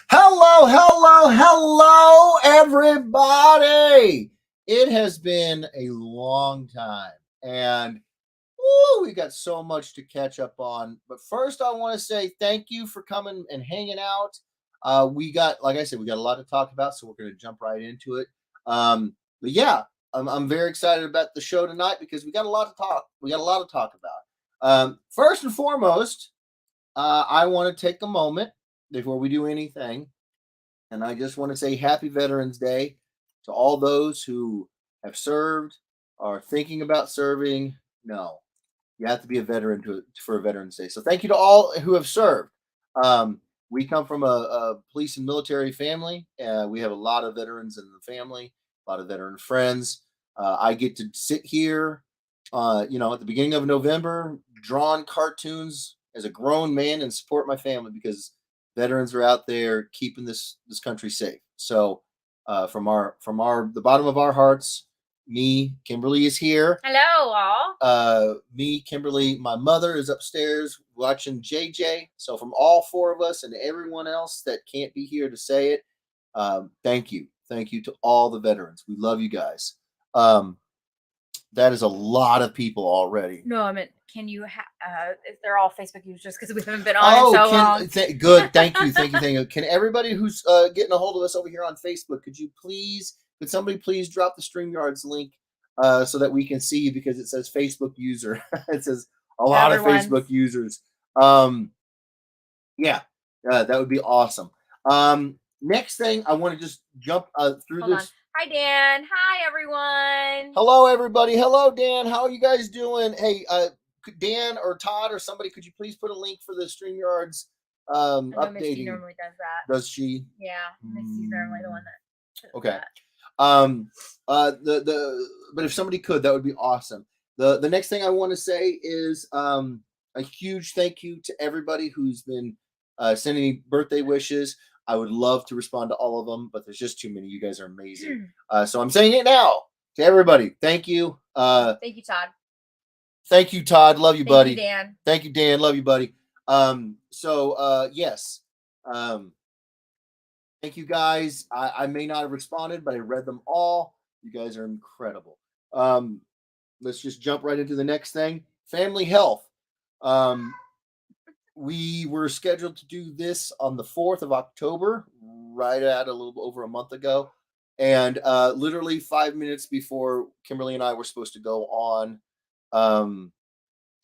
Hello, everybody. It has been a long time, and we got so much to catch up on. But first, I want to say thank you for coming and hanging out. Like I said, we got a lot to talk about, so we're going to jump right into it. But yeah, I'm very excited about the show tonight because we got a lot to talk. We got a lot to talk about. First and foremost, I want to take a moment before we do anything, and I just want to say Happy Veterans Day to all those who have served, are thinking about serving. No, you have to be a veteran for a Veterans Day. So thank you to all who have served. We come from a police and military family. We have a lot of veterans in the family, a lot of veteran friends. I get to sit here, at the beginning of November, drawn cartoons as a grown man and support my family because veterans are out there keeping this country safe. So, from the bottom of our hearts, me, Kimberly is here. Hello, all. Me, Kimberly, my mother is upstairs watching JJ. So, from all four of us and everyone else that can't be here to say it, thank you. Thank you to all the veterans. We love you guys. That is a lot of people already. No, I mean, can you? They're all Facebook users because we haven't been on in so long. Good. Thank you. Can everybody who's getting a hold of us over here on Facebook, could somebody please drop the StreamYards link so that we can see, because it says Facebook user. It says a lot of Facebook users. Yeah, that would be awesome. Next thing, I want to just jump through Hold this. on. Hi, Dan. Hi, everyone. Hello, everybody. Hello, Dan. How are you guys doing? Hey, Dan or Todd or somebody, could you please put a link for the StreamYards updating? Misty normally does that. Does she? Yeah, Misty's normally the one that. Okay. But if somebody could, that would be awesome. The next thing I want to say is a huge thank you to everybody who's been sending me birthday wishes. I would love to respond to all of them, but there's just too many. You guys are amazing. So I'm saying it now to everybody. Thank you. Thank you, Todd. Thank you, Todd. Love you, buddy. Thank you, Dan. Thank you, Dan. Love you, buddy. Yes. Thank you, guys. I may not have responded, but I read them all. You guys are incredible. Let's just jump right into the next thing. Family health. We were scheduled to do this on the 4th of October, right at a little over a month ago. And literally 5 minutes before Kimberly and I were supposed to go on,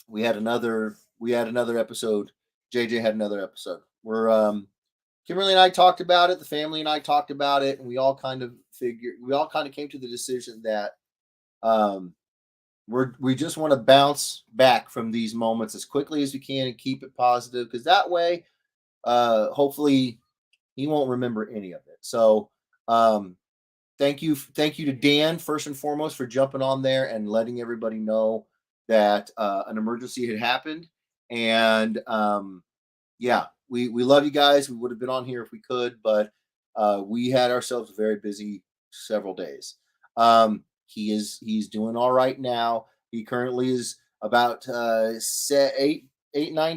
we had another episode. JJ had another episode. Kimberly and I talked about it, the family and I talked about it, and we all kind of came to the decision that we just want to bounce back from these moments as quickly as we can and keep it positive, because that way, hopefully, he won't remember any of it. So, thank you to Dan first and foremost for jumping on there and letting everybody know that an emergency had happened. And yeah, we love you guys. We would have been on here if we could, but we had ourselves a very busy several days. He's doing all right now. He currently is about 9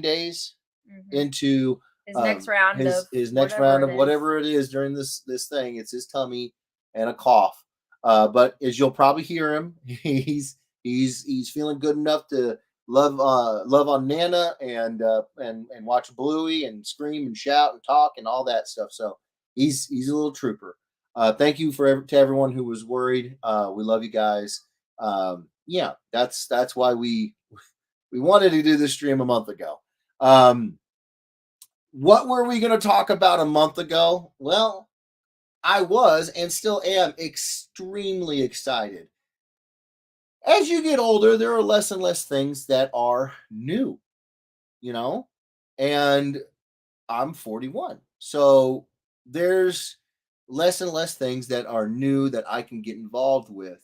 days into his next round of whatever it is during this thing. It's his tummy and a cough. But as you'll probably hear him, he's feeling good enough to love on Nana and watch Bluey and scream and shout and talk and all that stuff. So he's a little trooper. Thank you to everyone who was worried. We love you guys. Yeah, that's why we wanted to do this stream a month ago. What were we going to talk about a month ago? Well, I was and still am extremely excited. As you get older, there are less and less things that are new, and I'm 41. So there's less and less things that are new that I can get involved with.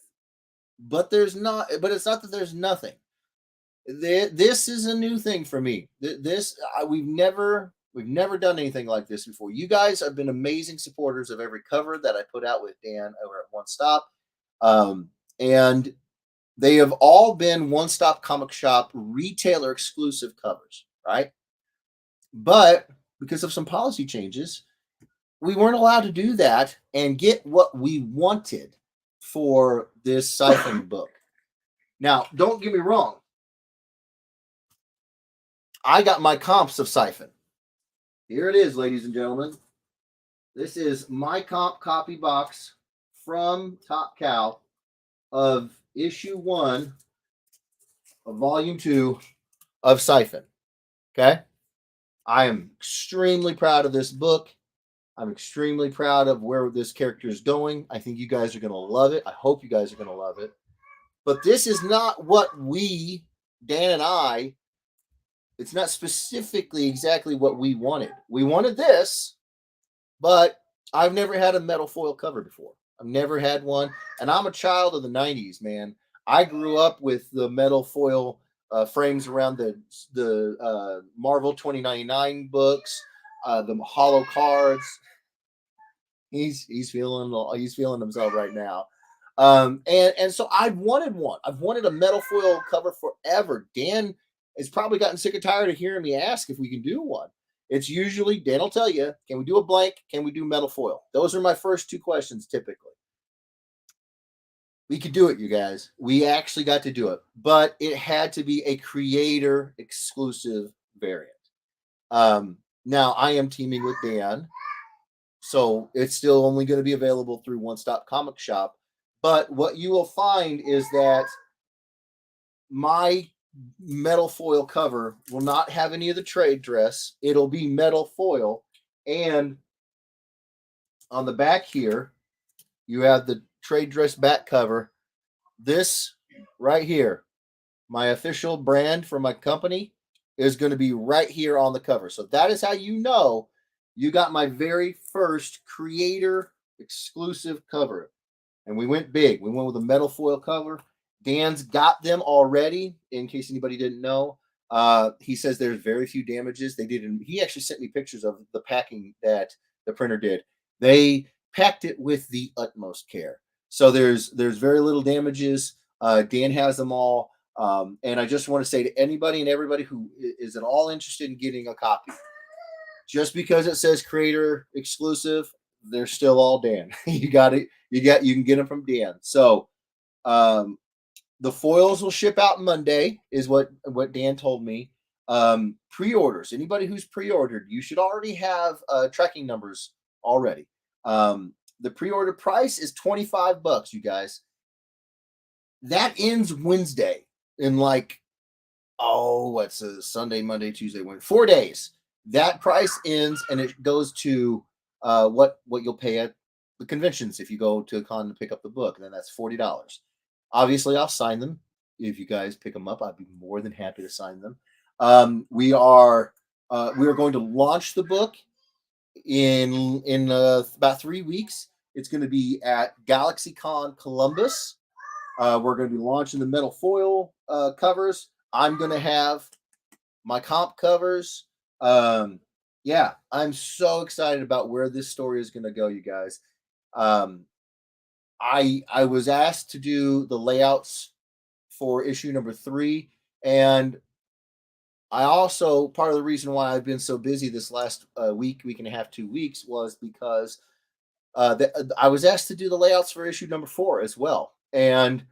But it's not that there's nothing. This is a new thing for me. We've never done anything like this before. You guys have been amazing supporters of every cover that I put out with Dan over at One Stop. And they have all been One Stop Comic Shop retailer exclusive covers, right? But because of some policy changes, we weren't allowed to do that and get what we wanted for this Siphon book. Now, don't get me wrong. I got my comps of Siphon. Here it is, ladies and gentlemen. This is my comp copy box from Top Cow of issue 1 of volume 2 of Siphon. Okay? I am extremely proud of this book. I'm extremely proud of where this character is going. I think you guys are going to love it. I hope you guys are going to love it. But this is not what we, Dan and I, it's not specifically exactly what we wanted. We wanted this, but I've never had a metal foil cover before. I've never had one. And I'm a child of the 90s, man. I grew up with the metal foil frames around the Marvel 2099 books, the hollow cards. He's feeling himself right now. And so I wanted one. I've wanted a metal foil cover forever. Dan has probably gotten sick and tired of hearing me ask if we can do one. It's usually, Dan will tell you, can we do a blank? Can we do metal foil? Those are my first 2 questions typically. We could do it, you guys. We actually got to do it, but it had to be a creator exclusive variant. Now I am teaming with Dan, so it's still only going to be available through One Stop Comic Shop. But what you will find is that my metal foil cover will not have any of the trade dress. It'll be metal foil. And on the back here, you have the trade dress back cover. This right here, my official brand for my company, is going to be right here on the cover. So that is how you know you got my very first creator exclusive cover. And we went big. We went with a metal foil cover. Dan's got them already, in case anybody didn't know. He says there's very few damages. They didn't. He actually sent me pictures of the packing that the printer did. They packed it with the utmost care. So there's very little damages. Dan has them all. And I just want to say to anybody and everybody who is at all interested in getting a copy, just because it says creator exclusive, they're still all Dan. You got it. You can get them from Dan. So the foils will ship out Monday, is what Dan told me. Pre-orders. Anybody who's pre-ordered, you should already have tracking numbers already. The pre-order price is $25, you guys. That ends Wednesday in what's a Sunday, Monday, Tuesday, Wednesday, 4 days. That price ends, and it goes to what you'll pay at the conventions if you go to a con to pick up the book. And then that's $40. Obviously, I'll sign them if you guys pick them up. I'd be more than happy to sign them. We are going to launch the book in about 3 weeks. It's going to be at GalaxyCon Columbus. We're going to be launching the metal foil covers. I'm going to have my comp covers. Yeah, I'm so excited about where this story is going to go, you guys. I was asked to do the layouts for issue number 3, and I also, part of the reason why I've been so busy this last week and a half, 2 weeks, was because I was asked to do the layouts for issue number 4 as well. And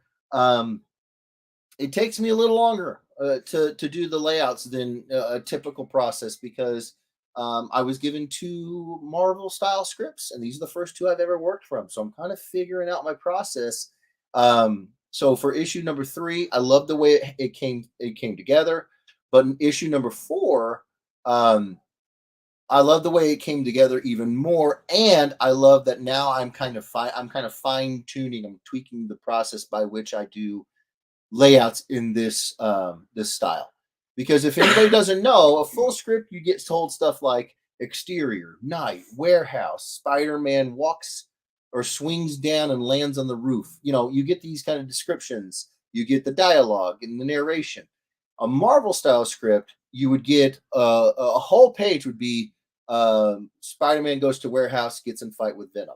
it takes me a little longer to do the layouts than a typical process, because I was given 2 Marvel style scripts, and these are the first 2 I've ever worked from. So I'm kind of figuring out my process. So for issue number 3, I love the way it came together. But in issue number 4, I love the way it came together even more, and I love that now I'm kind of fine tuning. I'm tweaking the process by which I do layouts in this style. Because if anybody doesn't know, a full script, you get told stuff like exterior, night, warehouse, Spider-Man walks or swings down and lands on the roof. You get these kind of descriptions. You get the dialogue and the narration. A Marvel style script, you would get a whole page would be Spider-Man goes to warehouse, gets in fight with Venom.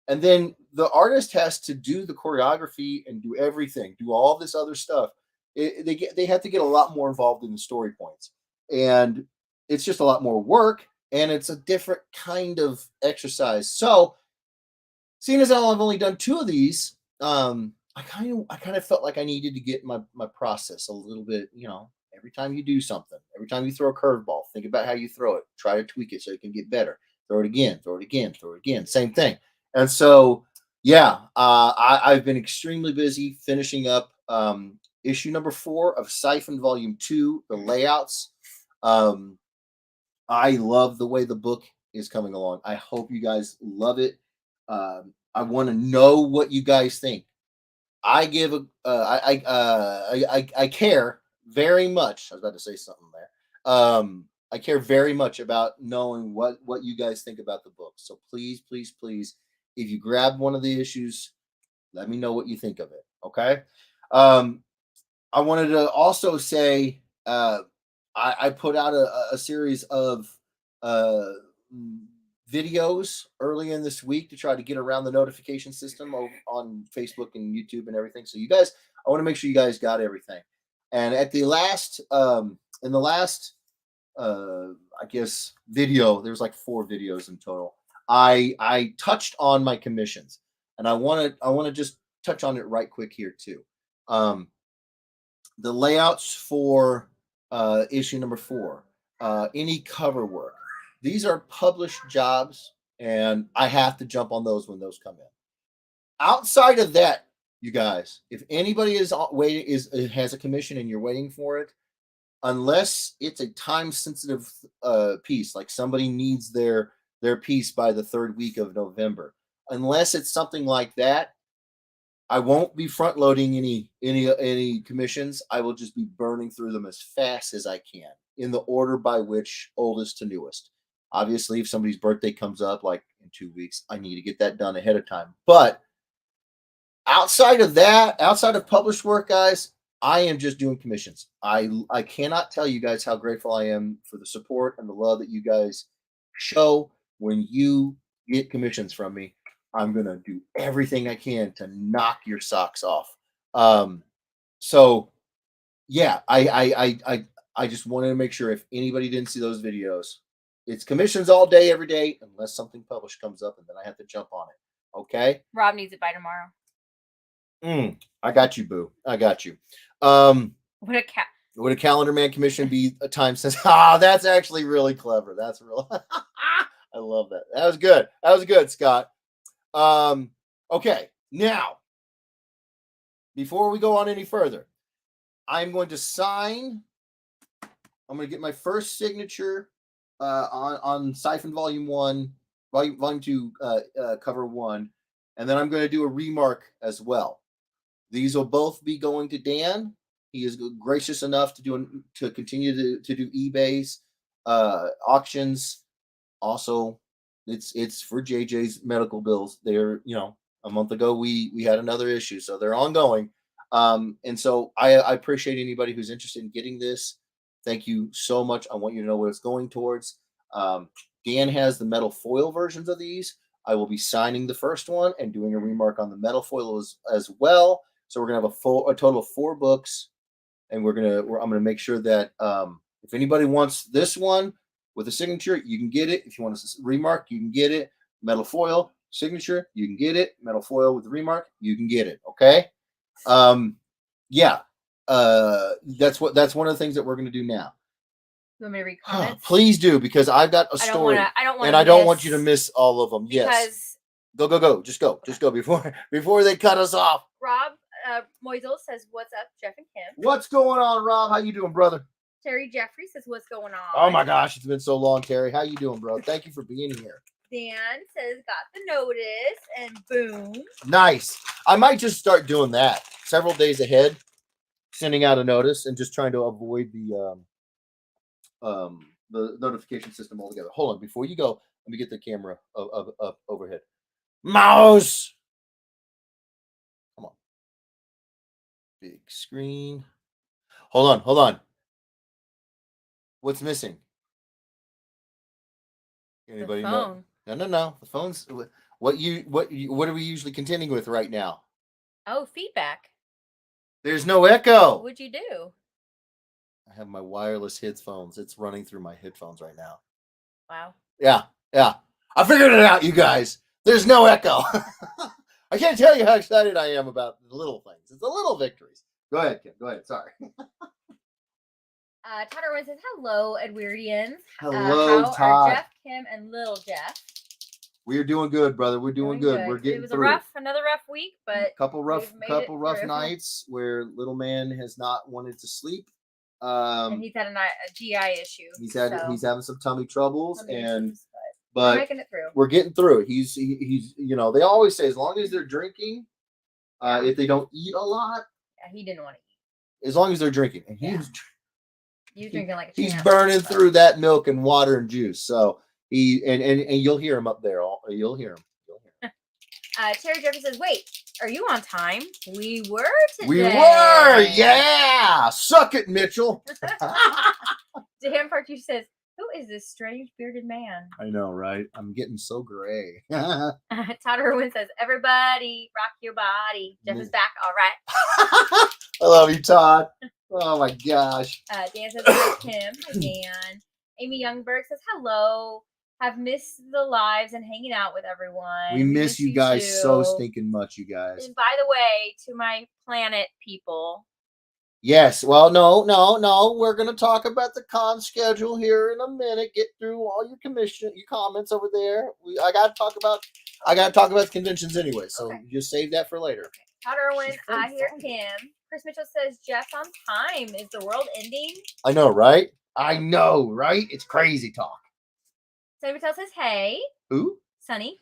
And then the artist has to do the choreography and do everything, do all this other stuff. They have to get a lot more involved in the story points. And it's just a lot more work. and it's a different kind of exercise. So, seeing as how I've only done 2 of these, I kind of felt like I needed to get my process a little bit, every time you do something, every time you throw a curveball, think about how you throw it, try to tweak it so it can get better. Throw it again, throw it again, throw it again, same thing. And so, yeah, I've been extremely busy finishing up issue number 4 of Siphon Volume 2, the layouts. Um, I love the way the book is coming along. I hope you guys love it. I want to know what you guys think. I give a I care very much. I was about to say something there. I care very much about knowing what you guys think about the book. So please, please, please, if you grab one of the issues, let me know what you think of it. Okay. Um, I wanted to also say I put out a series of uh, videos early in this week to try to get around the notification system on Facebook and YouTube and everything. So you guys, I want to make sure you guys got everything. And at the last, in the last, I guess video, there's like 4 videos in total. I touched on my commissions, and I want to just touch on it right quick here too. Um, the layouts for issue number 4, any cover work. These are published jobs, and I have to jump on those when those come in. Outside of that, you guys, if anybody is waiting has a commission and you're waiting for it, unless it's a time sensitive piece, like somebody needs their piece by the 3rd week of November, unless it's something like that, I won't be front loading any commissions. I will just be burning through them as fast as I can in the order by which oldest to newest. Obviously, if somebody's birthday comes up like in 2 weeks, I need to get that done ahead of time. But outside of that, outside of published work, guys, I am just doing commissions. I cannot tell you guys how grateful I am for the support and the love that you guys show when you get commissions from me. I'm gonna do everything I can to knock your socks off. Um, so yeah, I just wanted to make sure if anybody didn't see those videos, it's commissions all day, every day, unless something published comes up, and then I have to jump on it. Okay. Rob needs it by tomorrow. I got you, boo. I got you. Um, What a cat. would a calendar man commission be a time since? Ah, that's actually really clever. That's real. I love that. That was good. That was good, Scott. Okay, now before we go on any further, I'm going to sign. I'm going to get my first signature on Siphon Volume 1, Volume 2, Cover 1, and then I'm going to do a remark as well. These will both be going to Dan. He is gracious enough to continue to do eBay's auctions. Also, it's for JJ's medical bills. They're a month ago we had another issue, so they're ongoing. And so I appreciate anybody who's interested in getting this. Thank you so much. I want you to know what it's going towards. Dan has the metal foil versions of these. I will be signing the first one and doing a remark on the metal foil as well. So we're gonna have a total of 4 books, and I'm gonna make sure that if anybody wants this one with a signature, you can get it. If you want a remark, you can get it. Metal foil signature, you can get it. Metal foil with remark, you can get it. Okay. Yeah. That's one of the things that we're gonna do now. You want me to read comments? Please do, because I've got a story. I don't want and I don't want you to miss all of them. Yes. Go. Just go before they cut us off. Rob Moisel says, "What's up, Jeff and Kim?" What's going on, Rob? How you doing, brother? Terry Jeffrey says, "What's going on?" Oh my gosh, it's been so long, Terry. How you doing, bro? Thank you for being here. Dan says, "Got the notice," and boom. Nice. I might just start doing that several days ahead, sending out a notice and just trying to avoid the notification system altogether. Hold on, before you go, let me get the camera up overhead. Mouse. Come on. Big screen. Hold on. What's missing? Anybody know? No. The phone's what are we usually contending with right now? Oh, feedback. There's no echo. What'd you do? I have my wireless headphones. It's running through my headphones right now. Wow. Yeah. I figured it out, you guys. There's no echo. I can't tell you how excited I am about the little things. It's the little victories. Go ahead, Kim. Go ahead. Sorry. Todd Irwin says, hello, Edwardians. Hello, how Todd. are Jeff, Kim, and little Jeff? We're doing good, brother. We're doing good. We're getting It was through. another rough week, but couple rough through. nights where little man has not wanted to sleep. And he's had a GI issue. He's having some tummy troubles, but we're making it through. We're getting through it. He's you know, they always say as long as they're drinking, if they don't eat a lot. Yeah, he didn't want to eat. As long as they're drinking, and he was drinking like a champ. He's burning through that milk and water and juice. So he and you'll hear him up there. You'll hear him. Terry Jefferson says, wait, are you on time? We were today. We were, yeah. Suck it, Mitchell. Dan Partridge says, who is this strange bearded man? I know, right? I'm getting so gray. Todd Irwin says, everybody rock your body. Jeff is back. All right. I love you, Todd. Oh my gosh. Dan says, hi, Kim. Hi, Dan. Amy Youngberg says, hello. Have missed the lives and hanging out with everyone. We miss you guys too. So stinking much, you guys. And by the way, to my planet people. Yes. Well, no. We're going to talk about the con schedule here in a minute. Get through all your comments over there. I got to talk about the conventions anyway. So just save that for later. Okay. Todd Irwin, I hear Kim. Chris Mitchell says, Jeff's on time. Is the world ending? I know, right? It's crazy talk. Sonny Patel says, hey. Who? Sonny,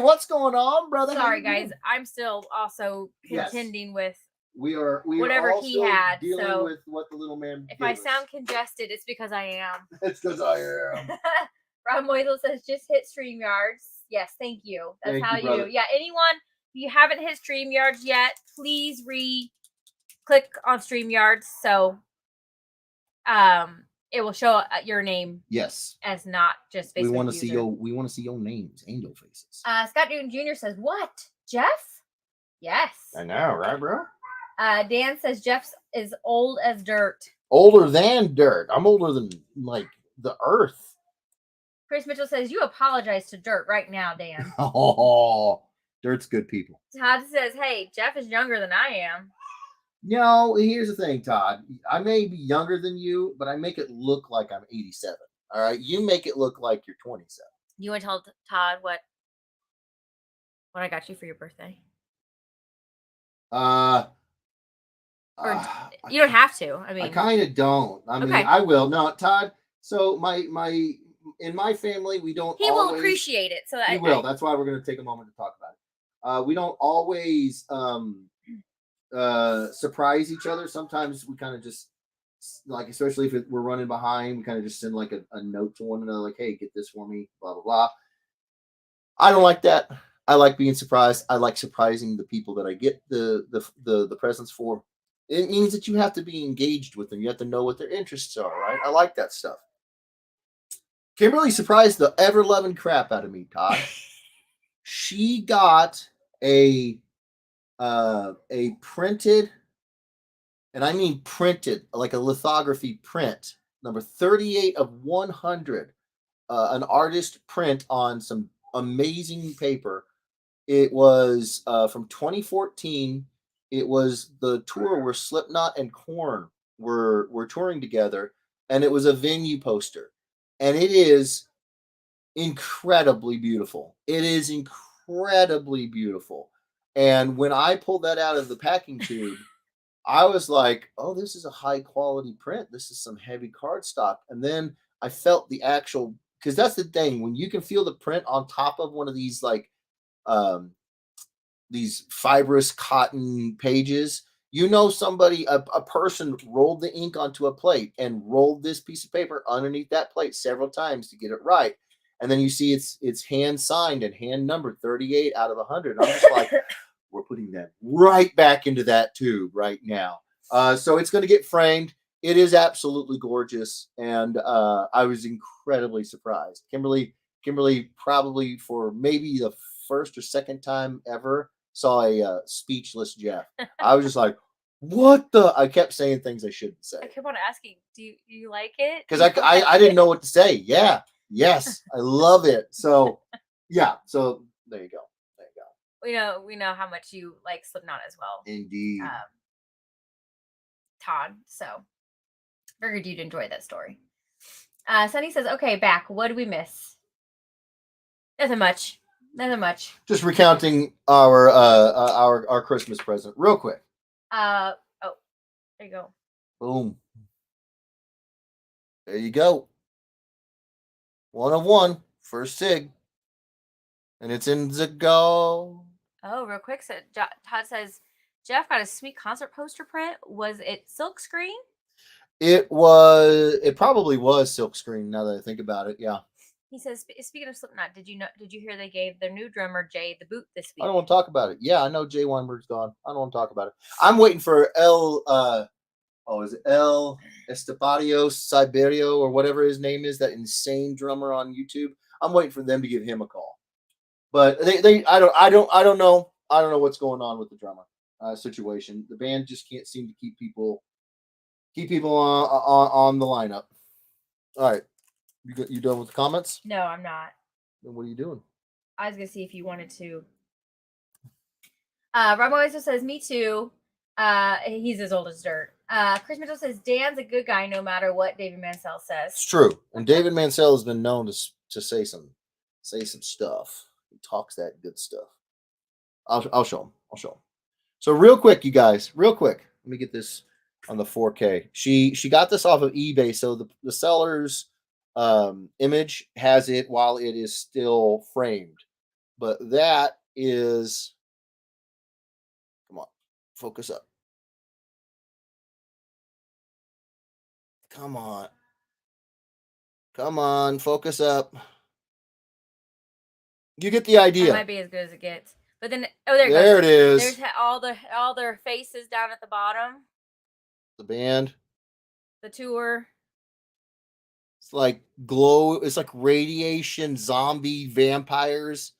what's going on, brother? Sorry, guys. I'm still also contending with we are whatever he had. Dealing with what the little man If I sound congested, it's because I am. It's because I am. Rob Moisel says, just hit StreamYards. Yes, thank you. That's how you brother. do. Yeah, anyone, if you haven't hit StreamYards yet, please click on StreamYards. So it will show your name. Yes. As not just Facebook. We want to see your names, angel faces. Scott Newton Jr. says, what? Jeff? Yes. I know, right, bro? Dan says Jeff is old as dirt. Older than dirt. I'm older than like the earth. Chris Mitchell says, you apologize to dirt right now, Dan. Oh, dirt's good people. Todd says, hey, Jeff is younger than I am. No, here's the thing, Todd. I may be younger than you, but I make it look like I'm 87. All right, you make it look like you're 27. You want to tell Todd what I got you for your birthday? You don't have to. I mean, I kind of don't. I mean, I will. No, Todd. So in my family, we don't. He will appreciate it. So he will. That's why we're going to take a moment to talk about it. We don't always surprise each other. Sometimes we kind of just like, especially if we're running behind, we kind of just send like a note to one another, like, "Hey, get this for me." Blah blah blah. I don't like that. I like being surprised. I like surprising the people that I get the presents for. It means that you have to be engaged with them. You have to know what their interests are, right? I like that stuff. Kimberly surprised the ever-loving crap out of me, Todd. She got a printed, and I mean printed, like a lithography print, number 38 of 100, an artist print on some amazing paper. It was from 2014. It was the tour where Slipknot and Korn were touring together, and it was a venue poster, and it is incredibly beautiful. It is incredibly beautiful. And when I pulled that out of the packing tube, I was like, "Oh, this is a high quality print. This is some heavy cardstock." And then I felt the actual, because that's the thing, when you can feel the print on top of one of these like these fibrous cotton pages, you know, a person rolled the ink onto a plate and rolled this piece of paper underneath that plate several times to get it right. And then you see it's hand signed and hand numbered 38 out of 100. I'm just like, we're putting that right back into that tube right now. So it's going to get framed. It is absolutely gorgeous. And I was incredibly surprised. Kimberly probably for maybe the first or second time ever saw a speechless Jeff. I was just like, what the? I kept saying things I shouldn't say. I kept on asking, do you like it? Because I didn't know what to say. Yeah. Yes, I love it. So yeah, so there you go. There you go. We know how much you like Slipknot as well, Indeed. Todd. So figured you'd enjoy that story. Sunny says, "Okay, back. What did we miss? Nothing much. Nothing much. Just recounting our Christmas present real quick. Oh, there you go. Boom. There you go. 101, first sig. And it's in the go. Oh, real quick. So Todd says, Jeff got a sweet concert poster print. Was it silkscreen? It probably was silkscreen now that I think about it. Yeah. He says, speaking of Slipknot, did you hear they gave their new drummer Jay the boot this week? I don't want to talk about it. Yeah, I know Jay Weinberg's gone. I don't want to talk about it. I'm waiting for is it El Estepario Siberio or whatever his name is, that insane drummer on YouTube. I'm waiting for them to give him a call. But I don't know. I don't know what's going on with the drummer situation. The band just can't seem to keep people on the lineup. All right. You done with the comments? No, I'm not. Then what are you doing? I was gonna see if you wanted to. Rob also says, "Me too." He's as old as dirt. Chris Mitchell says, "Dan's a good guy, no matter what David Mansell says." It's true, and David Mansell has been known to say some stuff. He talks that good stuff. I'll show him. So real quick, you guys, real quick. Let me get this on the 4K. She got this off of eBay, so the seller's image has it while it is still framed, but that is, come on, focus up, come on, focus up. You get the idea. That might be as good as it gets. But then, oh, there it goes. There it is. There's all their faces down at the bottom. The band, the tour. It's like glow. It's like radiation, zombie, vampires.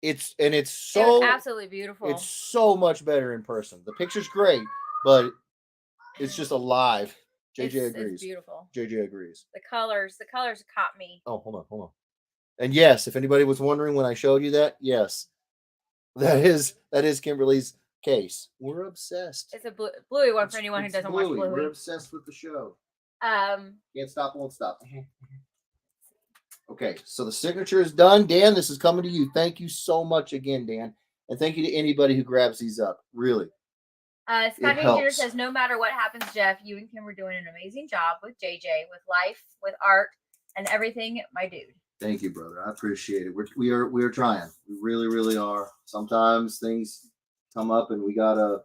It's so absolutely beautiful. It's so much better in person. The picture's great, but it's just alive. JJ agrees. It's beautiful. JJ agrees. The colors caught me. Oh, hold on. And yes, if anybody was wondering when I showed you that, yes, that is Kimberly's case. We're obsessed. It's a bluey one for anyone who doesn't watch Bluey. We're obsessed with the show. Can't stop, won't stop. Okay, so the signature is done. Dan, this is coming to you. Thank you so much again, Dan. And thank you to anybody who grabs these up. Really. Scott Jr. says, no matter what happens, Jeff, you and Kim are doing an amazing job with JJ, with life, with art, and everything, my dude. Thank you, brother. I appreciate it. We are trying. We really, really are. Sometimes things come up and we gotta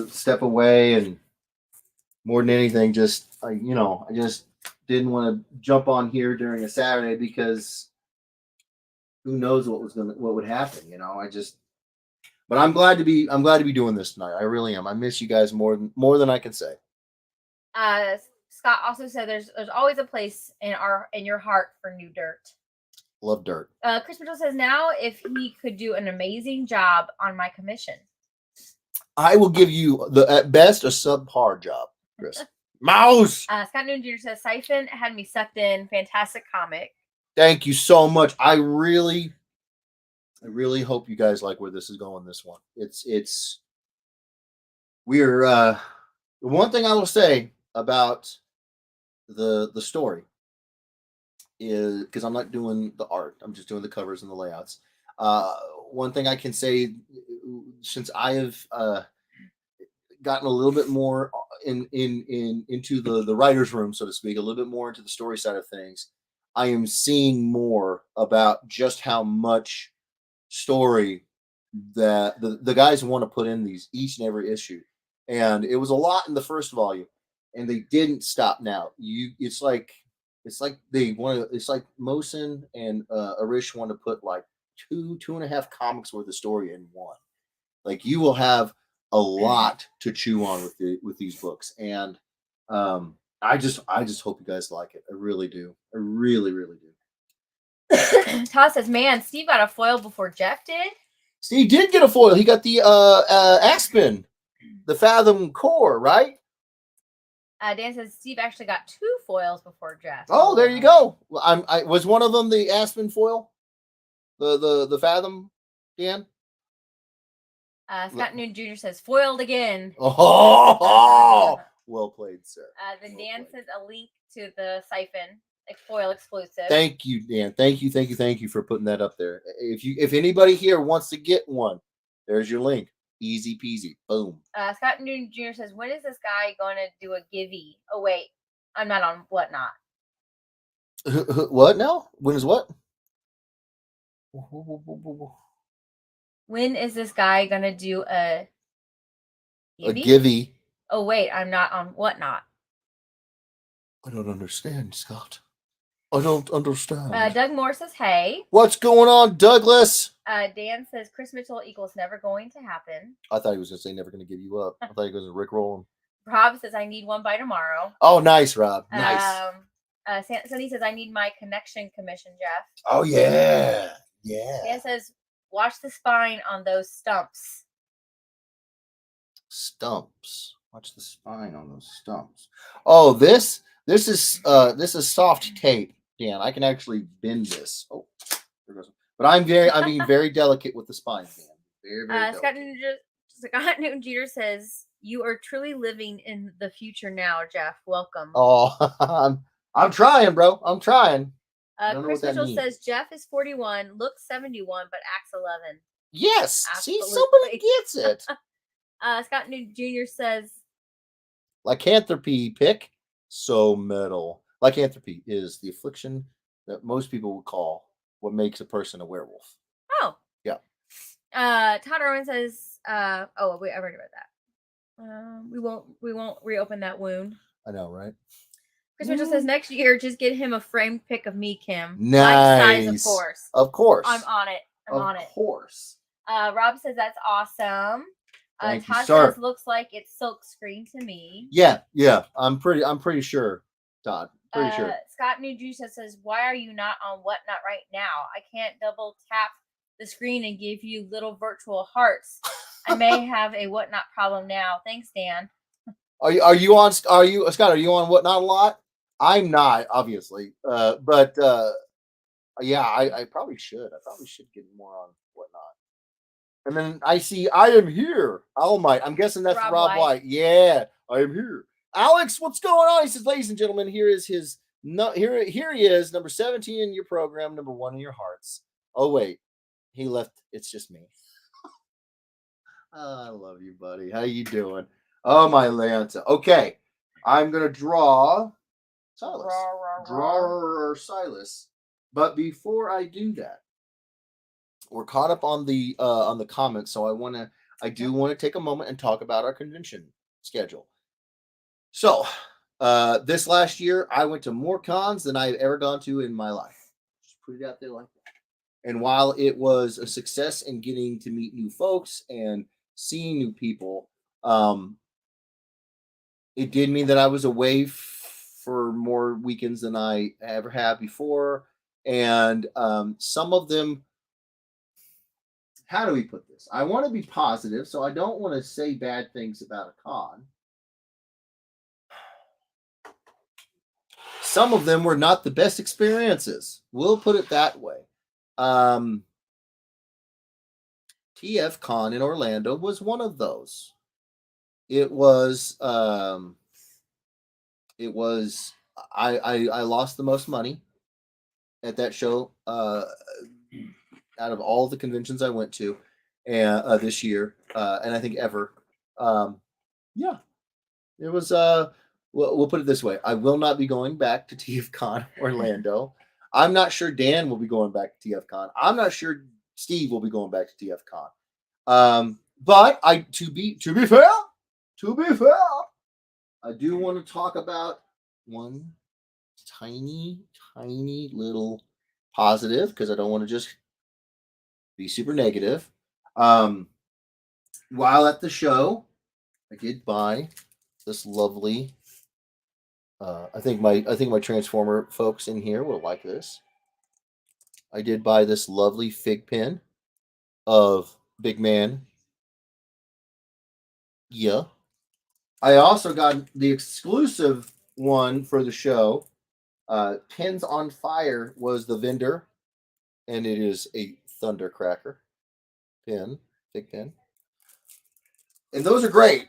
step away, and more than anything, I just didn't want to jump on here during a Saturday because who knows what would happen, but I'm glad to be doing this tonight. I really am. I miss you guys more than I can say. Scott also said there's always a place in your heart for new dirt. Love dirt. Chris Mitchell says, now if he could do an amazing job on my commission, I will give you at best a subpar job, Chris. Mouse. Scott Newton Jr. says, Siphon had me sucked in. Fantastic comic. Thank you so much. I really hope you guys like where this is going. This one, we're one thing I will say about the story is, because I'm not doing the art, I'm just doing the covers and the layouts. One thing I can say, since I have gotten a little bit more into the writer's room, so to speak, a little bit more into the story side of things, I am seeing more about just how much story that the guys want to put in these each and every issue. And it was a lot in the first volume, and they didn't stop. Now it's like Mosin and Arish want to put like 2.5 comics worth of story in one. Like, you will have a lot to chew on with these books, and I just hope you guys like it. I really do. I really, really do. Todd says, man, Steve got a foil before Jeff did. Steve did get a foil. He got the Aspen, the Fathom Core, right? Dan says Steve actually got 2 foils before Jeff. Oh, there you go. I was one of them the Aspen foil, the Fathom, Dan. Scott Newton Jr. says foiled again. Oh, well played, sir. Then Well Dan played. sends a link to the siphon foil exclusive. Thank you, Dan. Thank you for putting that up there. If anybody here wants to get one, there's your link. Easy peasy. Boom. Scott Newton Jr. says, when is this guy going to do a givey? Oh, wait. I'm not on Whatnot. What now? When is what? When is this guy going to do a givey? A givey. Oh, wait. I'm not on Whatnot. I don't understand, Scott. I don't understand. Doug Moore says, hey. What's going on, Douglas? Dan says, Chris Mitchell equals never going to happen. I thought he was going to say never going to give you up. I thought he was going to rickroll him. Rob says, I need one by tomorrow. Oh, nice, Rob. Nice. Sonny says, I need my connection commission, Jeff. Oh, yeah. Yeah. Dan says, watch the spine on those stumps. Stumps. Watch the spine on those stumps. Oh, this is soft tape, Dan. I can actually bend this. Oh, there goes. But I'm being very delicate with the spine, Dan. Very, very delicate. Scott Newton Jeter says, you are truly living in the future now, Jeff. Welcome. Oh, I'm trying, bro. I'm trying. Chris Mitchell says Jeff is 41, looks 71, but acts 11. Yes. Absolutely. See, somebody gets it. Scott Newton Jr. says, lycanthropy pick. So metal. Lycanthropy is the affliction that most people would call what makes a person a werewolf. Oh. Yeah. Todd Irwin says, oh, wait, I already read that. We won't reopen that wound. I know, right? Chris Mitchell says next year, just get him a framed pic of me, Kim. Nice. Life size, of course. Of course. I'm on it. Of course. Rob says that's awesome. Todd says looks like it's silk screen to me. Yeah. I'm pretty sure, Todd. Pretty sure. Scott New Juice says, why are you not on Whatnot right now? I can't double tap the screen and give you little virtual hearts. I may have a Whatnot problem now. Thanks, Dan. Are you Scott? Are you on Whatnot a lot? I'm not, obviously. But yeah, I probably should. I probably should get more on Whatnot. And then I see I am here. Oh my! I'm guessing that's Rob White. Yeah, I am here. Alex, what's going on? He says, ladies and gentlemen, here is his. No, here he is, number 17 in your program, number 1 in your hearts. Oh wait, he left. It's just me. Oh, I love you, buddy. How you doing? Oh my Lanta. Okay, I'm gonna draw Silas. Draw Silas. But before I do that, we're caught up on the comments, so I do want to take a moment and talk about our convention schedule. So, this last year I went to more cons than I've ever gone to in my life. Just put it out there like that. And while it was a success in getting to meet new folks and seeing new people, it did mean that I was away for more weekends than I ever have before, and some of them. How do we put this? I want to be positive, so I don't want to say bad things about a con. Some of them were not the best experiences. We'll put it that way. TF Con in Orlando was one of those. I lost the most money at that show. Out of all the conventions I went to, and this year, and I think ever, yeah, it was. We'll put it this way: I will not be going back to TFCon Orlando. I'm not sure Dan will be going back to TFCon. I'm not sure Steve will be going back to TFCon. But to be fair, I do want to talk about one tiny little positive because I don't want to just be super negative. While at the show, I did buy this lovely. I think my Transformer folks in here will like this. I did buy this lovely fig pin of Big Man. Yeah. I also got the exclusive one for the show. Pins on Fire was the vendor, and it is a Thundercracker pin, big pin. And those are great,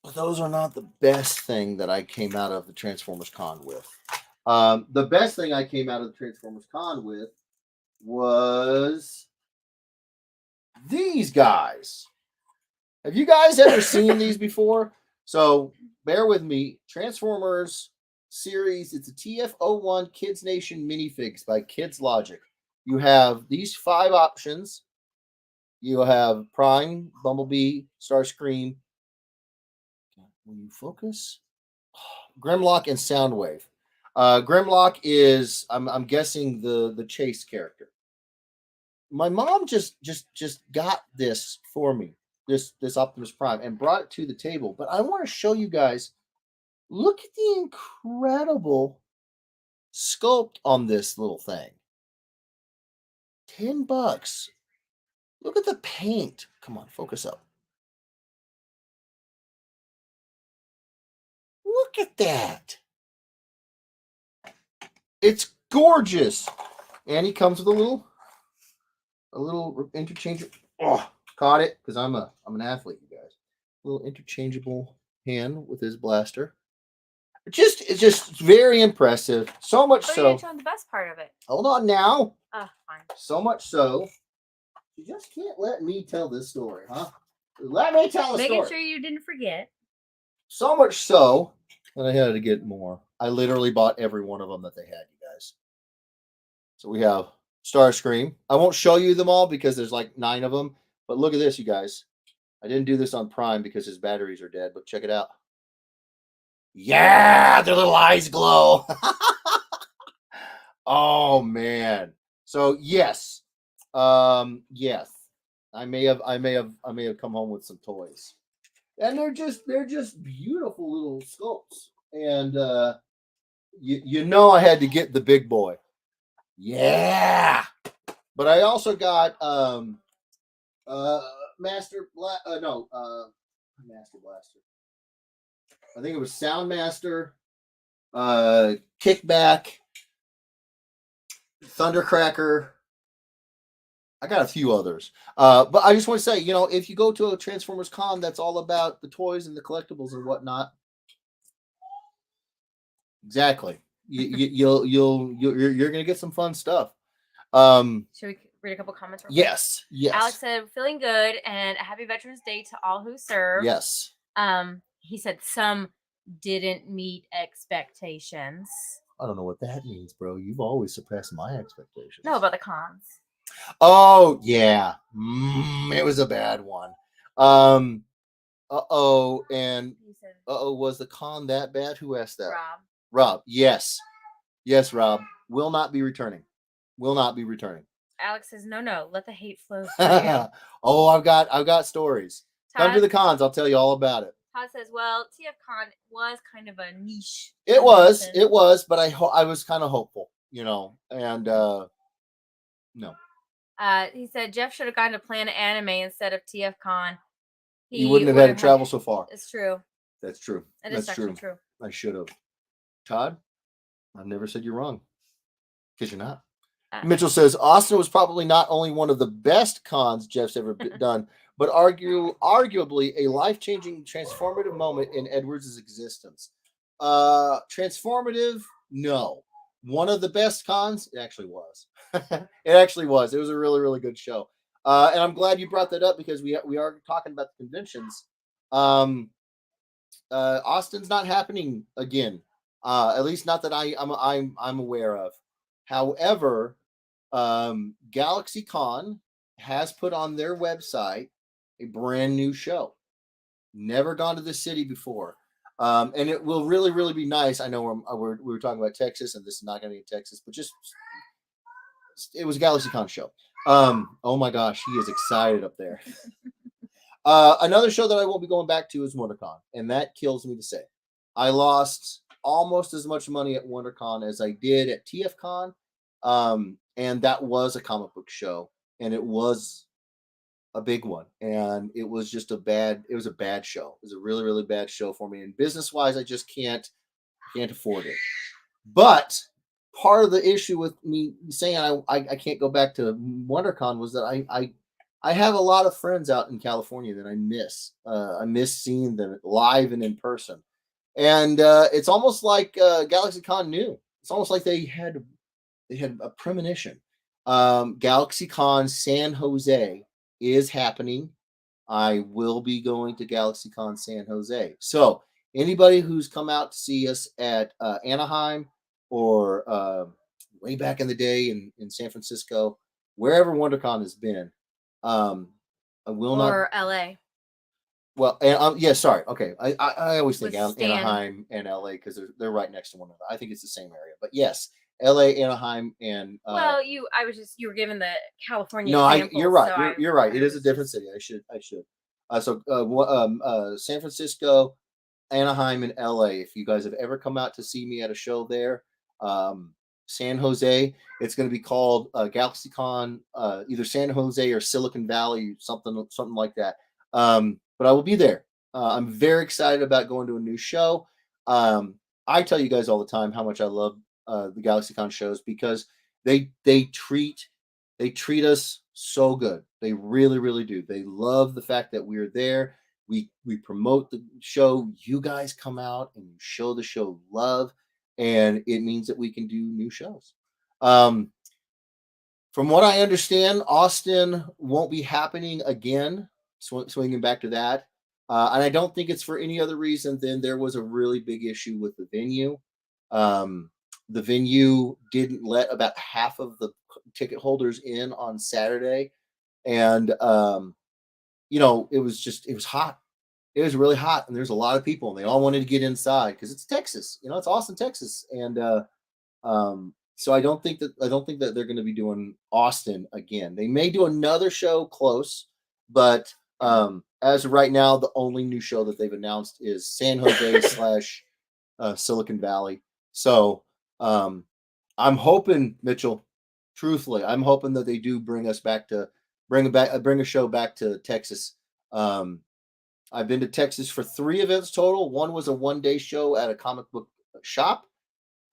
but those are not the best thing that I came out of the Transformers Con with. The best thing I came out of the Transformers Con with was these guys. Have you guys ever seen these before? So bear with me. Transformers series. It's a TF01 Kids Nation minifigs by Kids Logic. You have these 5 options. You have Prime, Bumblebee, Starscream. Will you focus? Grimlock and Soundwave. Grimlock is I'm guessing the Chase character. My mom just got this for me, this Optimus Prime, and brought it to the table. But I want to show you guys. Look at the incredible sculpt on this little thing. $10. Look at the paint. Come on, focus up. Look at that. It's gorgeous. And he comes with a little interchangeable. Oh, caught it because I'm an athlete, you guys. A little interchangeable hand with his blaster. It's just very impressive. So much Oh, so. you're showing the best part of it. Hold on now. Oh, fine. So much so. You just can't let me tell this story, huh? Let me tell the story. Making sure you didn't forget. So much so that I had to get more. I literally bought every one of them that they had, you guys. So we have Starscream. I won't show you them all because there's like 9 of them. But look at this, you guys. I didn't do this on Prime because his batteries are dead, but check it out. Yeah, their little eyes glow. Oh man. So yes. Yes. I may have come home with some toys. And they're just beautiful little sculpts. And you know I had to get the big boy. Yeah. But I also got Master Blaster. I think it was Soundmaster, Kickback, Thundercracker. I got a few others. But I just want to say, if you go to a Transformers Con that's all about the toys and the collectibles and whatnot, exactly. You're gonna get some fun stuff. Should we read a couple comments? Yes. Alex said, "Feeling good and a happy Veterans Day to all who serve." Yes. He said some didn't meet expectations. I don't know what that means, bro. You've always surpassed my expectations. No, about the cons. Oh yeah, it was a bad one. And was the con that bad? Who asked that? Rob. Yes, Rob will not be returning. Alex says, no, let the hate flow. Oh, I've got stories. Todd, come to the cons. I'll tell you all about it. Todd says, well, TF Con was kind of a niche. It was, but I was kind of hopeful, and no. He said Jeff should have gone to Planet Anime instead of TF Con. He wouldn't have had to travel so far. It's true. That's true. That's actually true. I should have. Todd, I've never said you're wrong. Because you're not. Mitchell says Austin was probably not only one of the best cons Jeff's ever done, but arguably a life-changing, transformative moment in Edwards' existence. Transformative? No. One of the best cons? It actually was. It actually was. It was a really, really good show. And I'm glad you brought that up because we are talking about the conventions. Austin's not happening again. At least not that I'm aware of. However, GalaxyCon has put on their website a brand new show. Never gone to the city before. And it will really, really be nice. I know we were talking about Texas, and this is not going to be in Texas, but it was a GalaxyCon show. Oh my gosh, he is excited up there. Another show that I won't be going back to is WonderCon, and that kills me to say. I lost almost as much money at WonderCon as I did at TFCon. And that was a comic book show, and it was a big one, and it was just a bad. It was a bad show. It was a really really bad show for me, and business wise, I just can't afford it. But part of the issue with me saying I can't go back to WonderCon was that I have a lot of friends out in California that I miss. I miss seeing them live and in person, and it's almost like GalaxyCon knew. It's almost like they had a premonition. GalaxyCon San Jose is happening. I will be going to GalaxyCon San Jose. So anybody who's come out to see us at Anaheim or way back in the day in San Francisco, wherever WonderCon has been, um, I will not. Or LA Well, yeah, sorry. Okay, I always think with Stan. Anaheim and LA because they're right next to one another. I think it's the same area, but yes, LA, Anaheim, and Well, you were given the California no, example. you're right. So You're right. I It is a was different just- city. I should. San Francisco, Anaheim, and LA. If you guys have ever come out to see me at a show there, San Jose, it's going to be called GalaxyCon, either San Jose or Silicon Valley, something like that. But I will be there. I'm very excited about going to a new show. I tell you guys all the time how much I love the GalaxyCon shows because they treat us so good. They really, really do. They love the fact that we're there. We promote the show. You guys come out and you show the show love, and it means that we can do new shows. Um, from what I understand, Austin won't be happening again. Swinging back to that, and I don't think it's for any other reason than there was a really big issue with the venue. Um, the venue didn't let about half of the ticket holders in on Saturday, and it was hot. It was really hot, and there's a lot of people, and they all wanted to get inside because it's Texas. It's Austin, Texas, and so I don't think that they're going to be doing Austin again. They may do another show close, but as of right now, the only new show that they've announced is San Jose slash Silicon Valley. So I'm hoping, Mitchell, truthfully, I'm hoping that they do bring a show back to Texas. I've been to Texas for 3 events total. One was a 1-day show at a comic book shop.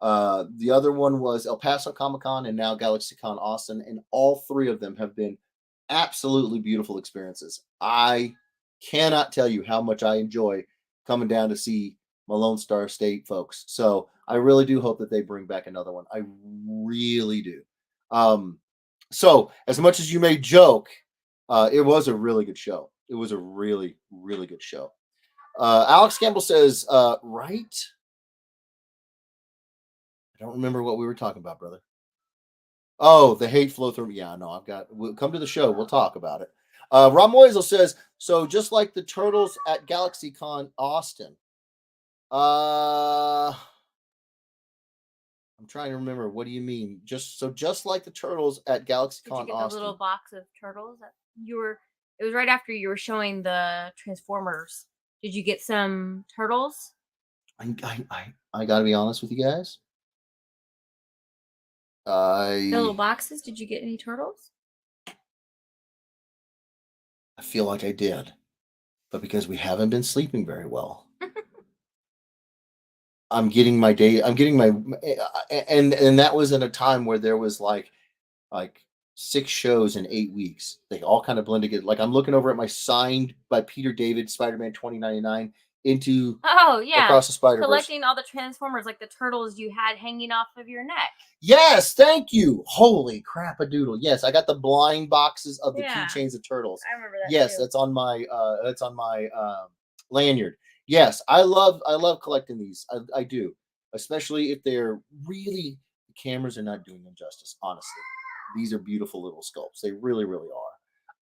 The other one was El Paso Comic Con and now GalaxyCon Austin, and all 3 of them have been absolutely beautiful experiences. I cannot tell you how much I enjoy coming down to see my Lone Star State folks. So I really do hope that they bring back another one. I really do. So as much as you may joke, it was a really good show. It was a really, really good show. Alex Campbell says, right? I don't remember what we were talking about, brother. Oh, the hate flow through. Yeah, no, we'll come to the show. We'll talk about it. Rob Moisel says, so just like the Turtles at GalaxyCon Austin. I'm trying to remember. What do you mean? Just like the Turtles at Did you GalaxyCon get Austin. the little box of turtles? It was right after you were showing the Transformers. Did you get some turtles? I got to be honest with you guys. The little boxes. Did you get any turtles? I feel like I did, but because we haven't been sleeping very well, I'm getting my, and that was in a time where there was like 6 shows in 8 weeks. They all kind of blend together. Like I'm looking over at my signed by Peter David Spider-Man 2099 into Oh yeah, Across the Spider-Verse. collecting all the Transformers, like the turtles you had hanging off of your neck. Yes, thank you. Holy crap a doodle. Yes, I got the blind boxes of the Yeah. keychains of turtles. I remember that. Yes, too. that's on my lanyard. Yes, I love collecting these. I do, especially if they're really, the cameras are not doing them justice. Honestly, these are beautiful little sculpts. They really, really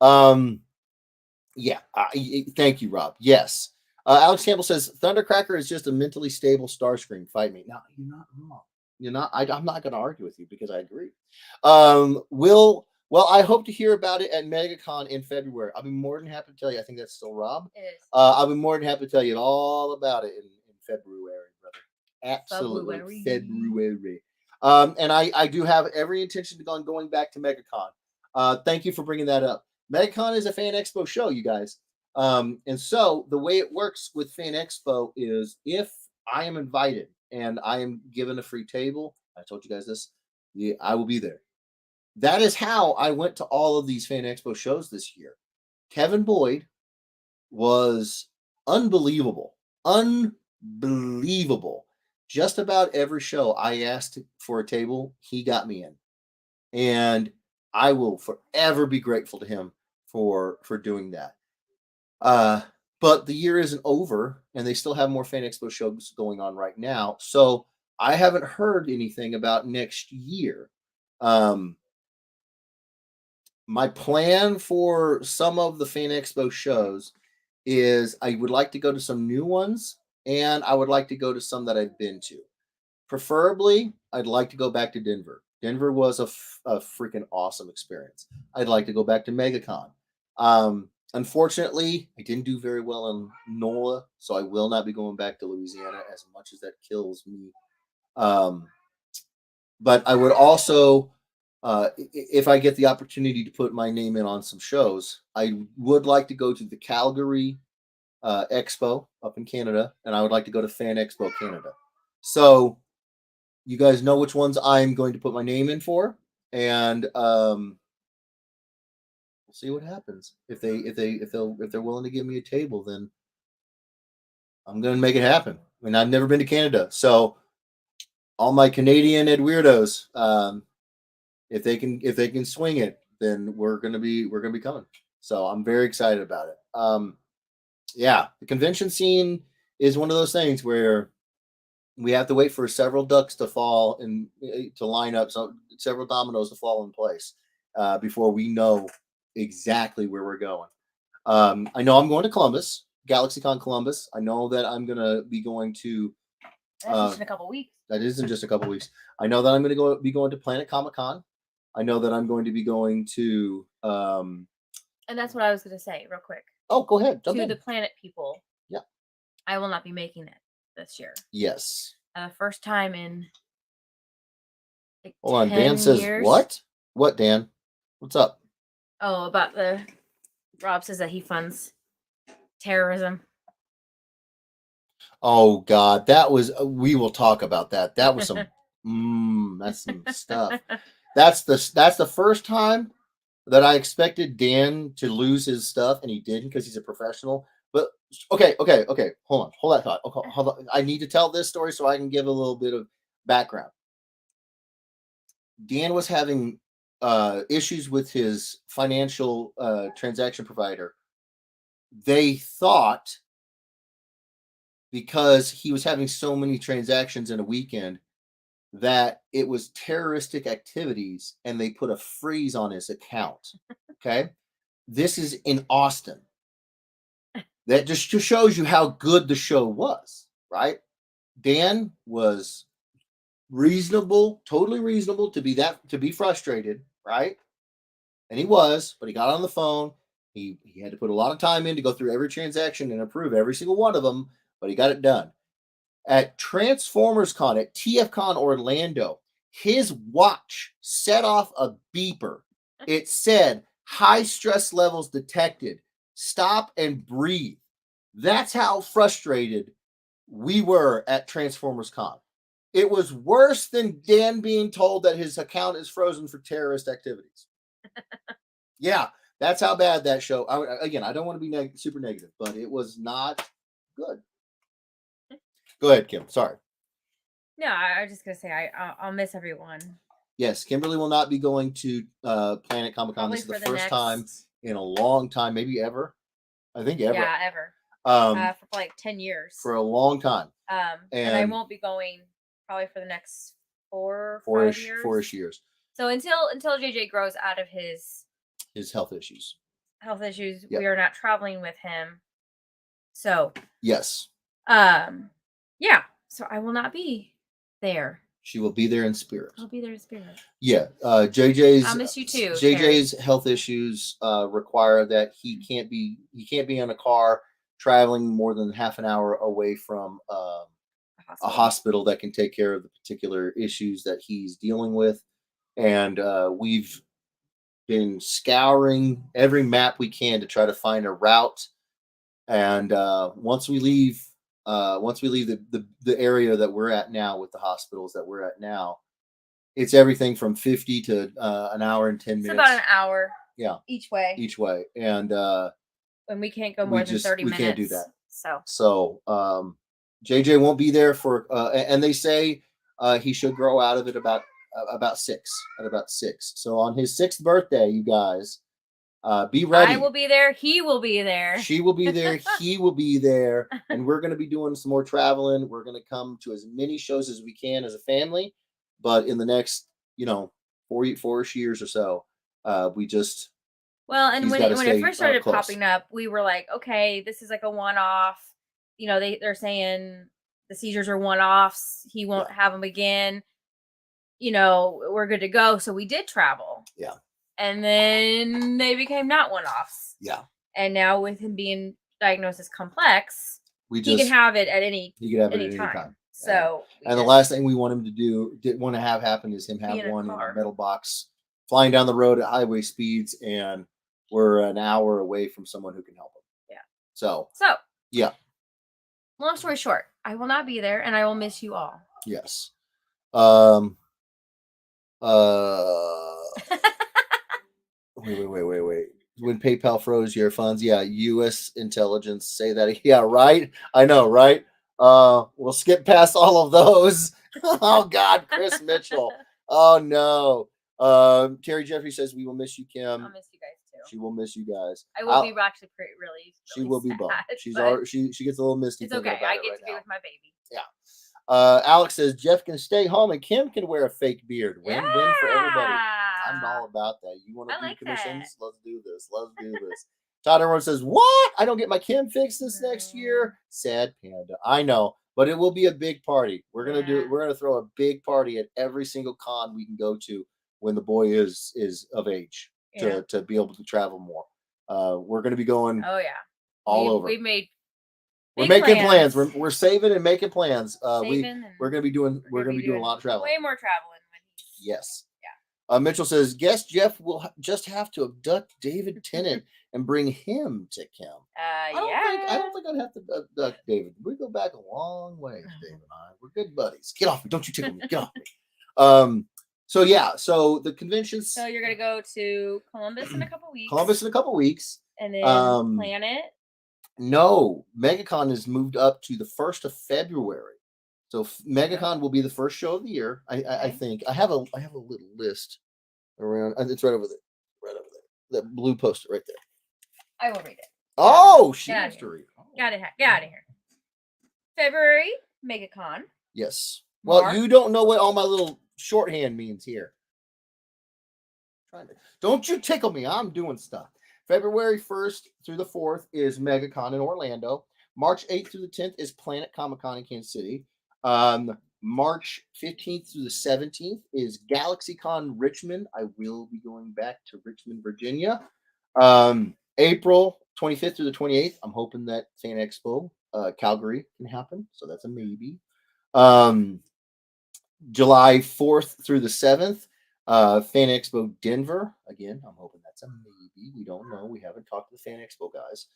are. Yeah. Thank you, Rob. Yes. Alex Campbell says Thundercracker is just a mentally stable Starscream. Fight me. No, you're not wrong. You're not. I'm not going to argue with you because I agree. Well, I hope to hear about it at MegaCon in February. I'll be more than happy to tell you. I think that's still Rob. It is. I'll be more than happy to tell you all about it in February, brother. Absolutely, February. And I do have every intention of going back to MegaCon. Thank you for bringing that up. MegCon is a Fan Expo show, you guys. And so the way it works with Fan Expo is if I am invited and I am given a free table, I told you guys this, yeah, I will be there. That is how I went to all of these Fan Expo shows this year. Kevin Boyd was unbelievable. Unbelievable. Just about every show I asked for a table, he got me in. And I will forever be grateful to him for doing that. Uh but the year isn't over and they still have more Fan Expo shows going on right now. So I haven't heard anything about next year. Um my plan for some of the Fan Expo shows is I would like to go to some new ones and I would like to go to some that I've been to. Preferably, I'd like to go back to Denver. Denver was a freaking awesome experience. I'd like to go back to MegaCon. Unfortunately, I didn't do very well in NOLA, so I will not be going back to Louisiana as much as that kills me. Um, but I would also, if I get the opportunity to put my name in on some shows, I would like to go to the Calgary Expo up in Canada, and I would like to go to Fan Expo Canada. So you guys know which ones I'm going to put my name in for, and we'll see what happens. If they're willing to give me a table, then I'm going to make it happen. I mean, I've never been to Canada, so all my Canadian Ed weirdos, if they can swing it, then we're gonna be coming. So I'm very excited about it. Yeah, the convention scene is one of those things where we have to wait for several ducks to fall and to line up, so several dominoes to fall in place before we know exactly where we're going. I know I'm going to Columbus, GalaxyCon Columbus. I know that I'm gonna be going to. That's just in a couple weeks. That is in just a couple weeks. I know that I'm going to be going to Planet Comic Con. I know that I'm going to be going to. And that's what I was going to say, real quick. Oh, go ahead. To the Planet people. Yeah. I will not be making it this year. Yes. First time in. Like hold on. Dan says what? What, Dan? What's up? Oh, about the. Rob says that he funds terrorism. Oh God, that was. We will talk about that. That was some. That's some stuff. That's the first time that I expected Dan to lose his stuff, and he didn't because he's a professional. But okay. Hold that thought. Okay, hold on. I need to tell this story so I can give a little bit of background. Dan was having issues with his financial transaction provider. They thought because he was having so many transactions in a weekend that it was terroristic activities and they put a freeze on his account. Okay. This is in Austin. That just shows you how good the show was, right? Dan was reasonable, totally reasonable to be frustrated, right? And he was, but he got on the phone. He had to put a lot of time in to go through every transaction and approve every single one of them, but he got it done. At Transformers Con, at TFCon Orlando, his watch set off a beeper. It said, high stress levels detected. Stop and breathe. That's how frustrated we were at Transformers Con. It was worse than Dan being told that his account is frozen for terrorist activities. Yeah, that's how bad that show. I don't want to be super negative, but it was not good. Go ahead, Kim. Sorry. No, I was just gonna say I'll miss everyone. Yes, Kimberly will not be going to Planet Comic Con. This is the first time in a long time, maybe ever. I think ever. Yeah, ever. For like 10 years. For a long time. And I won't be going probably for the next four-ish years. So until JJ grows out of his health issues. Yep. We are not traveling with him. So yes. Yeah. So I will not be there. She will be there in spirit. I'll be there in spirit. Yeah. JJ's. I'll miss you too. JJ's Terry. Health issues require that he can't be in a car traveling more than half an hour away from a hospital that can take care of the particular issues that he's dealing with. And we've been scouring every map we can to try to find a route. And once we leave the area that we're at now with the hospitals that we're at now, it's everything from 50 to an hour and 10 It's minutes. about an hour. Yeah, each way. Each way, and we can't go more than 30 minutes. We can't do that. So JJ won't be there for, and they say he should grow out of it about 6 at about 6. So on his 6th birthday, you guys, be ready. I will be there. He will be there. She will be there. He will be there, and we're going to be doing some more traveling. We're going to come to as many shows as we can as a family, but in the next 4-ish years or so, we just. Well, and when it first started popping up, we were like, okay, this is like a one-off. They're saying the seizures are one-offs. He won't have them again. We're good to go. So we did travel. Yeah. And then they became not one-offs. Yeah. And now with him being diagnosed as complex, he can have it at any time. So and the last thing we want him to have happen is him have one in a metal box flying down the road at highway speeds, and we're an hour away from someone who can help him. Yeah. So yeah. Long story short, I will not be there, and I will miss you all. Yes. Wait. When PayPal froze your funds, U.S. intelligence say that. Yeah, right. I know, right? We'll skip past all of those. Oh God, Chris Mitchell. Oh no. Terry Jeffrey says we will miss you, Kim. I'll miss you guys too. She will miss you guys. I will be actually really. She will be bummed. She gets a little misty. It's okay. I get to be with my baby. Yeah. Alex says Jeff can stay home and Kim can wear a fake beard. Win-win for everybody. I'm all about that. You want to do commissions? Let's do this. Todd Everyone says, what? I don't get my Kim fix this next year. Sad panda. I know, but it will be a big party. We're gonna throw a big party at every single con we can go to when the boy is of age to be able to travel more. We're gonna be going. Oh yeah. All over. We're making plans. We're saving and making plans. We're gonna be doing a lot of traveling. Way more traveling. Yes. Mitchell says, guess Jeff will just have to abduct David Tennant and bring him to Kim. I don't think I'd have to abduct David. We go back a long way, Dave and I. We're good buddies. Get off me. Don't you tickle me. Get off me. So the conventions. So you're going to go to Columbus in a couple weeks. And then Planet. No, MegaCon is moved up to the 1st of February. So MegaCon will be the first show of the year. I think I have a little list around. It's right over there. That blue poster right there. I will read it. Oh, she wants to read. Get out of here. February MegaCon. Yes. Well, you don't know what all my little shorthand means here. Don't you tickle me. I'm doing stuff. February 1st through the 4th is MegaCon in Orlando. March 8th through the 10th is Planet Comic-Con in Kansas City. March 15th through the 17th is GalaxyCon Richmond. I will be going back to Richmond, Virginia. April 25th through the 28th, I'm hoping that Fan Expo Calgary can happen. So that's a maybe. July 4th through the 7th, Fan Expo Denver. Again, I'm hoping that's a maybe. We don't know. We haven't talked to the Fan Expo guys.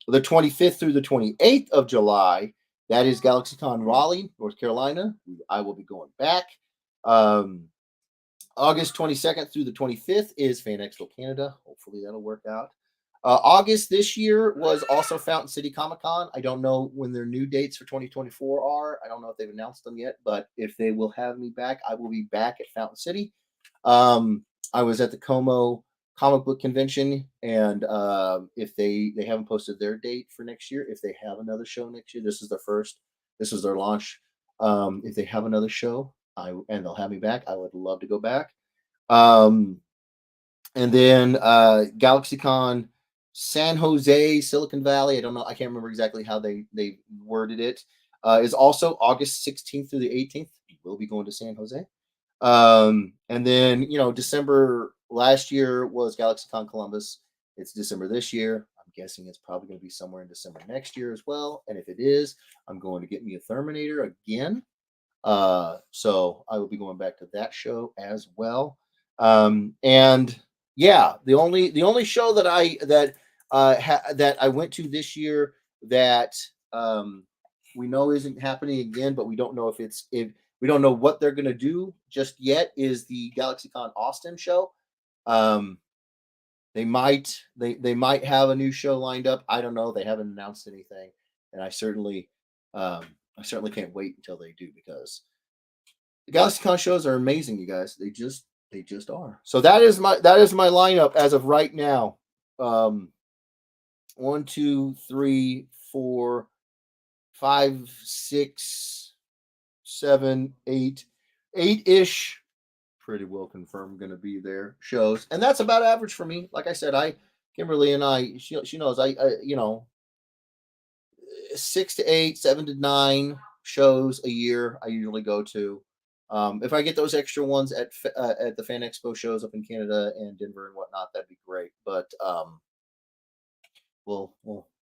The 25th through the 28th of July, that is GalaxyCon Raleigh, North Carolina. I will be going back. August 22nd through the 25th is Fan Expo Canada. Hopefully that'll work out. August this year was also Fountain City Comic Con. I don't know when their new dates for 2024 are. I don't know if they've announced them yet, but if they will have me back, I will be back at Fountain City. I was at the Como Comic Book Convention, and if they haven't posted their date for next year, if they have another show next year, this is their launch. If they have another show, and they'll have me back, I would love to go back. And then GalaxyCon San Jose, Silicon Valley. I don't know. I can't remember exactly how they worded it. Is also August 16th through the 18th. We'll be going to San Jose. And then, December last year was GalaxyCon Columbus. It's December this year. I'm guessing it's probably going to be somewhere in December next year as well. And if it is, I'm going to get me a Terminator again. So I will be going back to that show as well. And Yeah, the only show that I went to this year that we know isn't happening again, but we don't know if we don't know what they're gonna do just yet is the GalaxyCon Austin show. Um, they might have a new show lined up. I don't know. They haven't announced anything, and I certainly can't wait until they do because the GalaxyCon shows are amazing, you guys. They just are. So that is my lineup as of right now. Um, 1, 2, 3, 4, 5, 6, 7, 8, 8-ish. Pretty well confirmed going to be there shows, and that's about average for me. Like I said, Kimberly and I, she knows I 6 to 8, 7 to 9 shows a year. I usually go to. If I get those extra ones at the Fan Expo shows up in Canada and Denver and whatnot, that'd be great. But well,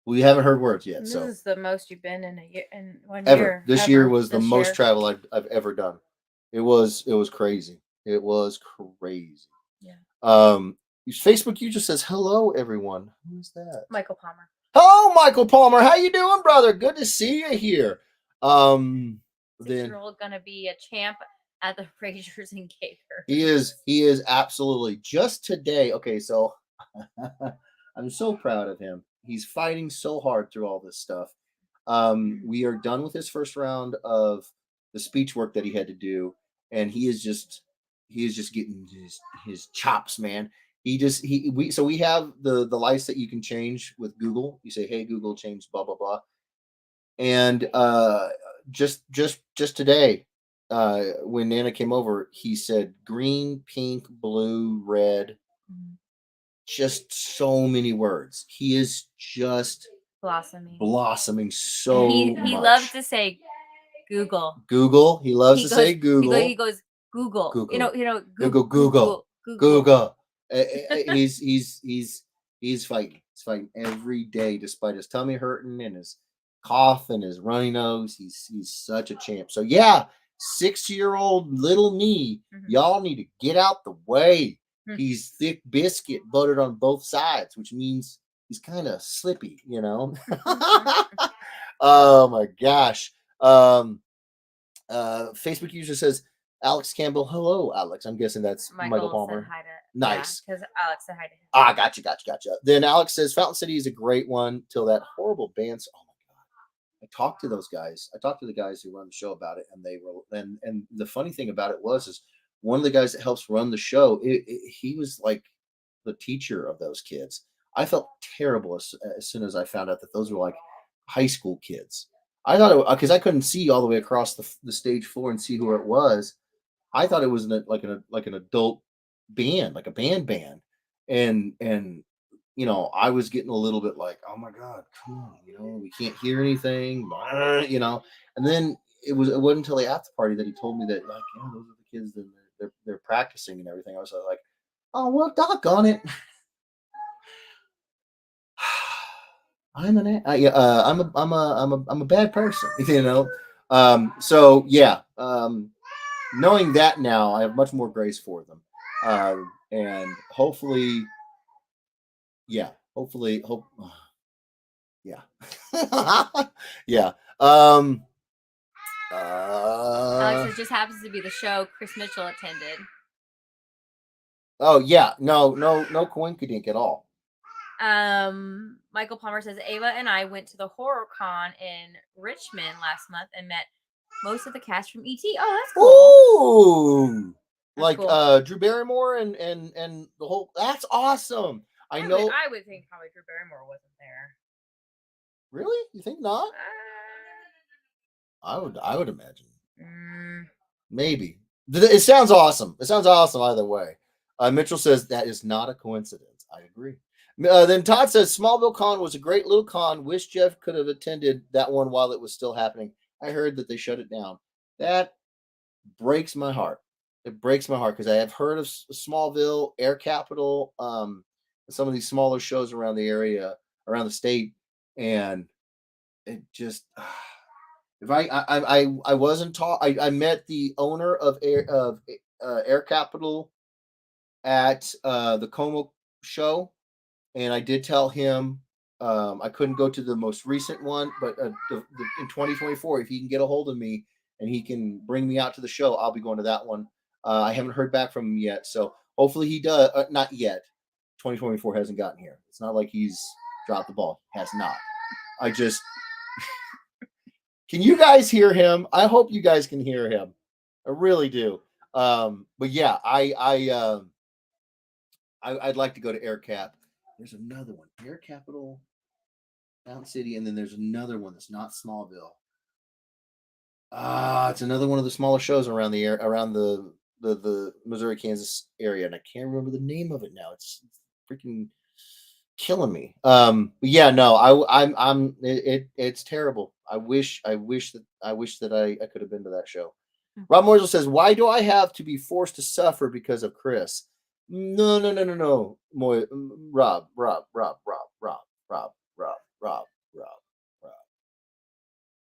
we haven't heard words yet. This so is the most you've been in a year in 1 ever. year. This year was the most travel I've ever done. It was crazy. It was crazy. Yeah. Facebook user says hello, everyone. Who's that? Michael Palmer. Hello, Michael Palmer. How you doing, brother? Good to see you here. 6-year-old gonna be a champ at the Frasers and Gators. He is absolutely just today. Okay, so I'm so proud of him. He's fighting so hard through all this stuff. We are done with his first round of the speech work that he had to do, and he is just getting his chops, man. We have the lights that you can change with Google. You say, "Hey Google, change blah blah blah," and just today, when Nana came over, he said green, pink, blue, red. Just so many words. He is just blossoming so he much. loves to say Google. He loves to say Google. He goes Google. Google. He's fighting. He's fighting every day despite his tummy hurting and his cough and his runny nose. He's such a champ. So yeah, 6-year-old little me, y'all need to get out the way. He's thick biscuit buttered on both sides, which means he's kind of slippy, you know. Oh my gosh. Facebook user says Alex Campbell. Hello, Alex. I'm guessing that's Michael Palmer. Nice. Because Alex said hi to him. Ah, gotcha. Then Alex says Fountain City is a great one till that horrible band. Oh my god. I talked to those guys. I talked to the guys who run the show about it, and they were and the funny thing about it is one of the guys that helps run the show, he was like the teacher of those kids. I felt terrible as soon as I found out that those were like high school kids. I thought because I couldn't see all the way across the stage floor and see who it was. I thought it was like an adult band, like a band, and you know I was getting a little bit like, oh my god, come on, you know we can't hear anything, you know. And then it wasn't until the after party that he told me that like, yeah, those are the kids that they're practicing and everything. I was like, oh well, doggone it. I'm a bad person, you know. So yeah, knowing that now, I have much more grace for them, and hopefully, yeah, yeah, yeah. Alex, it just happens to be the show Chris Mitchell attended. Oh yeah, no coinkydink at all. Michael Palmer says Ava and I went to the HorrorCon in Richmond last month and met most of the cast from ET. Oh, that's cool. Ooh, that's cool. Drew Barrymore and the whole. That's awesome. I know. I would think probably Drew Barrymore wasn't there. Really? You think not? I would imagine. Maybe. It sounds awesome. It sounds awesome either way. Mitchell says that is not a coincidence. I agree. Then Todd says Smallville Con was a great little con. Wish Jeff could have attended that one while it was still happening. I heard that they shut it down. That breaks my heart. It breaks my heart because I have heard of Smallville, Air Capital, some of these smaller shows around the area, around the state, and it just. If I wasn't taught, I met the owner of Air Capital at the Como show, and I did tell him I couldn't go to the most recent one, but in 2024, if he can get a hold of me and he can bring me out to the show, I'll be going to that one. I haven't heard back from him yet, so hopefully he does. Not yet. 2024 hasn't gotten here. It's not like he's dropped the ball. Has not. I just can you guys hear him? I hope you guys can hear him. I really do. But yeah, I'd like to go to AirCap. There's another one, Air Capital, Mountain City, and then there's another one that's not Smallville. It's another one of the smaller shows around the Missouri, Kansas area, and I can't remember the name of it now. It's freaking killing me. But yeah, no, it's terrible. I wish that I could have been to that show. Rob Morsel says, "Why do I have to be forced to suffer because of Chris?" No. Rob.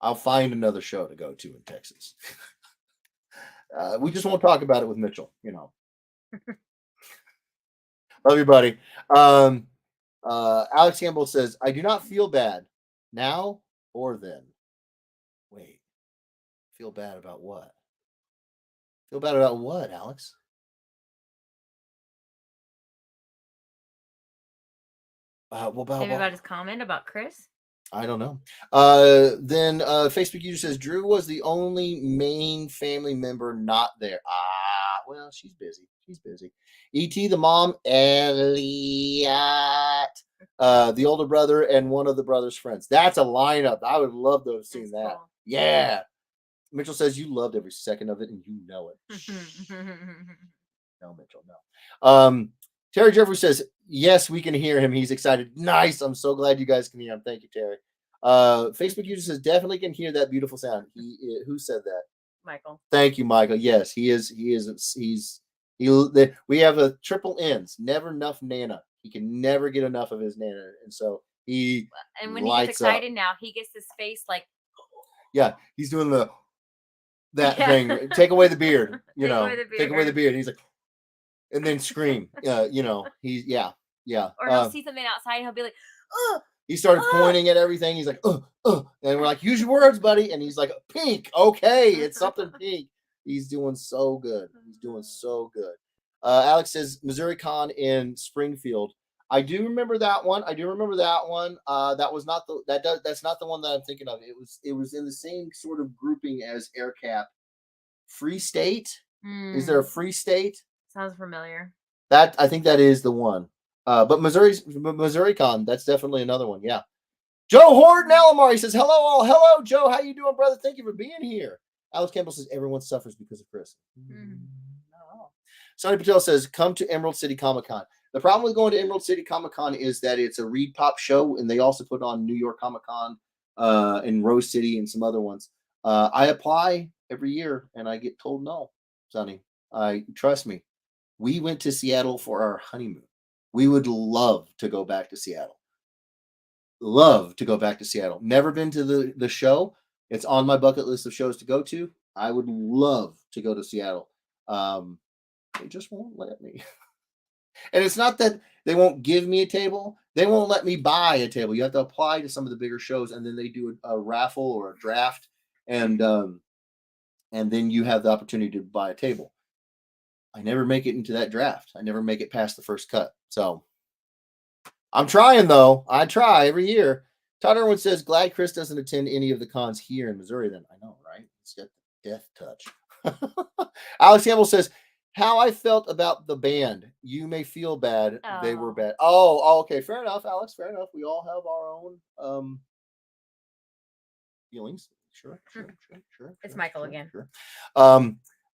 I'll find another show to go to in Texas. We just won't talk about it with Mitchell, you know. Love you, buddy. Alex Campbell says, "I do not feel bad now or then." Wait, feel bad about what? Feel bad about what, Alex? Maybe about his comment about Chris? I don't know. Then Facebook user says, "Drew was the only main family member not there." Well, she's busy. E.T., the mom, Elliot, the older brother, and one of the brother's friends. That's a lineup. I would love to have seen that. Cool. Yeah. Mitchell says, "You loved every second of it, and you know it." No, Mitchell, no. Terry Jeffrey says, "Yes, we can hear him. He's excited." Nice. I'm so glad you guys can hear him. Thank you, Terry. Facebook user says, "Definitely can hear that beautiful sound." Who said that? Michael. Thank you, Michael. Yes, he is. We have a triple N's. Never enough Nana. He can never get enough of his Nana, and so he. And when he gets excited now, he gets his face like. Yeah, he's doing that thing. Take away the beard. Take away the beard. He's like. And then scream. He's yeah. Or he'll see something outside and he'll be like, "Oh." He started pointing at everything. He's like, and we're like, "Use your words, buddy." And he's like, "Pink, okay, it's something pink." He's doing so good. Alex says Missouri Con in Springfield. I do remember that one. That was not that's not the one that I'm thinking of. It was in the same sort of grouping as AirCap. Free State. Is there a Free State? Sounds familiar. That I think that is the one. But Missouri Con, that's definitely another one. Yeah. Joe Horton Alamar, he says, "Hello all." Hello, Joe. How you doing, brother? Thank you for being here. Alex Campbell says, "Everyone suffers because of Chris." No. Sonny Patel says, "Come to Emerald City Comic Con." The problem with going to Emerald City Comic Con is that it's a Reed Pop show, and they also put on New York Comic Con in Rose City and some other ones. I apply every year, and I get told no, Sonny. Trust me. We went to Seattle for our honeymoon. We would love to go back to Seattle. Never been to the show. It's on my bucket list of shows to go to. I would love to go to Seattle. They just won't let me. And it's not that they won't give me a table. They won't let me buy a table. You have to apply to some of the bigger shows, and then they do a raffle or a draft, and then you have the opportunity to buy a table. I never make it into that draft. I never make it past the first cut. So I'm trying, though. I try every year. Todd Irwin says, "Glad Chris doesn't attend any of the cons here in Missouri then." I know, right? He's got the death touch. Alex Campbell says, "How I felt about the band. You may feel bad. Oh. They were bad." Oh, okay. Fair enough, Alex. Fair enough. We all have our own feelings. Sure. It's Michael again. Sure.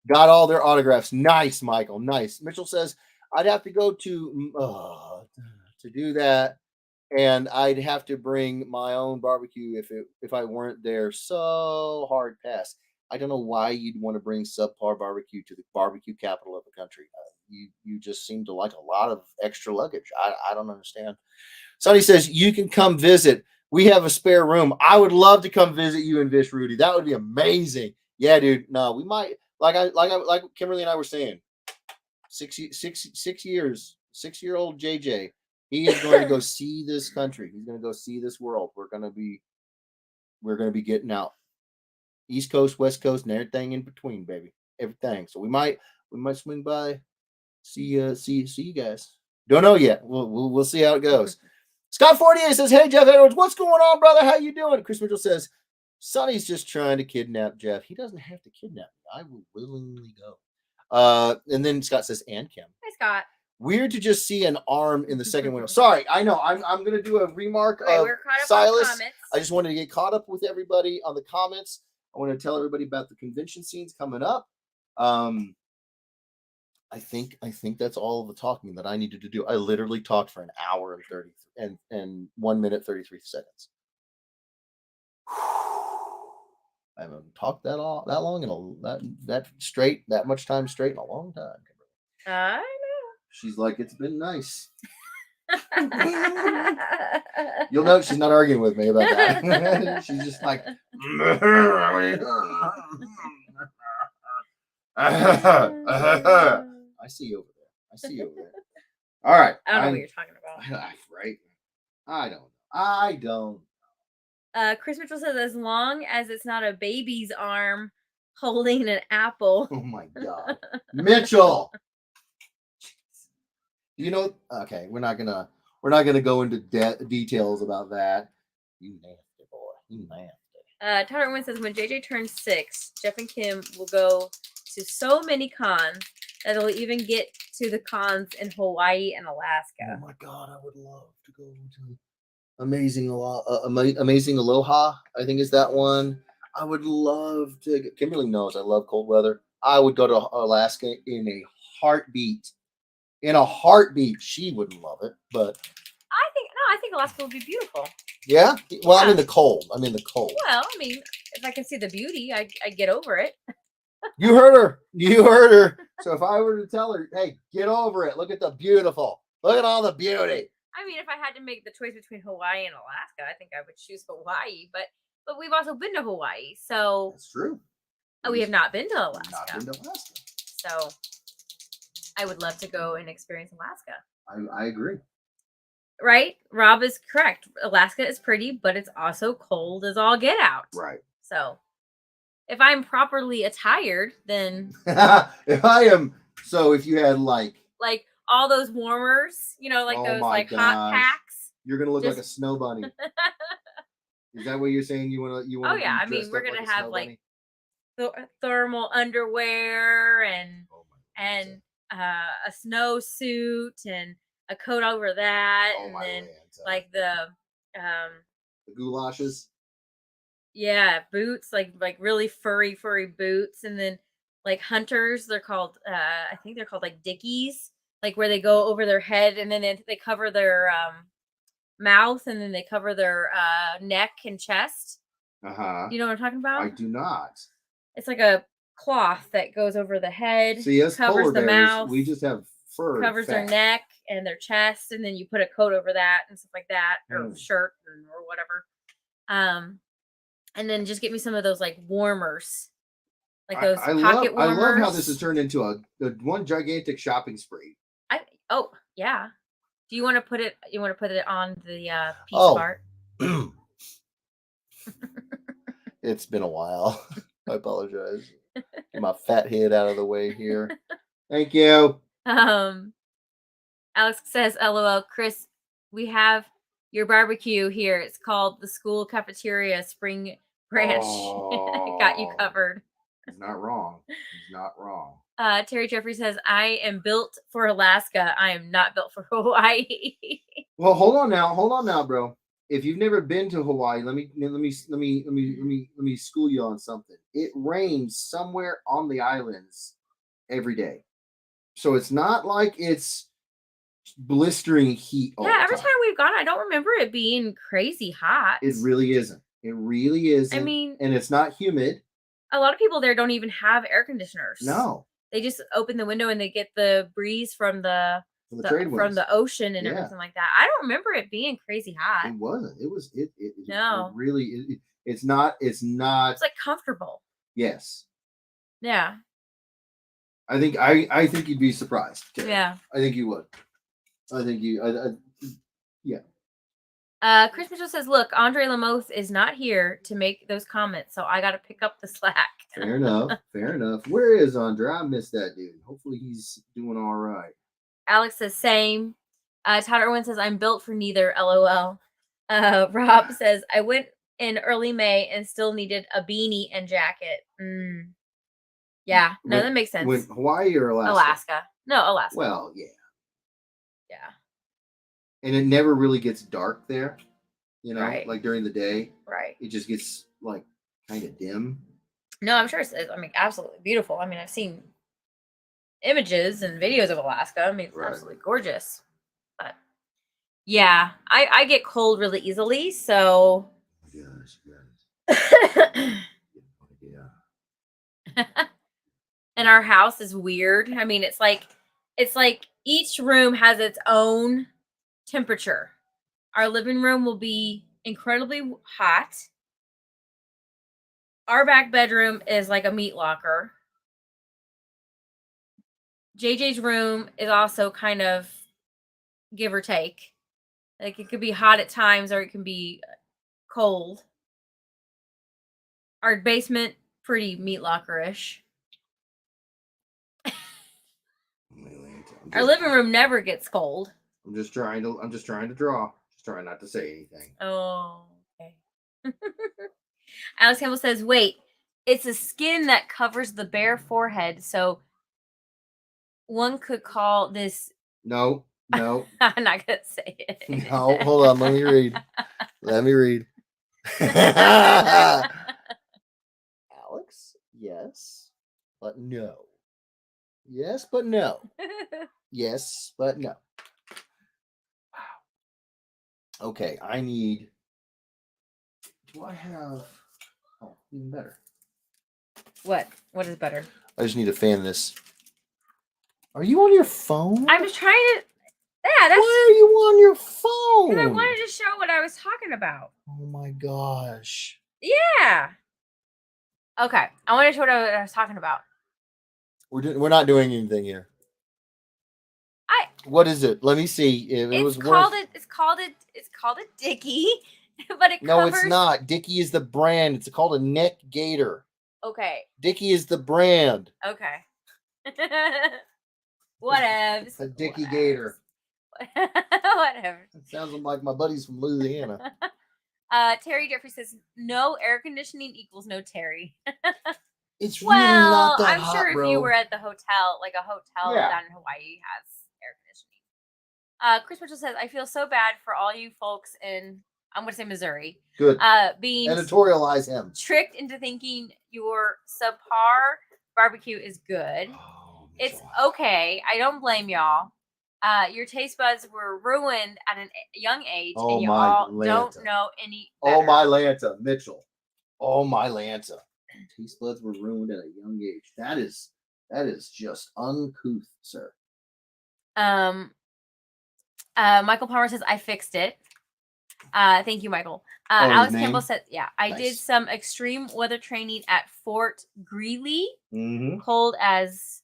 Got all their autographs. Nice, Michael. Nice. Mitchell says, "I'd have to go to do that, and I'd have to bring my own barbecue if I weren't there. So hard pass." I don't know why you'd want to bring subpar barbecue to the barbecue capital of the country. You just seem to like a lot of extra luggage. I don't understand. Sonny says, "You can come visit. We have a spare room." I would love to come visit you and Vish Rudy. That would be amazing. Yeah, dude. No, we might. Like Kimberly and I were saying, 6-year-old JJ. He is going to go see this country. He's going to go see this world. We're going to be getting out. East Coast, West Coast, and everything in between, baby. Everything. So we might swing by, see you guys. Don't know yet. We'll see how it goes. Scott 48 says, "Hey Jeff Edwards, what's going on, brother? How you doing?" Chris Mitchell says, "Sonny's just trying to kidnap Jeff. He doesn't have to kidnap me. I will willingly go." And then Scott says, "And Kim." Hi, Scott. Weird to just see an arm in the second window. Sorry, I know. I'm gonna do a remark of Silas. I just wanted to get caught up with everybody on the comments. I want to tell everybody about the convention scenes coming up. I think that's all of the talking that I needed to do. I literally talked for an hour and 30 and 1 minute 33 seconds. I haven't talked that long in that much time straight in a long time. I know. She's like, "It's been nice." You'll note she's not arguing with me about that. She's just like, I see you over there. All right. I don't know what you're talking about. Right? I don't. Chris Mitchell says, "As long as it's not a baby's arm holding an apple." Oh my God, Mitchell. Okay, we're not gonna go into details about that. You nasty boy. You nasty. Tyler Wynn says, "When JJ turns 6, Jeff and Kim will go to so many cons that they'll even get to the cons in Hawaii and Alaska." Oh my God, I would love to go to Amazing Aloha. I think is that one. I would love to. Kimberly knows I love cold weather. I would go to Alaska in a heartbeat. She would love it, but I think Alaska would be beautiful. Yeah? Well, yeah. I'm in the cold. Well, I mean, if I can see the beauty, I get over it. You heard her. So if I were to tell her, "Hey, get over it. Look at the beautiful. Look at all the beauty." I mean, if I had to make the choice between Hawaii and Alaska, I think I would choose Hawaii. But we've also been to Hawaii, so that's true. We have not been to Alaska. So I would love to go and experience Alaska. I agree. Right? Rob is correct. Alaska is pretty, but it's also cold as all get out. Right. So if I'm properly attired, then if you had like all those warmers, those hot packs, you're gonna look like a snow bunny. Is that what you're saying? You want? Oh yeah, I mean, we're gonna have thermal underwear and a snowsuit and a coat over that, and then the goulashes. Yeah, boots, like really furry boots, and then hunters. They're called I think they're called dickies, where they go over their head and then they cover their mouth and then they cover their neck and chest. You know what I'm talking about? I do not. It's like a cloth that goes over the head. See, us covers the mouth. We just have fur. Covers their neck and their chest, and then you put a coat over that and stuff like that, or shirt or whatever. And then just get me some of those warmers, those pocket warmers. I love how this has turned into a one gigantic shopping spree. Oh yeah. Do you want to put it? You want to put it on the piece part? It's been a while. I apologize. Get my fat head out of the way here. Thank you. Alex says, "LOL, Chris, we have your barbecue here. It's called the school cafeteria Spring Branch." Got you covered. He's not wrong. Terry Jeffrey says, "I am built for Alaska. I am not built for Hawaii." Well, hold on now, bro. If you've never been to Hawaii, let me school you on something. It rains somewhere on the islands every day, so it's not like it's blistering heat. Every time we've gone, I don't remember it being crazy hot. It really isn't. I mean, and it's not humid. A lot of people there don't even have air conditioners. No, they just open the window and they get the breeze from the ocean and everything like that. I don't remember it being crazy hot. It wasn't. It was. It no. It really. It's not. It's comfortable. Yes. Yeah. I think you'd be surprised. Terry. Yeah. I think you would. I think you. Yeah. Chris Mitchell says, "Look, Andre Lamoth is not here to make those comments, so I got to pick up the slack." Fair enough. Fair enough. Where is Andre? I miss that dude. Hopefully, he's doing all right. Alex says, "Same." Todd Irwin says, "I'm built for neither." LOL. Rob says, "I went in early May and still needed a beanie and jacket." Yeah, no, that makes sense. Went Hawaii or Alaska? Alaska. No, Alaska. Well, yeah. Yeah. And it never really gets dark there, right. like during the day. Right. It just gets like kind of dim. No, I'm sure it's absolutely beautiful. I mean, I've seen images and videos of Alaska. I mean, it's absolutely gorgeous. But yeah, I get cold really easily, so. Yes. And our house is weird. I mean, it's like each room has its own temperature. Our living room will be incredibly hot. Our back bedroom is like a meat locker. JJ's room is also kind of give or take. Like it could be hot at times or it can be cold. Our basement, pretty meat locker-ish. Our living room never gets cold. I'm just trying to draw. Just trying not to say anything. Oh, okay. Alex Campbell says, "Wait, it's a skin that covers the bare forehead, so one could call this." No. I'm not gonna say it. No, hold on. Let me read. Alex, yes, but no. Yes, but no. Yes, but no. Wow. Okay, I need. Do I have? Oh, even better. What? What is better? I just need to fan this. Are you on your phone? I'm just trying to. Yeah, that's. Why are you on your phone? Because I wanted to show what I was talking about. Oh my gosh. Yeah. Okay, I want to show what I was talking about. We're not doing anything here. What is it? Let me see. It's called a Dickie, but it No, it's not. Dickie is the brand. It's called a neck gaiter. Okay. Dickie is the brand. Okay. Whatevs. A Dickie gaiter. Whatever. It sounds like my buddies from Louisiana. Terry Jeffrey says, "No air conditioning equals no Terry." It's really not that I'm hot, sure if bro. you were at the hotel, like a hotel down in Hawaii has air conditioning. Chris Mitchell says, "I feel so bad for all you folks in, I'm going to say Missouri. Good. Being editorialize him. Tricked into thinking your subpar barbecue is good. Oh, it's okay. I don't blame y'all. Your taste buds were ruined at a young age, and you all don't know any better." Oh, my Lanta, Mitchell. Oh, my Lanta. Taste buds were ruined at a young age. That is just uncouth, sir. Michael Palmer says, "I fixed it." Thank you, Michael. Alex Campbell said, "Yeah, I did some extreme weather training at Fort Greely. Mm-hmm. Cold as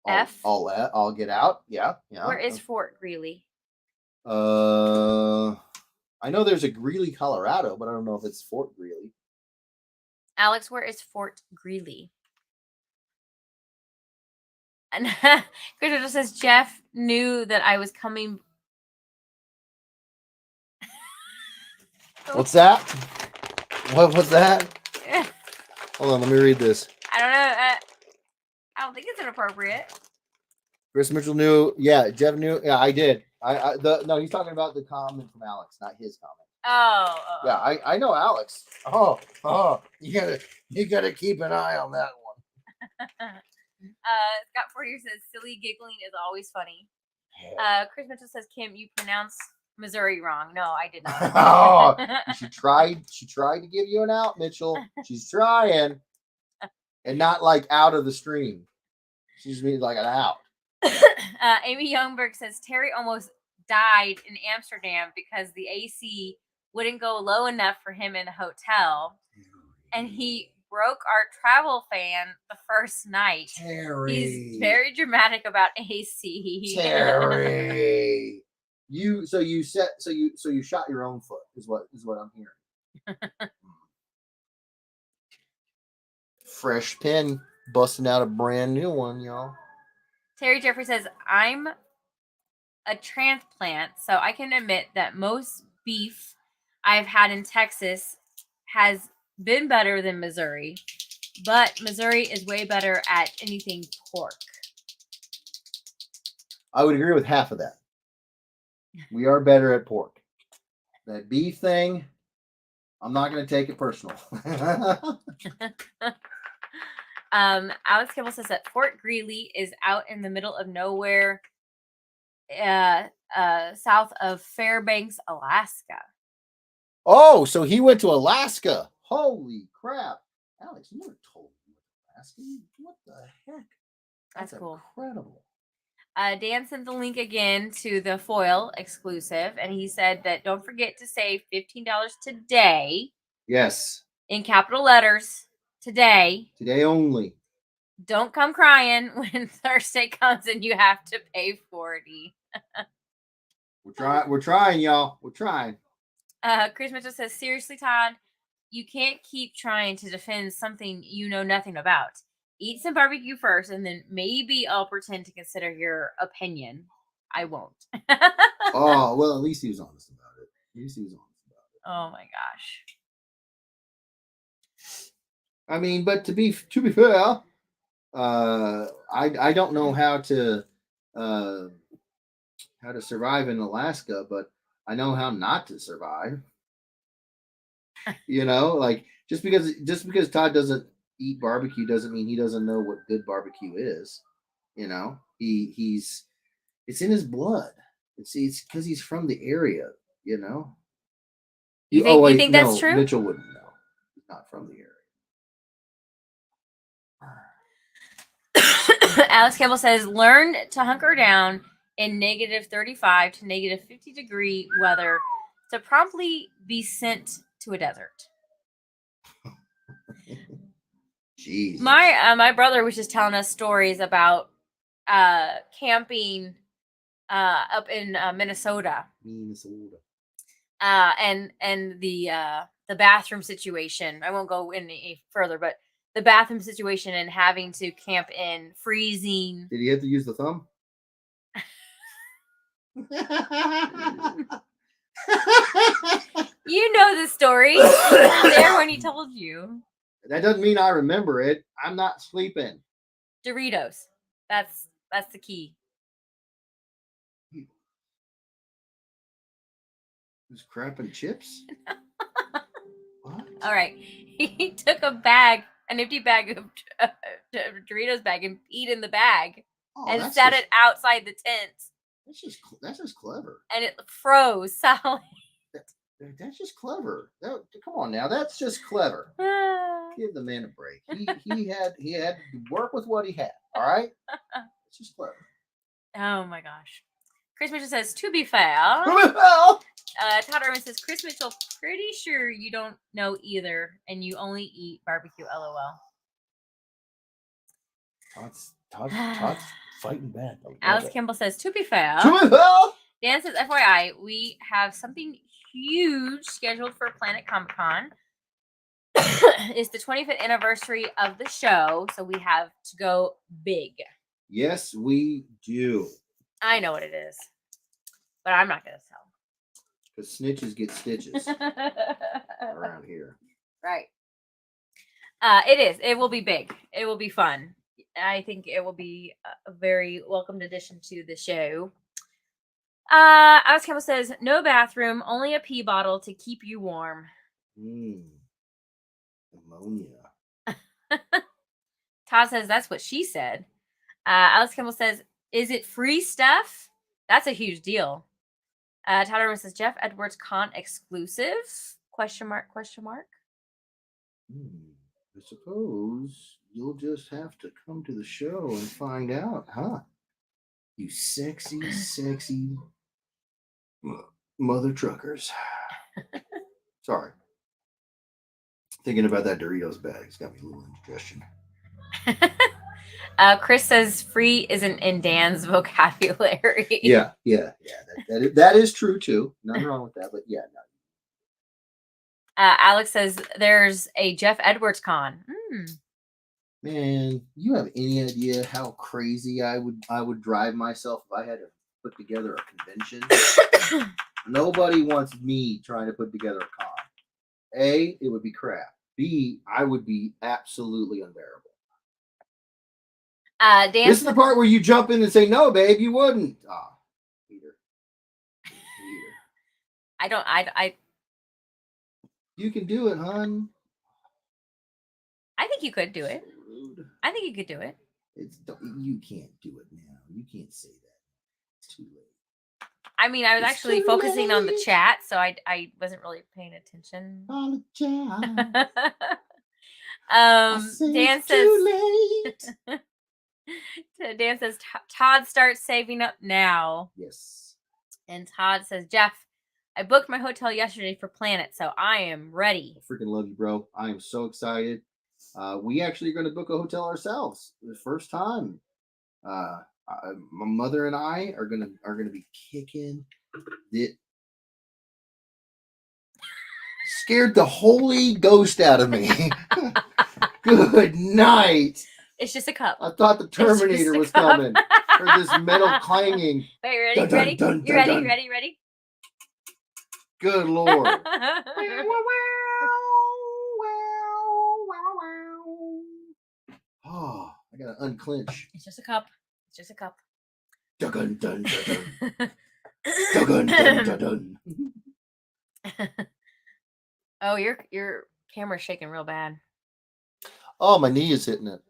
F. I'll get out. Yeah. Where is Fort Greely? I know there's a Greeley, Colorado, but I don't know if it's Fort Greely. Alex, where is Fort Greely? And Christopher just says, "Jeff knew that I was coming." What's that? What was that? Hold on, let me read this. I don't know. I don't think it's inappropriate. Chris Mitchell knew. Yeah, Jeff knew. Yeah, I did. No, he's talking about the comment from Alex, not his comment. Oh. Yeah, I know Alex. Oh, you gotta keep an eye on that one. Scott Fortier says, "Silly giggling is always funny." Yeah. Chris Mitchell says, "Kim, you pronounce Missouri wrong." No, I did not. Oh, she tried to give you an out, Mitchell. She's trying. And not like out of the stream. She just means like an out. Amy Youngberg says, "Terry almost died in Amsterdam because the AC wouldn't go low enough for him in the hotel. And he broke our travel fan the first night. Terry. He's very dramatic about AC. Terry. You shot your own foot is what I'm hearing. Fresh pin busting out a brand new one, y'all. Terry Jeffrey says, I'm a transplant, so I can admit that most beef I've had in Texas has been better than Missouri, but Missouri is way better at anything pork. I would agree with half of that. We are better at pork. That beef thing, I'm not going to take it personal. Alex Kimball says that Fort Greely is out in the middle of nowhere, south of Fairbanks, Alaska. Oh, so he went to Alaska. Holy crap. Alex, you never told me Alaska. What the heck? That's cool. Incredible. Dan sent the link again to the foil exclusive, and he said that don't forget to save $15 today. Yes. In capital letters. Today. Today only. Don't come crying when Thursday comes and you have to pay $40. We're trying, y'all. We're trying. Chris Mitchell says, seriously, Todd, you can't keep trying to defend something you know nothing about. Eat some barbecue first, and then maybe I'll pretend to consider your opinion. I won't. Oh, well, at least he was honest about it. Oh, my gosh. I mean, but to be fair, I don't know how to survive in Alaska, but I know how not to survive. You know, like just because Todd doesn't eat barbecue doesn't mean he doesn't know what good barbecue is. You know, he's it's in his blood. It's because he's from the area. You know. You think that's true? Mitchell wouldn't know. He's not from the area. Alex Campbell says, learn to hunker down in negative 35 to negative 50 degree weather to promptly be sent to a desert. Jeez. My brother was just telling us stories about camping up in Minnesota. And the bathroom situation. I won't go any further, but the bathroom situation and having to camp in freezing. Did he have to use the thumb? You know the story. You were there when he told you. That doesn't mean I remember it. I'm not sleeping. Doritos. That's the key. There's crap and chips? What? All right. He took an empty bag of Doritos bag and peed in the bag and set it outside the tent. That's just clever. And it froze solid. That's just clever. Come on now, that's just clever. Give the man a break. He had to work with what he had. All right, it's just clever. Oh my gosh. Chris Mitchell says, to be fair. Todd Irwin says, Chris Mitchell, pretty sure you don't know either, and you only eat barbecue. LOL. Todd's fighting back. Alex Kimball says, to be fair. Dan says, FYI, we have something huge scheduled for Planet Comic Con. It's the 25th anniversary of the show, so we have to go big. Yes, we do. I know what it is, but I'm not going to tell. Because snitches get stitches around here. Right. It is. It will be big. It will be fun. I think it will be a very welcomed addition to the show. Alex Campbell says, no bathroom, only a pee bottle to keep you warm. Ammonia. Todd says, that's what she said. Alex Campbell says, is it free stuff? That's a huge deal. Todd Irwin says, Jeff Edwards Con exclusive? Question mark. I suppose you'll just have to come to the show and find out, huh? You sexy, sexy mother truckers. Sorry. Thinking about that Doritos bag. It's got me a little indigestion. Chris says free isn't in Dan's vocabulary. Yeah. That is true too. Nothing wrong with that, but yeah. No. Alex says there's a Jeff Edwards con. Man, you have any idea how crazy I would drive myself if I had to put together a convention? Nobody wants me trying to put together a con. A, it would be crap. B, I would be absolutely unbearable. This is the part where you jump in and say, "No, babe, you wouldn't." Peter. I. You can do it, hon. I think you could do it. I think you could do it. You can't do it now. You can't say that. It's too late. I mean, I was actually focusing on the chat, so I wasn't really paying attention. Dan says. Dan says Todd starts saving up now. Yes. And Todd says, Jeff, I booked my hotel yesterday for Planet, so I am ready. I freaking love you, bro. I am so excited. We actually are going to book a hotel ourselves the first time. My mother and I are gonna be kicking it. Scared the holy ghost out of me. Good night. It's just a cup. I thought the Terminator was coming. Or this metal clanging. Wait, ready? Dun, ready? Dun, you ready? Dun. Ready? Good Lord. Oh, I gotta unclench. It's just a cup. Dun dun dun dun. Dun dun dun dun. Oh, your camera's shaking real bad. Oh, my knee is hitting it.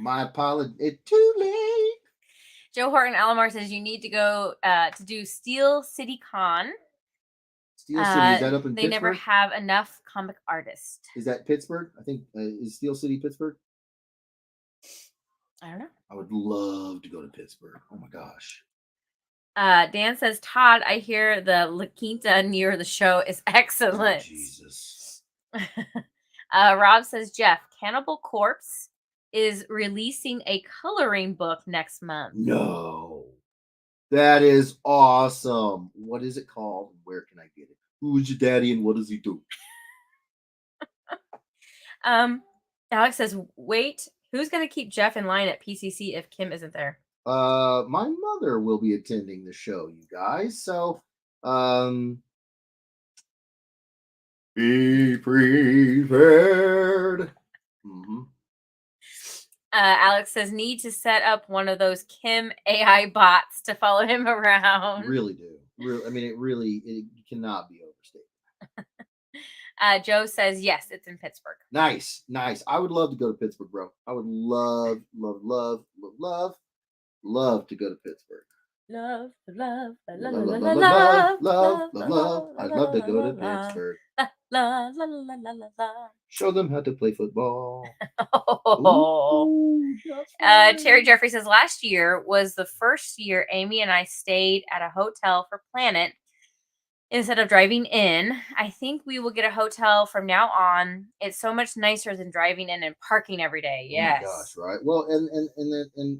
My apology. It's too late. Joe Horton Alomar says you need to go to do Steel City Con. Steel City, is that up in Pittsburgh? They never have enough comic artists. Is that Pittsburgh? I think is Steel City Pittsburgh? I don't know. I would love to go to Pittsburgh. Oh my gosh. Dan says, Todd, I hear the La Quinta near the show is excellent. Oh, Jesus. Rob says, Jeff, Cannibal Corpse is releasing a coloring book next month. No. That is awesome. What is it called? Where can I get it? Who's your daddy and what does he do? Alex says, wait, who's going to keep Jeff in line at PCC if Kim isn't there? My mother will be attending the show, you guys. So, be prepared. Mm-hmm. Alex says, need to set up one of those Kim AI bots to follow him around. Really do. I mean, it cannot be overstated. Joe says, yes, it's in Pittsburgh. Nice. I would love to go to Pittsburgh, bro. I would love to go to Pittsburgh. Love. I'd love to go to Pittsburgh. Show them how to play football. Terry Jeffrey says, last year was the first year Amy and I stayed at a hotel for Planet instead of driving in. I think we will get a hotel from now on. It's so much nicer than driving in and parking every day. Yes. Oh my gosh, right? Well, and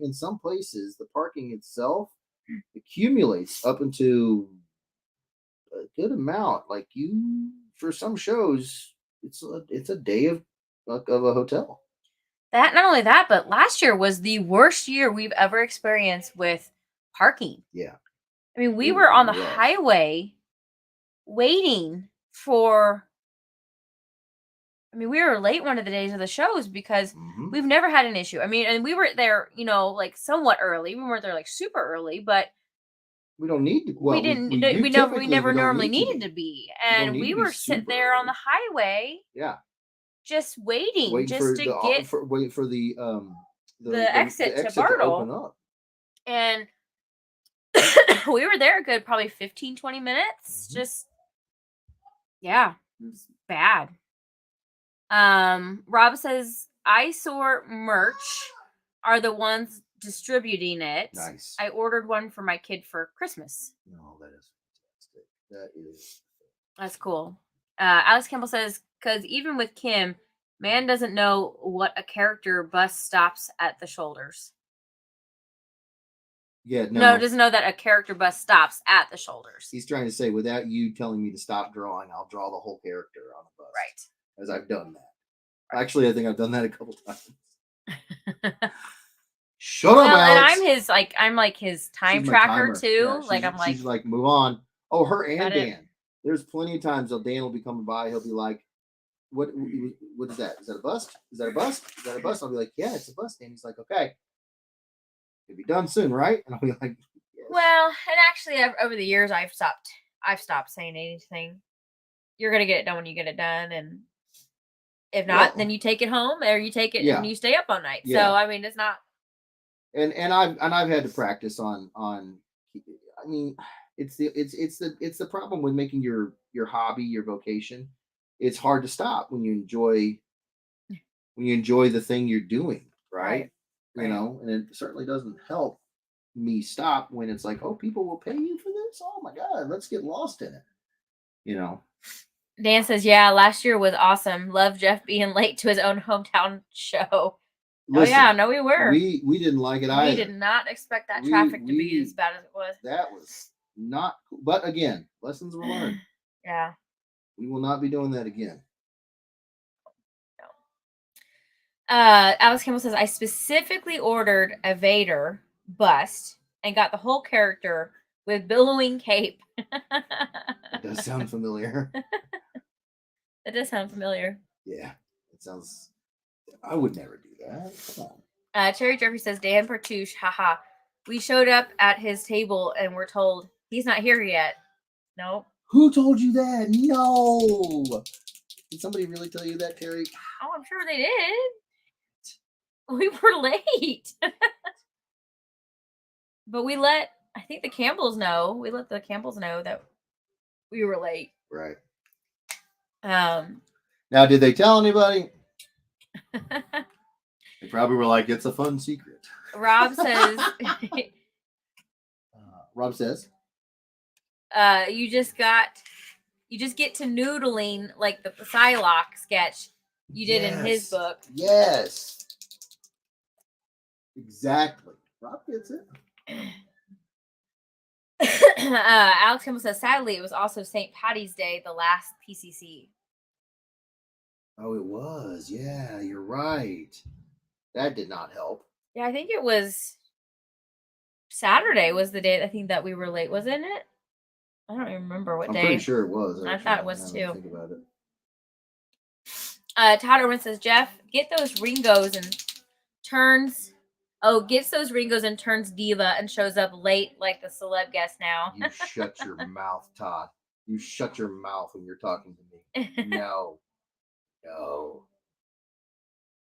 in some places, the parking itself accumulates up into a good amount. Like for some shows, it's a day of a hotel. That not only that, but last year was the worst year we've ever experienced with parking. Yeah. I mean, we were on the highway waiting for. I mean, we were late one of the days of the shows because we've never had an issue. I mean, and we were there, like somewhat early. We weren't there like super early, but we don't need to. Well, we didn't. We never normally needed to be, and we were sitting there on the highway. Yeah. Just waiting just to get for the exit to Bartle. Open up. And we were there a good probably 15-20 minutes. Just it was bad. Rob says Eyesore merch are the ones distributing it. Nice. I ordered one for my kid for Christmas. No, that is fantastic. That's cool. Alex Campbell says, because even with Kim, man doesn't know what a character bus stops at the shoulders. Yeah, no, doesn't know that a character bus stops at the shoulders. He's trying to say, without you telling me to stop drawing, I'll draw the whole character on a bus. Right. As I've done that. Right. Actually, I think I've done that a couple times. Shut up, Alex. And I'm like his time tracker too. Yeah, she's like, move on. Oh, her and Dan. There's plenty of times that Dan will be coming by. He'll be like, what is that? Is that a bust? Is that a bust? Is that a bust? I'll be like, yeah, it's a bust. And he's like, okay. It'll be done soon, right? And I'll be like, yes. Well, and actually over the years I've stopped saying anything. You're gonna get it done when you get it done, and if not, then you take it home or you take it and you stay up all night. Yeah. So I mean, it's not. And I've had to practice on. I mean, it's the problem with making your hobby your vocation. It's hard to stop when you enjoy the thing you're doing, right? You know, and it certainly doesn't help me stop when it's like, oh, people will pay you for this. Oh my God, let's get lost in it. You know. Dan says, yeah, last year was awesome. Love Jeff being late to his own hometown show. Listen, oh yeah, no, we were. We didn't like it either. We did not expect that traffic to be as bad as it was. That was not cool. But again, lessons were learned. Yeah. We will not be doing that again. No. Alex Campbell says, I specifically ordered a Vader bust and got the whole character with billowing cape. It does sound familiar. That does sound familiar. Yeah, it sounds. I would never do that. Come on. Cherry Jeffrey says, Dan Pertouche, haha. We showed up at his table and we're told he's not here yet. Nope. Who told you that? No. Did somebody really tell you that, Terry? Oh, I'm sure they did. We were late. But I think the Campbells know. We let the Campbells know that we were late. Right. Now, did they tell anybody? They probably were like, it's a fun secret. Rob says. Rob says. You just get to noodling like the Psylocke sketch you did in his book. Yes. Exactly. Rob gets it. Alex Campbell says, sadly, it was also St. Patty's Day, the last PCC. Oh, it was. Yeah, you're right. That did not help. Yeah, I think it was Saturday was the day I think that we were late, wasn't it? I don't even remember what day. I'm pretty sure it was. I thought it was too. Think about it. Todd Irwin says, Jeff, get those Ringos and turns. Oh, gets those Ringos and turns diva and shows up late like the celeb guest now. You shut your mouth, Todd. You shut your mouth when you're talking to me. No.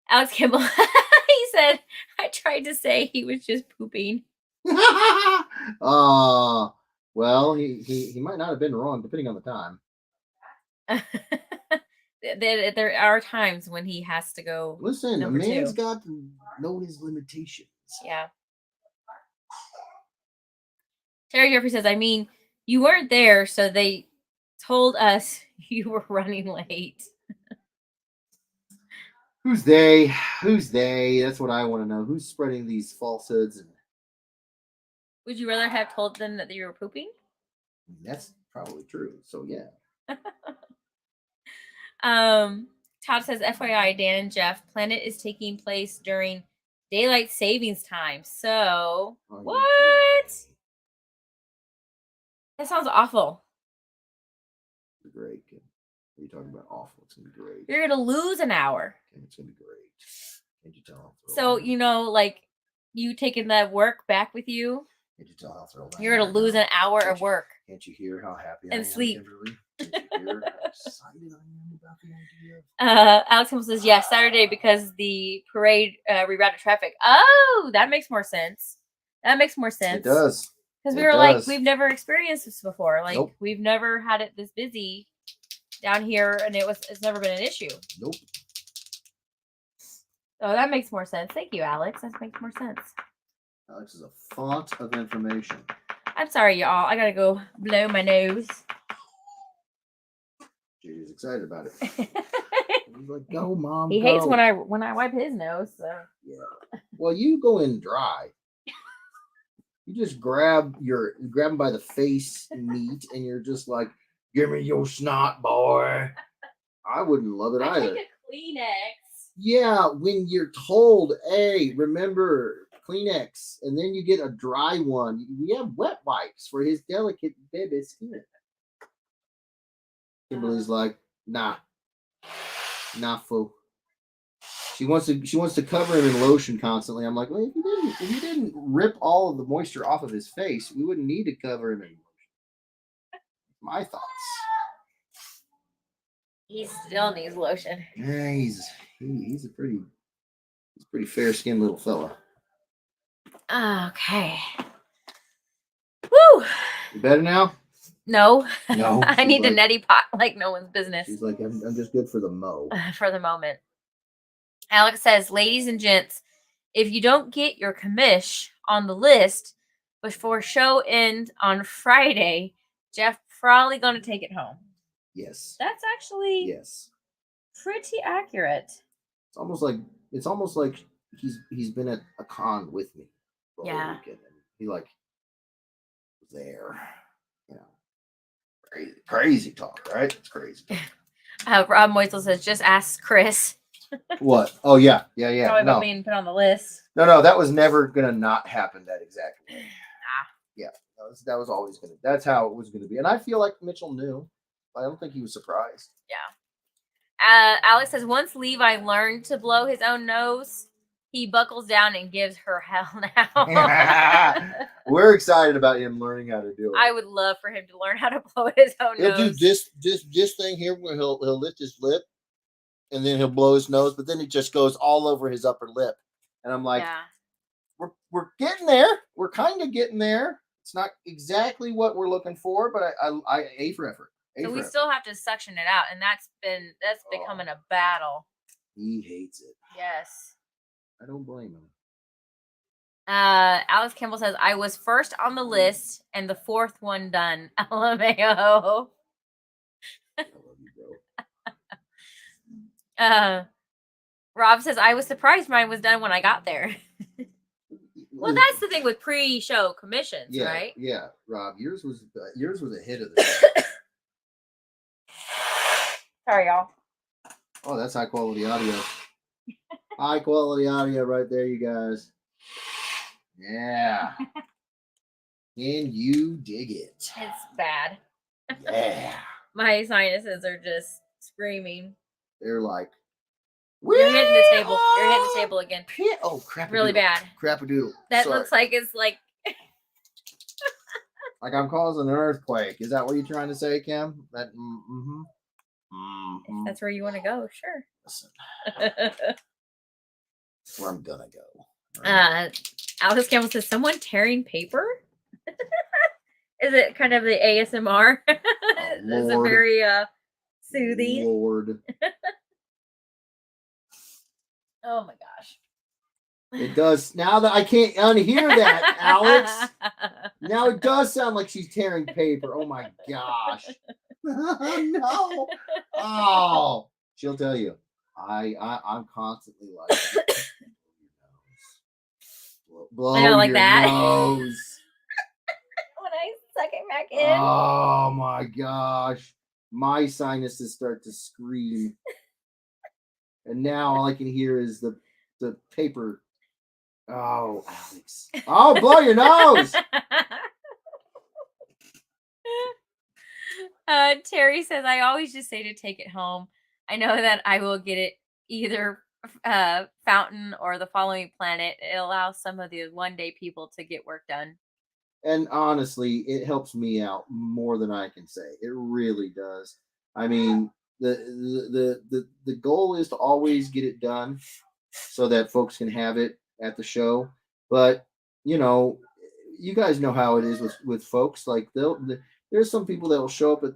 Alex Kimball, he said, I tried to say he was just pooping. Well, he might not have been wrong, depending on the time. There are times when he has to go. Listen, a man's got to know his limitations. Yeah. Terry Jeffrey says, I mean, you weren't there, so they told us you were running late. Who's they? Who's they? That's what I want to know. Who's spreading these falsehoods? Would you rather have told them that you were pooping? That's probably true. So yeah. Todd says, FYI, Dan and Jeff, Planet is taking place during daylight savings time. So what? That sounds awful. Great. What are you talking about? Awful. It's gonna be great. You're gonna lose an hour. Okay, it's gonna be great. Can't you tell? So like you taking that work back with you. Can't you tell how thrilled you're gonna lose an hour of work. Can't you hear how happy and I am, sleep? Kimberly? Can't you hear how excited I am about the idea? Alex Campbell says, yes, Saturday because the parade rerouted traffic. Oh, that makes more sense. It does. Because we were like, we've never experienced this before. Like, we've never had it this busy down here, and it's never been an issue. Nope. Oh, that makes more sense. Thank you, Alex. That makes more sense. Alex is a font of information. I'm sorry, y'all. I gotta go blow my nose. JJ's excited about it. He's like, "Go, Mom." He go. hates when I wipe his nose. So yeah. Well, you go in dry. You just grab him by the face neat, and you're just like, "Give me your snot, boy." I wouldn't love it either. Take a Kleenex. Yeah, when you're told, "Hey, remember Kleenex," and then you get a dry one. We have wet wipes for his delicate baby skin. Kimberly's like, nah, fool. She wants to cover him in lotion constantly. I'm like, well, if you didn't rip all of the moisture off of his face, we wouldn't need to cover him in lotion. My thoughts. He still needs lotion. Yeah, he's a pretty fair skinned little fella. Okay. Woo! You better now? No. No. I need the neti pot like no one's business. She's like, I'm just good for the mo. For the moment. Alex says, ladies and gents, if you don't get your commish on the list before show ends on Friday, Jeff probably gonna take it home. Yes. That's actually pretty accurate. It's almost like he's been at a con with me for a weekend, and he like was there. You know, crazy talk, right? It's crazy talk. Rob Moisel says, just ask Chris. What? Oh yeah. Probably about being put on the list. No, that was never gonna not happen that exact way. Yeah, that was always gonna. That's how it was gonna be, and I feel like Mitchell knew. I don't think he was surprised. Yeah. Alex says, once Levi learned to blow his own nose, he buckles down and gives her hell now. We're excited about him learning how to do it. I would love for him to learn how to blow his own nose. He'll do this thing here where he'll lift his lip and then he'll blow his nose, but then it just goes all over his upper lip. And I'm like, we're getting there. We're kind of getting there. It's not exactly what we're looking for, but I A for effort. So we still have to suction it out, and that's becoming a battle. He hates it. Yes. I don't blame him. Alex Campbell says, I was first on the list and the fourth one done. LMAO. I love you, bro. Rob says, I was surprised mine was done when I got there. Well, that's the thing with pre-show commissions, right? Yeah, Rob, yours was a hit of the show. Sorry, y'all. Oh, that's high quality audio. High quality audio right there, you guys. Yeah. Can you dig it? It's bad. Yeah. My sinuses are just screaming. They're like, you're hitting the table. You're hitting the table again. Oh, crap. Really bad. Crap-a-doodle. That looks like it's like... like I'm causing an earthquake. Is that what you're trying to say, Kim? That, If that's where you want to go, sure. Listen. That's where I'm gonna go. Right. Alex Campbell says, someone tearing paper? Is it kind of the ASMR? Is it very soothing? Lord. Oh my gosh. It does. Now that I can't unhear that, Alex. Now it does sound like she's tearing paper. Oh my gosh. No. Oh. She'll tell you. I'm constantly like blow I don't like your that. Nose. When I suck it back in. Oh my gosh. My sinuses start to scream. And now all I can hear is the paper. Oh, Alex. Oh, blow your nose. Terry says, I always just say to take it home. I know that I will get it either Fountain or the following planet. It allows some of the one-day people to get work done. And honestly, it helps me out more than I can say. It really does. I mean, the goal is to always get it done so that folks can have it at the show. But you know, you guys know how it is with folks. Like there's some people that will show up at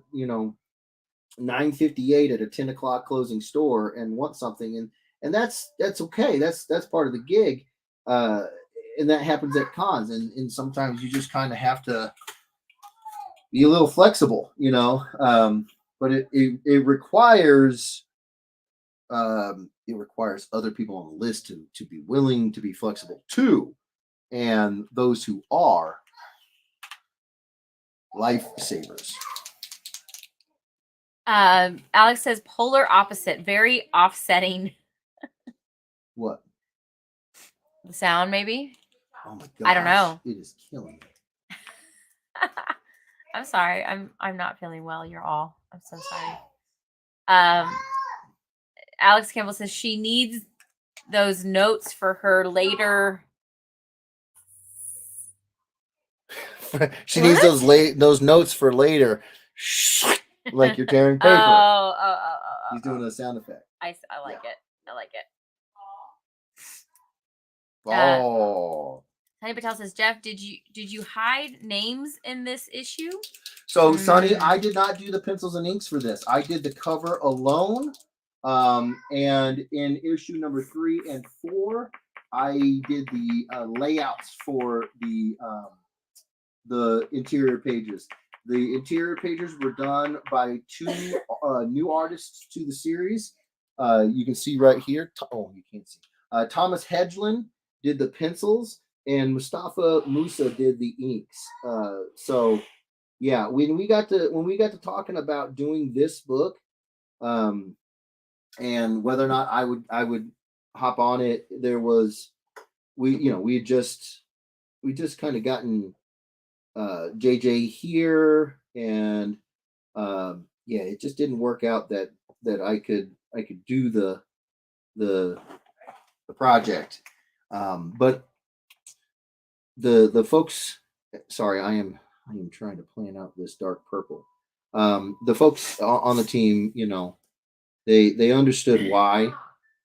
9:58 at a 10 o'clock closing store and want something, and that's okay. That's part of the gig, and that happens at cons. And sometimes you just kind of have to be a little flexible, but it requires other people on the list to be willing to be flexible too, and those who are lifesavers. Alex says polar opposite, very offsetting. What? The sound, maybe? Oh my god. I don't know. It is killing me. I'm sorry. I'm not feeling well. You're all. I'm so sorry. Alex Campbell says she needs those notes for her later. She needs those notes for later. Like you're tearing paper. Oh. He's doing a sound effect. I like it. I like it. Oh. Sonny Patel says, Jeff, did you hide names in this issue? So, Sonny, I did not do the pencils and inks for this. I did the cover alone. And in issue number 3 and 4, I did the layouts for the interior pages. The interior pages were done by 2 new artists to the series. You can see right here. Oh, you can't see. Thomas Hedgeland did the pencils, and Mustafa Musa did the inks. So, yeah, when we got to talking about doing this book, and whether or not I would hop on it, there was we just kind of gotten JJ here, and it just didn't work out that I could do the project. But the folks, sorry, I am trying to plan out this dark purple. The folks on the team, they understood why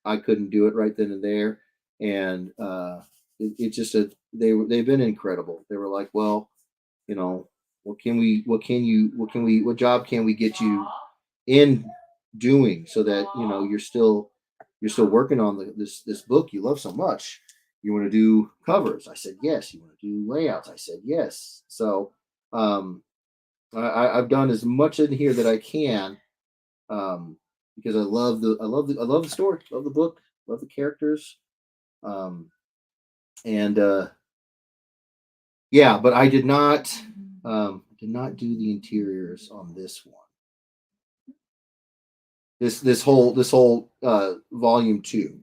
I couldn't do it right then and there, and it's just they've been incredible. They were like, well, what job can we get you in doing so that you're still working on this book you love so much. You want to do covers? I said yes. You want to do layouts? I said yes. So I've done as much in here that I can, because I love the story, love the book, love the characters, and but I did not do the interiors on this one. This whole volume 2.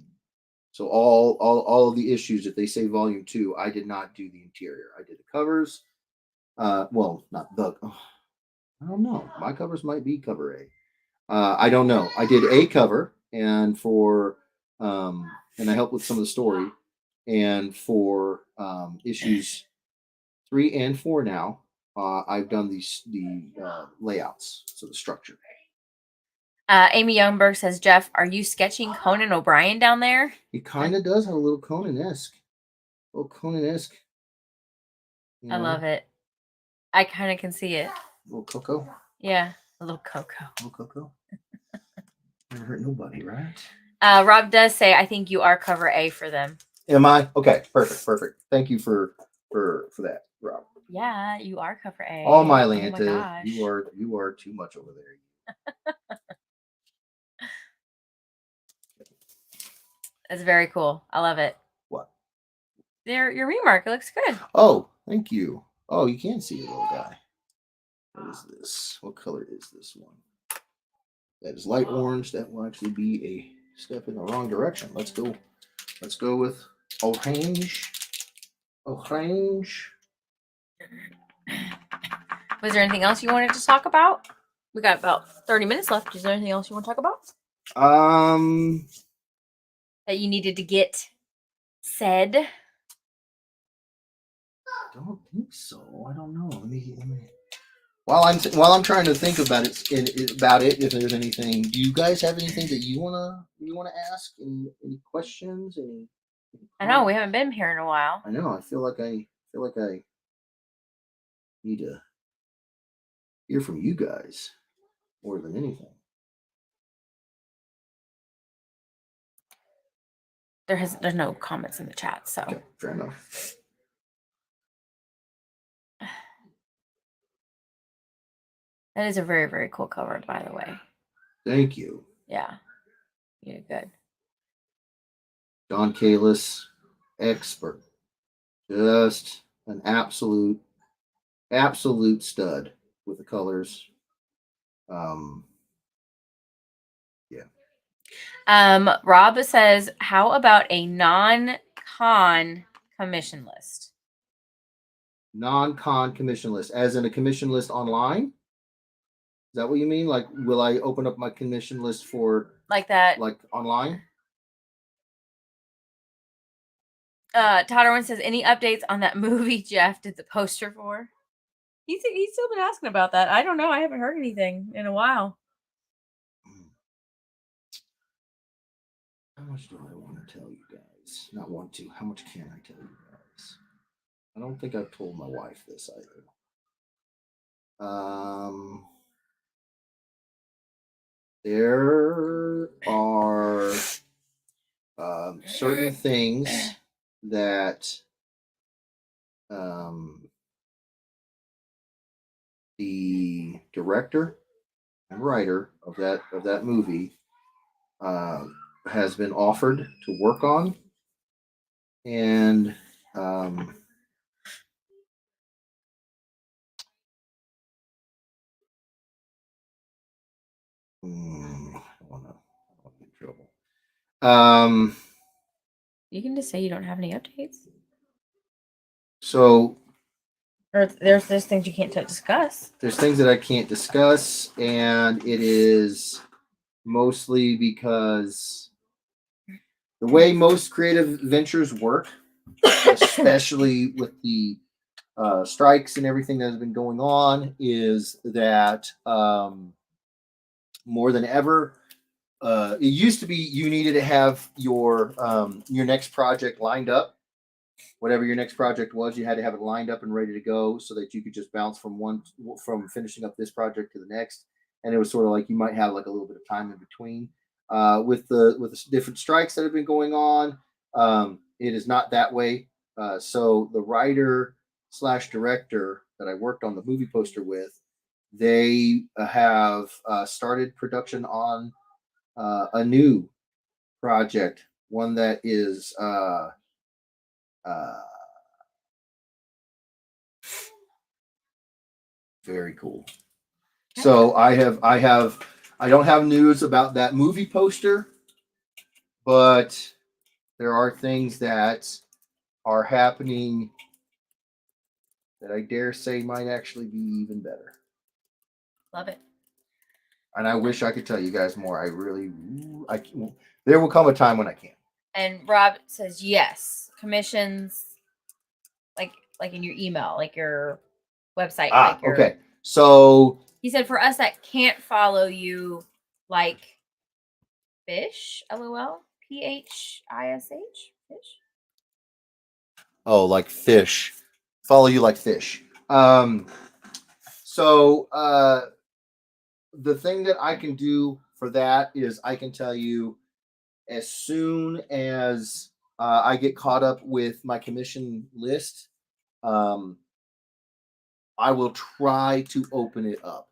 So all of the issues, if they say volume 2, I did not do the interior. I did the covers. Well, not the. I don't know. My covers might be cover A. I don't know. I did a cover, and for and I helped with some of the story, and for issues 3 and 4 now, I've done the layouts, so the structure. Amy Youngberg says, Jeff, are you sketching Conan O'Brien down there? It kind of does have a little Conan-esque. I love it. I kind of can see it. A little Coco. Yeah, a little Coco. Never hurt nobody, right? Rob does say, I think you are cover A for them. Am I? Okay, perfect. Thank you for that, Rob. Yeah, you are cover A. Oh my Lanta, you are too much over there. It's very cool. I love it. What? Your remark. It looks good. Oh, thank you. Oh, you can see it, little guy. What is this? What color is this one? That is light orange. That will actually be a step in the wrong direction. Let's go with orange. Was there anything else you wanted to talk about? We got about 30 minutes left. Is there anything else you want to talk about? That you needed to get said? I don't think so. I don't know. Let me. While I'm trying to think about it, if there's anything, do you guys have anything that you wanna ask? Any questions? Any I know we haven't been here in a while. I know. I feel like I need to hear from you guys more than anything. There's no comments in the chat, so okay, fair enough. That is a very, very cool cover, by the way. Thank you. Yeah. Yeah, good. John Kalis, expert. Just an absolute stud with the colors. Yeah. Rob says, how about a non-con commission list? Non-con commission list, as in a commission list online? Is that what you mean? Like, will I open up my commission list for like that? Like online? Todd says, any updates on that movie Jeff did the poster for? He's still been asking about that. I don't know. I haven't heard anything in a while. How much do I want to tell you guys? Not want to. How much can I tell you guys? I don't think I've told my wife this either. There are certain things that the director and writer of that movie has been offered to work on, and I don't want to get in trouble. You can just say you don't have any updates. So, or there's things you can't discuss. There's things that I can't discuss, and it is mostly because the way most creative ventures work, especially with the strikes and everything that has been going on, is that more than ever, it used to be you needed to have your next project lined up. Whatever your next project was, you had to have it lined up and ready to go so that you could just bounce from finishing up this project to the next. And it was sort of like you might have like a little bit of time in between. With the different strikes that have been going on, it is not that way. So the writer / director that I worked on the movie poster with, they have started production on a new project, one that is very cool. So I don't have news about that movie poster, but there are things that are happening that I dare say might actually be even better. Love it. And I wish I could tell you guys more. There will come a time when I can. And Rob says yes, commissions, like in your email, like your website. Okay. So he said for us that can't follow you, like fish, LOL, PHISH, fish. Oh, like fish. Follow you like fish. So the thing that I can do for that is I can tell you as soon as I get caught up with my commission list, I will try to open it up.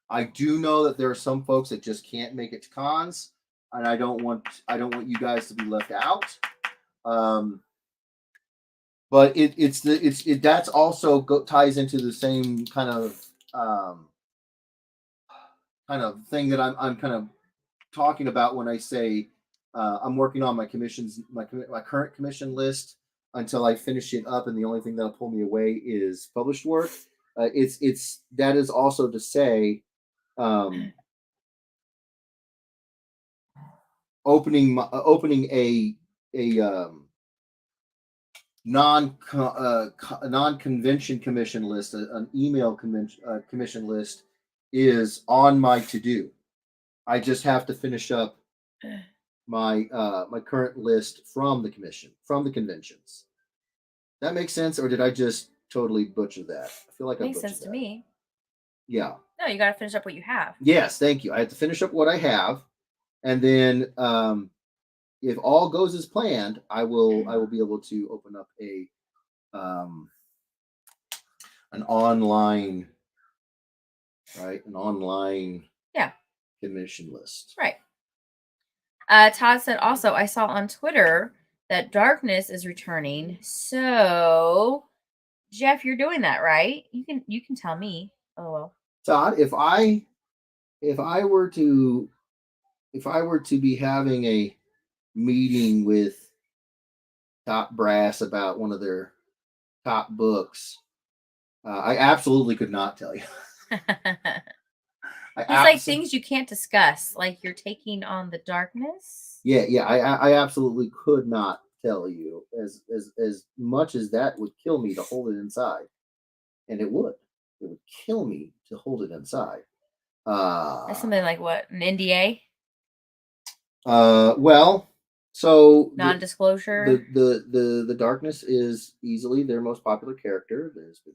I do know that there are some folks that just can't make it to cons, and I don't want you guys to be left out. But that's also ties into the same kind of thing that I'm kind of talking about when I say I'm working on my commissions, my current commission list until I finish it up, and the only thing that'll pull me away is published work. It's that is also to say, opening a non-convention commission list, an email commission list, is on my to-do. I just have to finish up my my current list from the conventions. That makes sense, or did I just totally butcher that? I feel like it makes sense to me. Yeah. No, you got to finish up what you have. Yes, thank you. I have to finish up what I have, and then if all goes as planned, I will be able to open up an online right? An online commission list. Right. Todd said also, I saw on Twitter that Darkness is returning. So, Jeff, you're doing that, right? You can tell me. Oh well. Todd, if I were to be having a meeting with top brass about one of their top books, I absolutely could not tell you. It's like things you can't discuss, like you're taking on the darkness. Yeah, I absolutely could not tell you. As much as that would kill me to hold it inside, and it would kill me to hold it inside. That's something like what, an NDA? Well, so non-disclosure. The darkness is easily their most popular character. There's been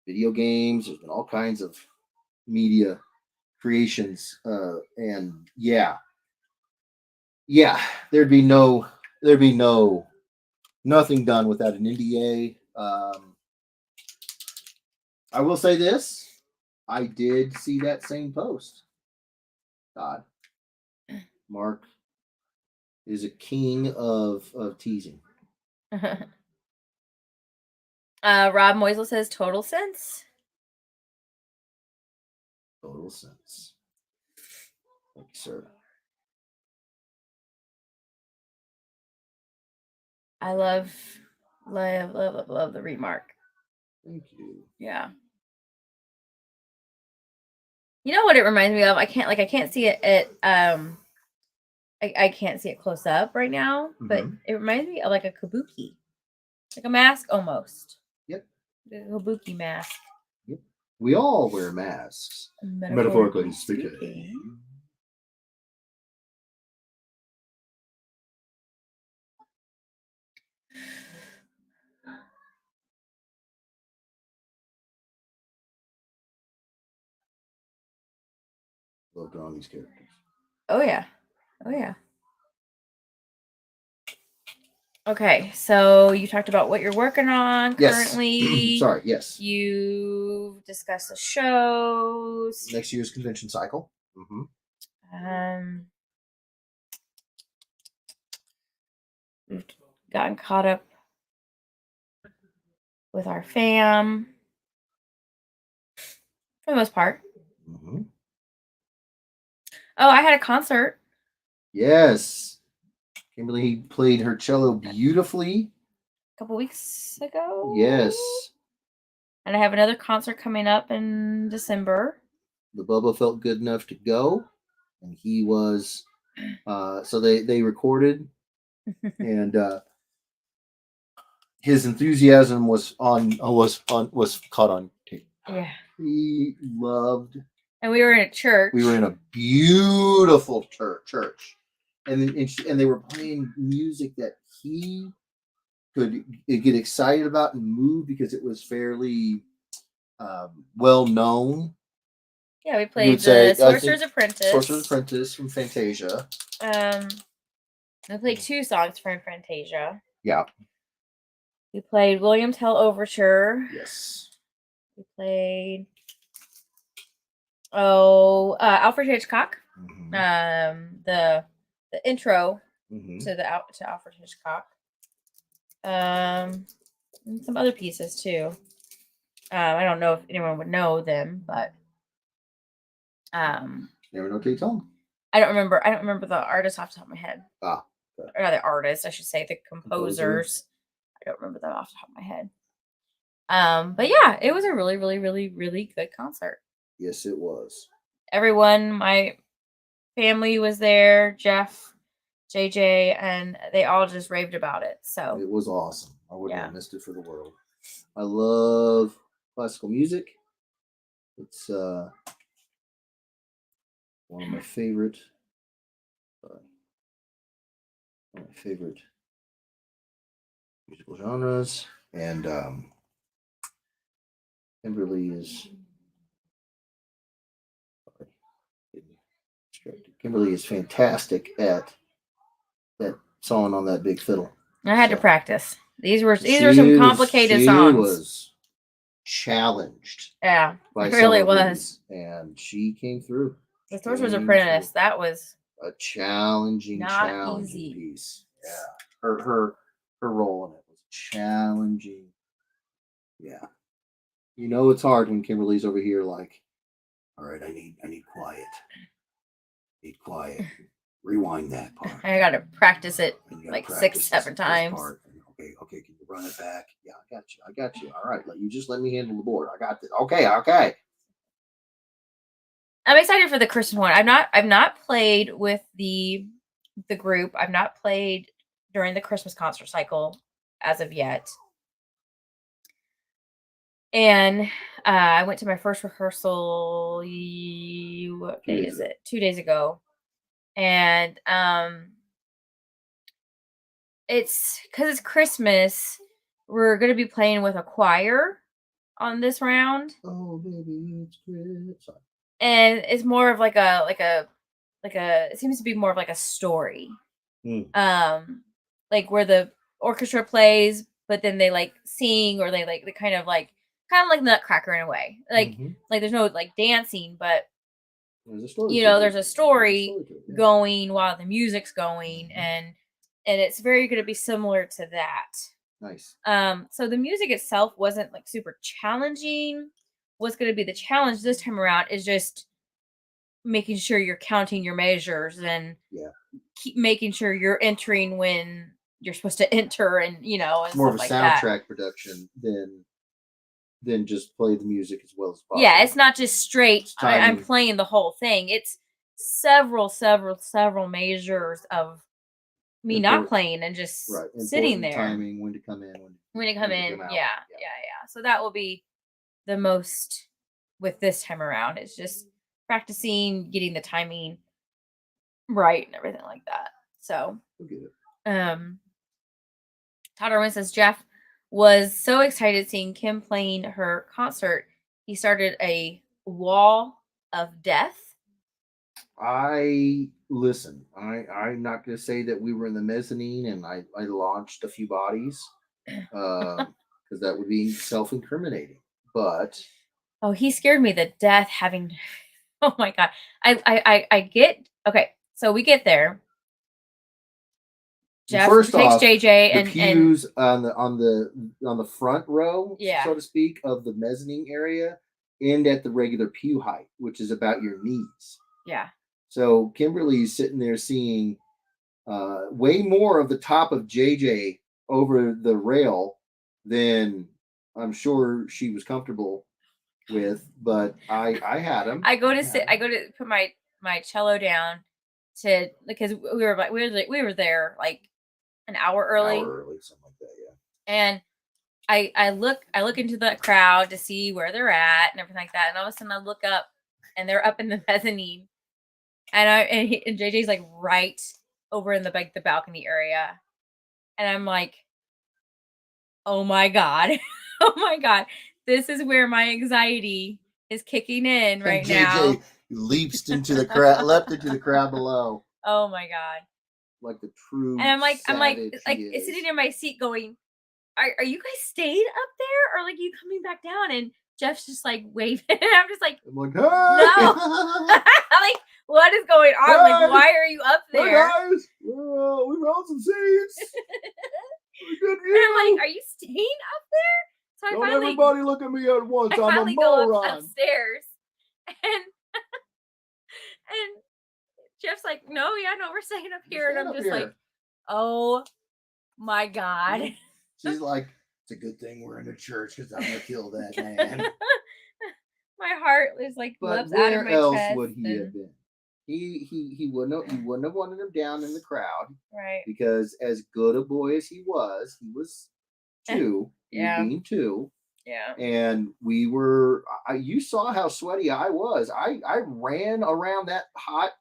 video games. There's been all kinds of media creations, and there'd be nothing done without an NDA. I will say this: I did see that same post. God, Mark is a king of teasing. Rob Moisel says total sense. Total sense. Thank you, sir. I love the remark. Thank you. Yeah. You know what it reminds me of? I can't see it I can't see it close up right now, but it reminds me of like a kabuki. Like a mask almost. Yep. A kabuki mask. Yep. We all wear masks. Metaphorically speaking. Love drawing these characters. Oh yeah. Okay, so you talked about what you're working on currently. Sorry, yes. You discussed the shows. Next year's convention cycle. We've gotten caught up with our fam for the most part. Oh, I had a concert. Yes. Kimberly played her cello beautifully a couple weeks ago. Yes. And I have another concert coming up in December. The Bubba felt good enough to go, and he was. So they recorded, and his enthusiasm was caught on tape. Yeah. He loved. And we were in a church. We were in a beautiful church. And they were playing music that he could get excited about and move because it was fairly well known. Yeah, we played the Sorcerer's Apprentice. Sorcerer's Apprentice from Fantasia. We played 2 songs from Fantasia. Yeah. We played William Tell Overture. Yes. We played Alfred Hitchcock. The intro to Alfred Hitchcock. And some other pieces too. I don't know if anyone would know them, but never know till you tell them. I don't remember the artist off the top of my head. Okay. Or not the artist, I should say, the composers. I don't remember them off the top of my head. But yeah, it was a really, really, really, really good concert. Yes, it was. Everyone, my family was there, Jeff, JJ, and they all just raved about it. So it was awesome. I wouldn't have missed it for the world. I love classical music. It's one of my favorite musical genres, and Kimberly is fantastic at that song on that big fiddle. I had to practice. These were some complicated songs. challenged. Yeah, it really was. And she came through. The Sorcerer's Apprentice, that was a challenging piece. Yeah. Her role in it was challenging. Yeah. You know it's hard when Kimberly's over here like, all right, I need quiet. Need quiet. Rewind that part. I gotta practice it like 6-7 times. Okay, can you run it back? Yeah, I got you. All right, you just let me handle the board. I got this. Okay. I'm excited for the Christmas one. I've not played with the group. I've not played during the Christmas concert cycle as of yet. And I went to my first rehearsal. What day is it? 2 days ago. And it's because it's Christmas. We're gonna be playing with a choir on this round. Oh, baby, it's Christmas. And it's more of like a it seems to be more of like a story. Like where the orchestra plays, but then they like sing, or they kind of like Nutcracker in a way. Like there's no like dancing, but there's a story. There's a story going while the music's going, and it's very going to be similar to that. Nice. So the music itself wasn't like super challenging. What's going to be the challenge this time around is just making sure you're counting your measures and keep making sure you're entering when you're supposed to enter, and it's more of a soundtrack production than just play the music as well as possible. Yeah, it's not just straight. I'm playing the whole thing. It's several measures of me not playing and just sitting there. Timing, when to come in, when to come in. Yeah. So that will be the most with this time around. It's just practicing, getting the timing right and everything like that. So, Todd Irwin says Jeff was so excited seeing Kim playing her concert. He started a wall of death. I'm not going to say that we were in the mezzanine and I launched a few bodies because that would be self-incriminating. But he scared me to death having. Oh my God. I get okay. So we get there. Jeff first takes off, JJ and pews on the front row, so to speak, of the mezzanine area, end at the regular pew height, which is about your knees. Yeah. So Kimberly's sitting there seeing way more of the top of JJ over the rail than I'm sure she was comfortable with, but I had him. I go to put my cello down because we were there like an hour early. Something like that, yeah. And I look into the crowd to see where they're at and everything like that, and all of a sudden I look up and they're up in the mezzanine, and JJ's like right over in the balcony area, and I'm like, oh my God, oh my God, this is where my anxiety is kicking in right now. JJ leapt into the crowd below. Oh my God. Like the true. And I'm like sitting in my seat going, are you guys staying up there, or like you coming back down? And Jeff's just like waving. And I'm just like, hey! No. I'm like, what is going on? Guys, like, why are you up there? Hey guys, we found some seats. Good view. And I'm like, are you staying up there? So Don't everybody look at me at once. I'm a moron. Go upstairs, and Jeff's like, no, we're staying up here. And I'm just like, oh my God. She's like, it's a good thing we're in a church because I'm going to kill that man. My heart is like, but out of my chest. Where else would he have been? He wouldn't have wanted him down in the crowd. Right. Because as good a boy as he was 2. Yeah. Being 2. Yeah. And we were, you saw how sweaty I was. I ran around that hot,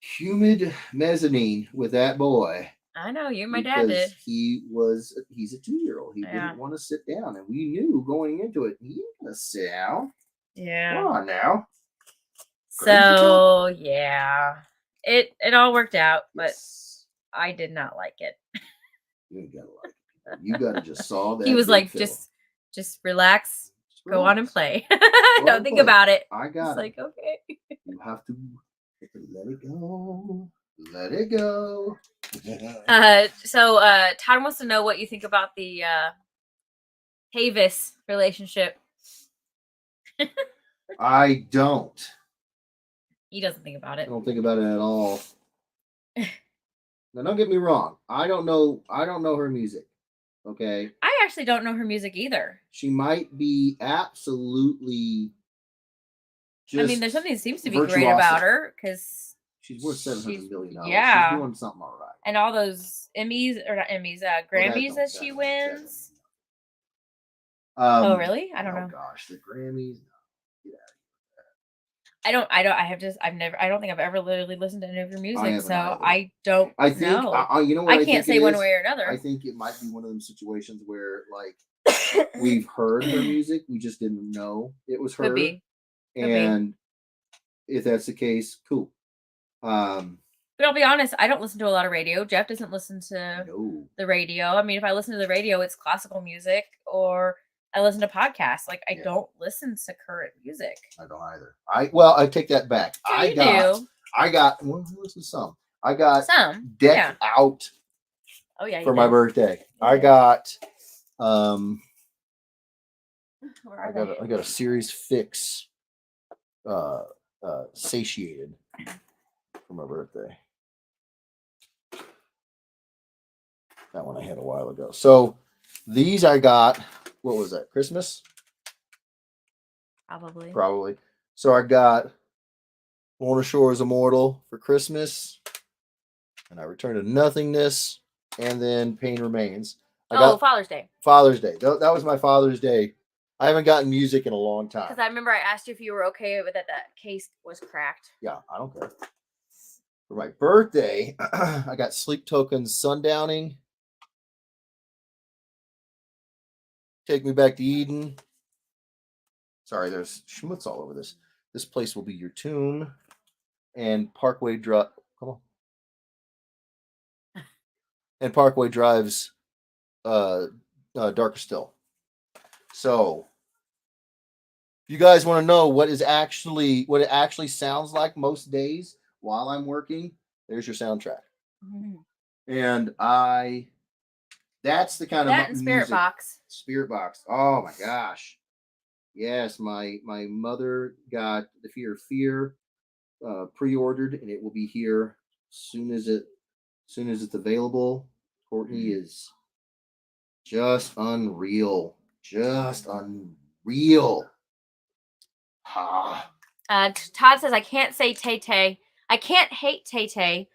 humid mezzanine with that boy. I know, you and my dad did. He's a 2-year-old. He didn't want to sit down, and we knew going into it, he ain't gonna sit down. Yeah. Come on now. So yeah, it all worked out, but I did not like it. You ain't gotta like it. You gotta just saw that. He was like, just Just relax. Go on and play. Don't think about it. I got it's like, okay. You have to let it go. Let it go. So Todd wants to know what you think about the Havis relationship. I don't. He doesn't think about it. I don't think about it at all. Now, don't get me wrong. I don't know her music. Okay. I actually don't know her music either. She might be absolutely. I mean, there's something that seems to be great about her because she's worth $700 million. Yeah, she's doing something all right. And all those Emmys or not Emmys, Grammys that she wins. Oh, really? I don't know. Gosh, the Grammys. I don't think I've ever literally listened to any of her music, so I don't know. You know what? I can't say one way or another. I think it might be one of them situations where, like, we've heard her music, we just didn't know it was her. Could be. And if that's the case, cool. But I'll be honest, I don't listen to a lot of radio. Jeff doesn't listen to the radio. I mean, if I listen to the radio, it's classical music or I listen to podcasts. Like, I don't listen to current music. I don't either. I take that back. So I got listen to some. I got some Decked Out. Oh yeah, for my birthday. I got I got a Series Fix Satiated for my birthday. That one I had a while ago. So these I got, what was that? Christmas? Probably. So I got Lorna Shore's Immortal for Christmas. And I Return to Nothingness. And then Pain Remains. Father's Day. Father's Day. That was my Father's Day. I haven't gotten music in a long time. Because I remember I asked you if you were okay with that case was cracked. Yeah, I don't care. For my birthday, I got Sleep Tokens Sundowning. Take Me Back to Eden. Sorry, there's schmutz all over this. This Place Will Be Your Tomb. And Parkway Drive. Come on. And Parkway Drive's Darker Still. So, if you guys want to know what it actually sounds like most days while I'm working, there's your soundtrack. Mm-hmm. And that's the kind of and Spirit Box. Spirit Box. Oh my gosh. Yes, my mother got The Fear of Fear pre-ordered, and it will be here soon as it's available. Courtney is just unreal. Just unreal. Todd says I can't say Tay-Tay. I can't hate Tay-Tay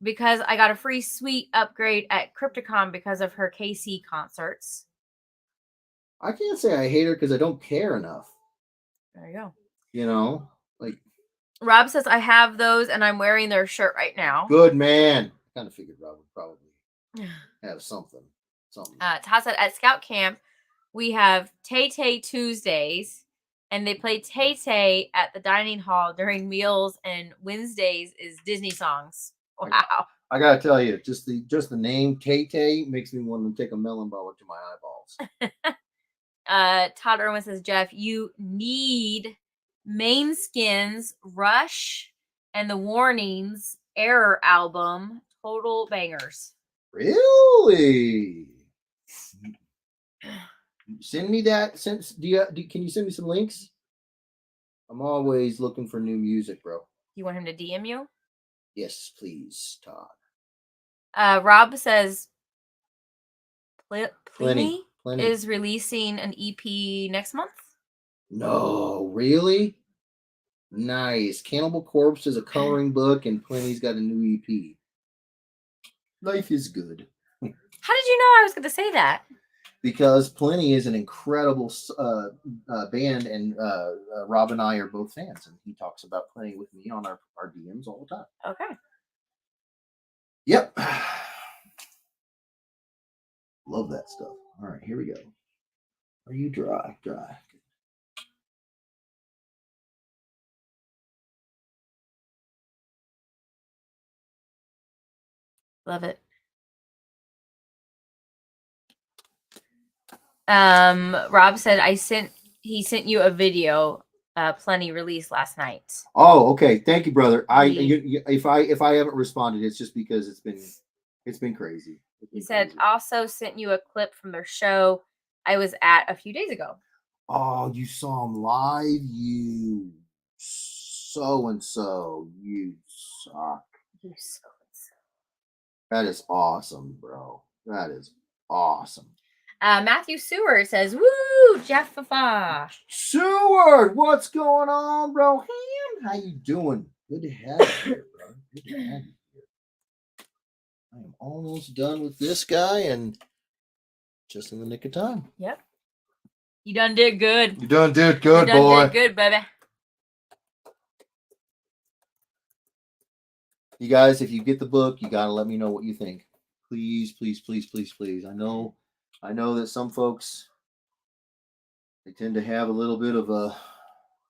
because I got a free suite upgrade at Crypticon because of her KC concerts. I can't say I hate her because I don't care enough. There you go. You know, like Rob says I have those and I'm wearing their shirt right now. Good man. Kind of figured Rob would probably have something. Todd said at Scout Camp we have Tay-Tay Tuesdays. And they play Tay-Tay at the dining hall during meals, and Wednesdays is Disney songs. Wow! I gotta tell you, just the name Tay-Tay makes me want to take a melon ball to my eyeballs. Todd Irwin says, Jeff, you need Mainskin's Rush and the Warnings Error album, total bangers. Really? Send me that. Can you send me some links? I'm always looking for new music, bro. You want him to DM you? Yes, please, Todd. Rob says Plenty is releasing an EP next month. No, really? Nice. Cannibal Corpse is a coloring book, and Plenty's got a new EP. Life is good. How did you know I was going to say that? Because Plenty is an incredible band, and Rob and I are both fans, and he talks about Plenty with me on our DMs all the time. Okay. Yep. Love that stuff. All right, here we go. Are you dry? Dry. Love it. Rob said he sent you a video, Plenty released last night. Oh, okay. Thank you, brother. If I haven't responded, it's just because it's been crazy. He said also sent you a clip from their show I was at a few days ago. Oh, you saw him live? You so and so. You suck. You so and so. That is awesome, bro. That is awesome. Matthew Seward says, "Woo, Jeff Fafa." Seward, what's going on, bro? Ham, how you doing? Good to have you here, bro. Good to have you here. I am almost done with this guy, and just in the nick of time. Yep. You done did good. You done did good, you done boy. Did good, baby. You guys, if you get the book, you gotta let me know what you think. Please, please, please, please, please. I know that some folks, they tend to have a little bit of a,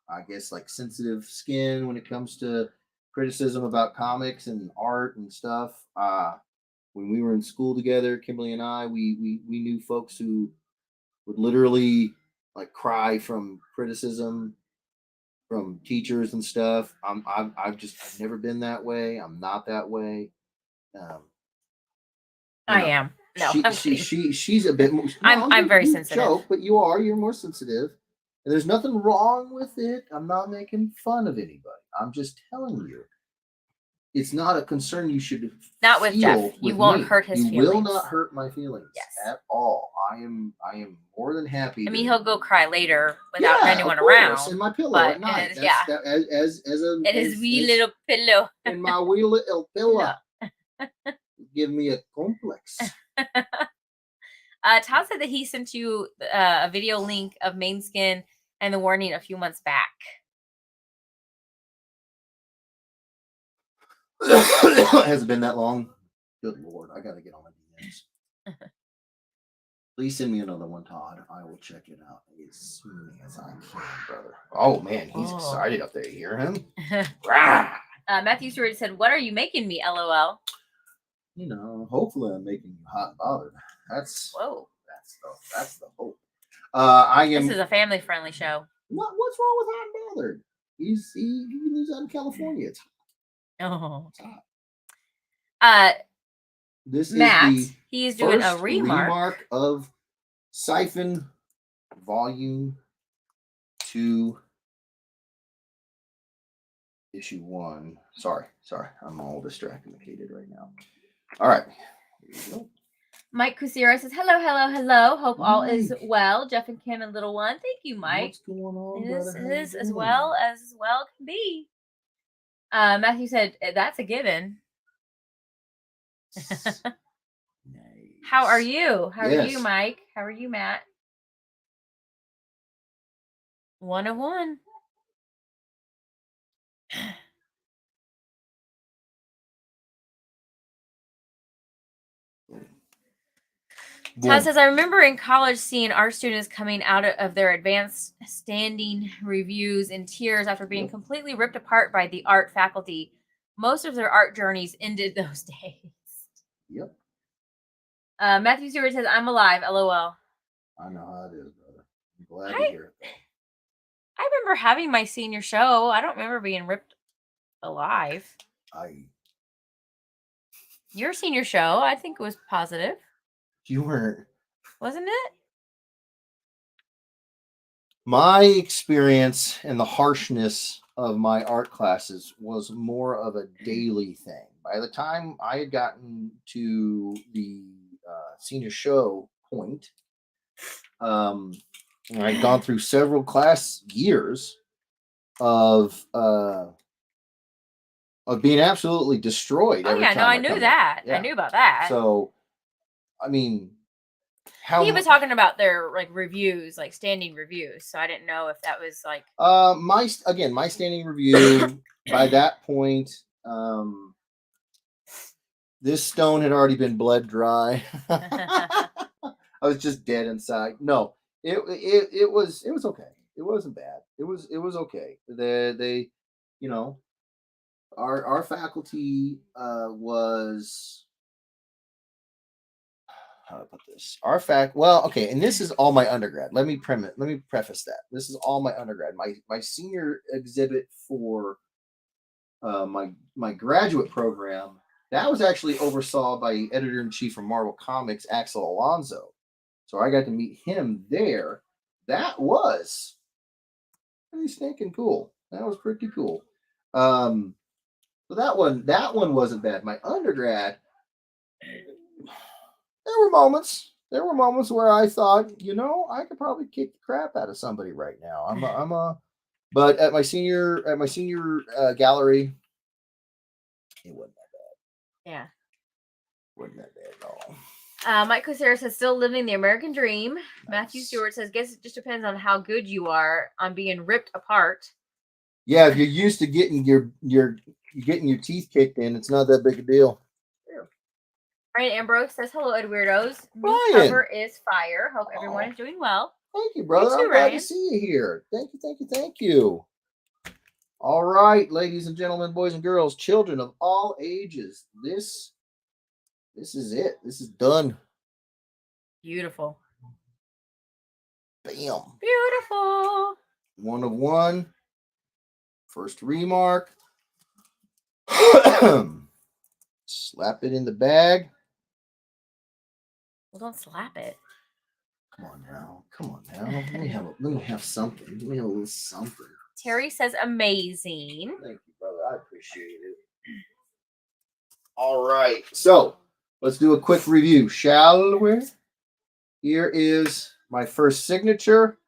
I guess, like sensitive skin when it comes to criticism about comics and art and stuff. When we were in school together, Kimberly and I, we knew folks who would literally like cry from criticism from teachers and stuff. I've never been that way. I'm not that way. I am. No, she's a bit more. I'm very sensitive. Joke, but you're more sensitive, and there's nothing wrong with it. I'm not making fun of anybody. I'm just telling you, it's not a concern you should. Not with Jeff. You won't hurt his feelings. You will not hurt my feelings at all. I am more than happy. I mean, he'll go cry later without anyone around. In my pillow at night. As his wee little pillow. In my wee little pillow. Give me a complex. Todd said that he sent you a video link of Mainskin and the Warning a few months back. Has it been that long? Good Lord, I gotta get on my DMs. Please send me another one, Todd. I will check it out as soon as I can, brother. Oh man, he's excited up there. You hear him? Matthew Stewart said, "What are you making me? LOL." You know, hopefully I'm making you hot and bothered. That's the hope. This is a family-friendly show. What's wrong with hot and bothered? He lives out in California. It's hot. It's hot. This Matt, is he's doing a remark of Siphon Volume 2, Issue 1. Sorry, I'm all distracted right now. All right, here we go. Mike Kusira says, hello. Hope all is well. Jeff and Kim and little one. Thank you, Mike. What's going on, It is as well can be. Matthew said, that's a given. Nice. How are you? How are you, Mike? How are you, Matt? 1 of 1. Todd says, I remember in college seeing art students coming out of their advanced standing reviews in tears after being completely ripped apart by the art faculty. Most of their art journeys ended those days. Yep. Matthew Stewart says, I'm alive, LOL. I know how it is, brother. I'm glad to hear it. I remember having my senior show. I don't remember being ripped alive. Your senior show, I think it was positive. You weren't. Wasn't it? My experience and the harshness of my art classes was more of a daily thing. By the time I had gotten to the senior show point, I'd gone through several class years of being absolutely destroyed. Oh yeah, no, I knew that. Yeah. I knew about that. So, I mean, he was talking about their like reviews, like standing reviews. So I didn't know if that was like my standing review. By that point, this stone had already been bled dry. I was just dead inside. No, it was okay. It wasn't bad. It was okay. They you know, our faculty was, how do I put this? Our fact. Well, okay, and this is all my undergrad. Let me preface that. This is all my undergrad. My senior exhibit for my graduate program, that was actually oversaw by editor-in-chief from Marvel Comics, Axel Alonso. So I got to meet him there. That was pretty stinking cool. That was pretty cool. So that one wasn't bad. My undergrad, there were moments where I thought, I could probably kick the crap out of somebody right now. But at my senior gallery, it wasn't that bad. Yeah. Wasn't that bad at all. Mike Cosera says, still living the American dream. Nice. Matthew Stewart says, guess it just depends on how good you are on being ripped apart. Yeah, if you're used to getting your teeth kicked in, it's not that big a deal. Brian Ambrose says, hello, Ed Weirdos. New cover is fire. Hope everyone is doing well. Thank you, brother. I'm glad to see you here. Thank you. All right, ladies and gentlemen, boys and girls, children of all ages. This is it. This is done. Beautiful. Bam. Beautiful. 1 of 1. First remark. Slap it in the bag. Well, don't slap it. Come on now. Let me have something. Let me have a little something. Terry says amazing. Thank you, brother. I appreciate it. All right. So let's do a quick review, shall we? Here is my first signature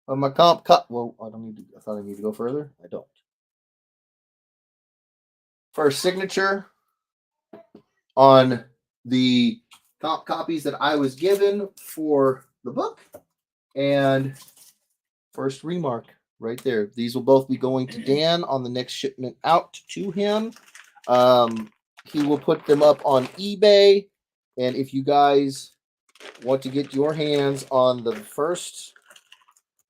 of my comp cut. Well, I thought I need to go further. I don't. First signature on the comp copies that I was given for the book. And first remark right there. These will both be going to Dan on the next shipment out to him. He will put them up on eBay. And if you guys want to get your hands on the first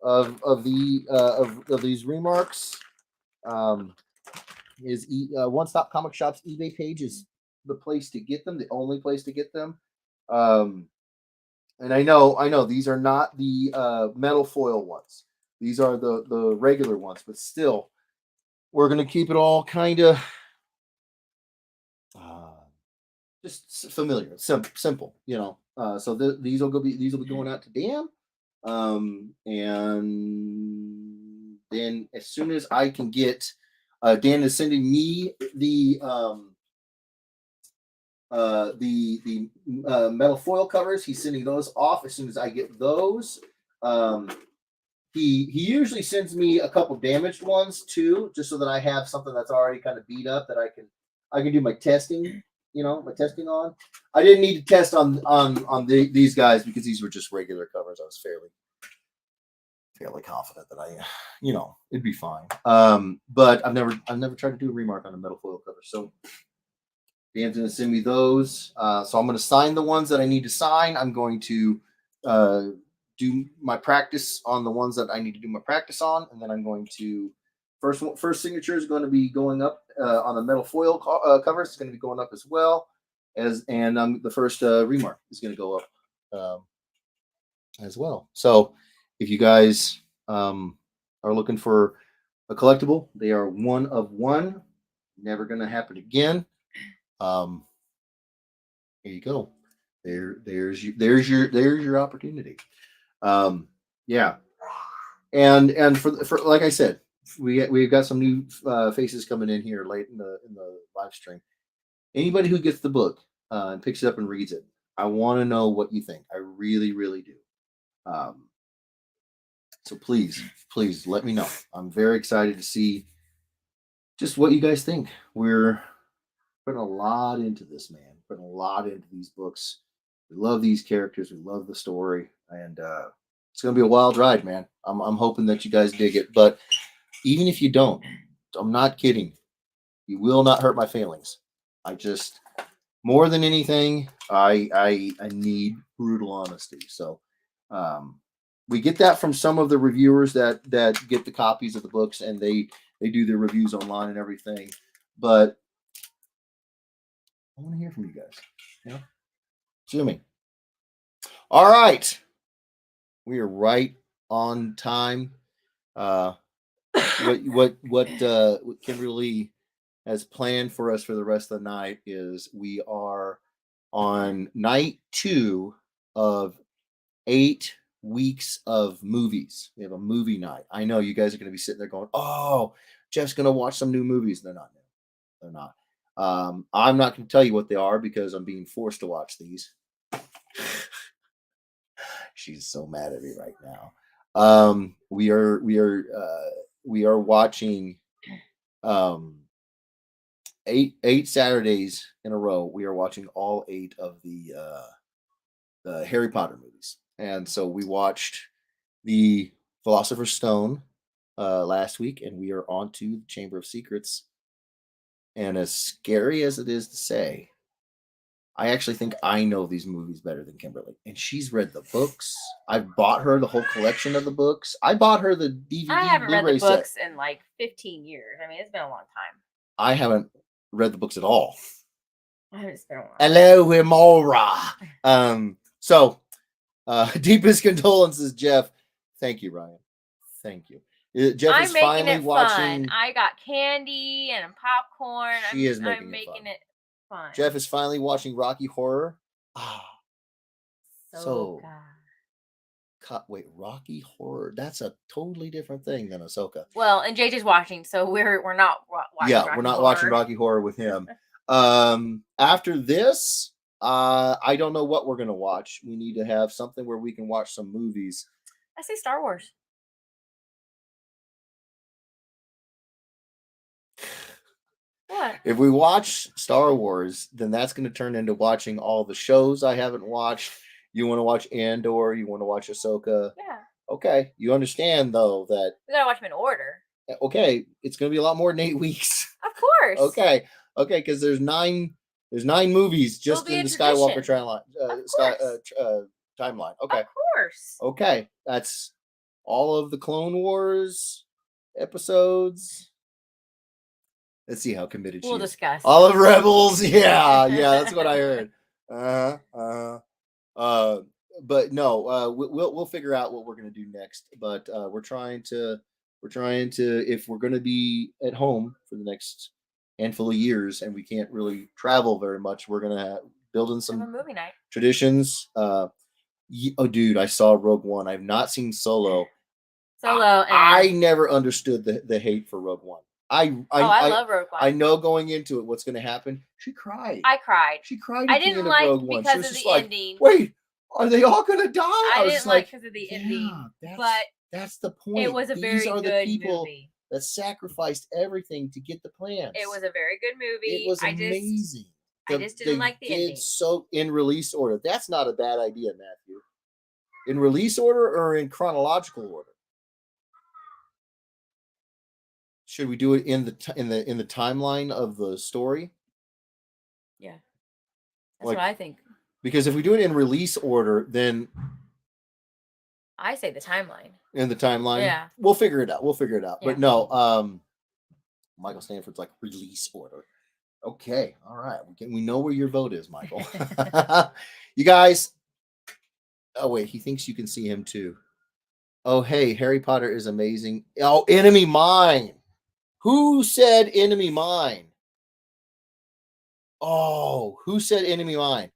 of these remarks, is One Stop Comic Shop's eBay page is the place to get them, the only place to get them. And I know these are not the metal foil ones. These are the regular ones, but still, we're gonna keep it all kind of just familiar, simple, So these will be going out to Dan, and then as soon as I can get, Dan is sending me the metal foil covers. He's sending those off as soon as I get those. He usually sends me a couple damaged ones too, just so that I have something that's already kind of beat up that I can do my testing. My testing on. I didn't need to test on these guys because these were just regular covers. I was fairly confident that it'd be fine. But I've never tried to do a remark on a metal foil cover. So Dan's going to send me those. So I'm going to sign the ones that I need to sign. I'm going to do my practice on the ones that I need to do my practice on, and then I'm going to first signature is going to be going up on the metal foil covers. It's going to be going up as well and the first remark is going to go up as well. So if you guys are looking for a collectible, they are 1 of 1. Never going to happen again. Here you go. There's your opportunity. Yeah. And for like I said, we've got some new faces coming in here late in the live stream. Anybody who gets the book and picks it up and reads it, I want to know what you think. I really, really do. So please let me know. I'm very excited to see just what you guys think. We're putting a lot into this, man. Putting a lot into these books. We love these characters. We love the story, and it's gonna be a wild ride, man. I'm hoping that you guys dig it. But even if you don't, I'm not kidding. You will not hurt my feelings. I just, more than anything, I need brutal honesty. So we get that from some of the reviewers that get the copies of the books, and they do their reviews online and everything. But I want to hear from you guys. Jimmy, All right. We are right on time. What Kimberly has planned for us for the rest of the night is we are on night 2 of 8 weeks of movies. We have a movie night. I know you guys are going to be sitting there going, "Oh, Jeff's going to watch some new movies." They're not new. They're not. I'm not going to tell you what they are because I'm being forced to watch these. She's so mad at me right now. We are watching 8 Saturdays in a row. We are watching all 8 of the Harry Potter movies, and so we watched the Philosopher's Stone last week, and we are on to the Chamber of Secrets. And as scary as it is to say, I actually think I know these movies better than Kimberly. And she's read the books. I've bought her the whole collection of the books. I bought her the DVD I haven't Blu-ray read the books set. in like 15 years. I mean, it's been a long time. I haven't read the books at all. It's been a while. Hello, Imora. Deepest condolences, Jeff. Thank you, Ryan. Thank you. Jeff is finally watching. Fun. I got candy and popcorn. She is making it fun. Jeff is finally watching Rocky Horror. Wait, Rocky Horror? That's a totally different thing than Ahsoka. Well, and JJ's watching, so we're not watching. Yeah, we're not watching Rocky Horror with him. After this, I don't know what we're gonna watch. We need to have something where we can watch some movies. I say Star Wars. What? If we watch Star Wars, then that's going to turn into watching all the shows I haven't watched. You want to watch Andor? You want to watch Ahsoka? Yeah. Okay. You understand though that we gotta watch them in order. Okay, it's going to be a lot more than 8 weeks. Of course. Okay, because there's 9 movies just in the Skywalker timeline. Okay. Of course. Okay, that's all of the Clone Wars episodes. Let's see how committed she is. We'll discuss. All of Rebels. Yeah, that's what I heard. But no, we'll figure out what we're gonna do next. But we're trying to if we're gonna be at home for the next handful of years and we can't really travel very much, we're gonna build in some movie night traditions. Oh, dude, I saw Rogue One. I've not seen Solo. I never understood the hate for Rogue One. I love Rogue One. I know going into it what's going to happen. She cried. I cried. She cried. I didn't like because of the ending. Wait, are they all going to die? I didn't like because of the ending. But that's the point. It was a very good movie. That sacrificed everything to get the plans. It was a very good movie. It was amazing. I just didn't like the ending. So in release order, that's not a bad idea, Matthew. In release order or in chronological order? Should we do it in the timeline of the story? Yeah, that's what I think. Because if we do it in release order, then I say the timeline. In the timeline, yeah, we'll figure it out. Yeah. But no, Michael Stanford's like release order. Okay, all right. We know where your vote is, Michael. You guys. Oh wait, he thinks you can see him too. Oh hey, Harry Potter is amazing. Oh, Enemy Mine. Who said Enemy Mine? Oh, who said Enemy Mine?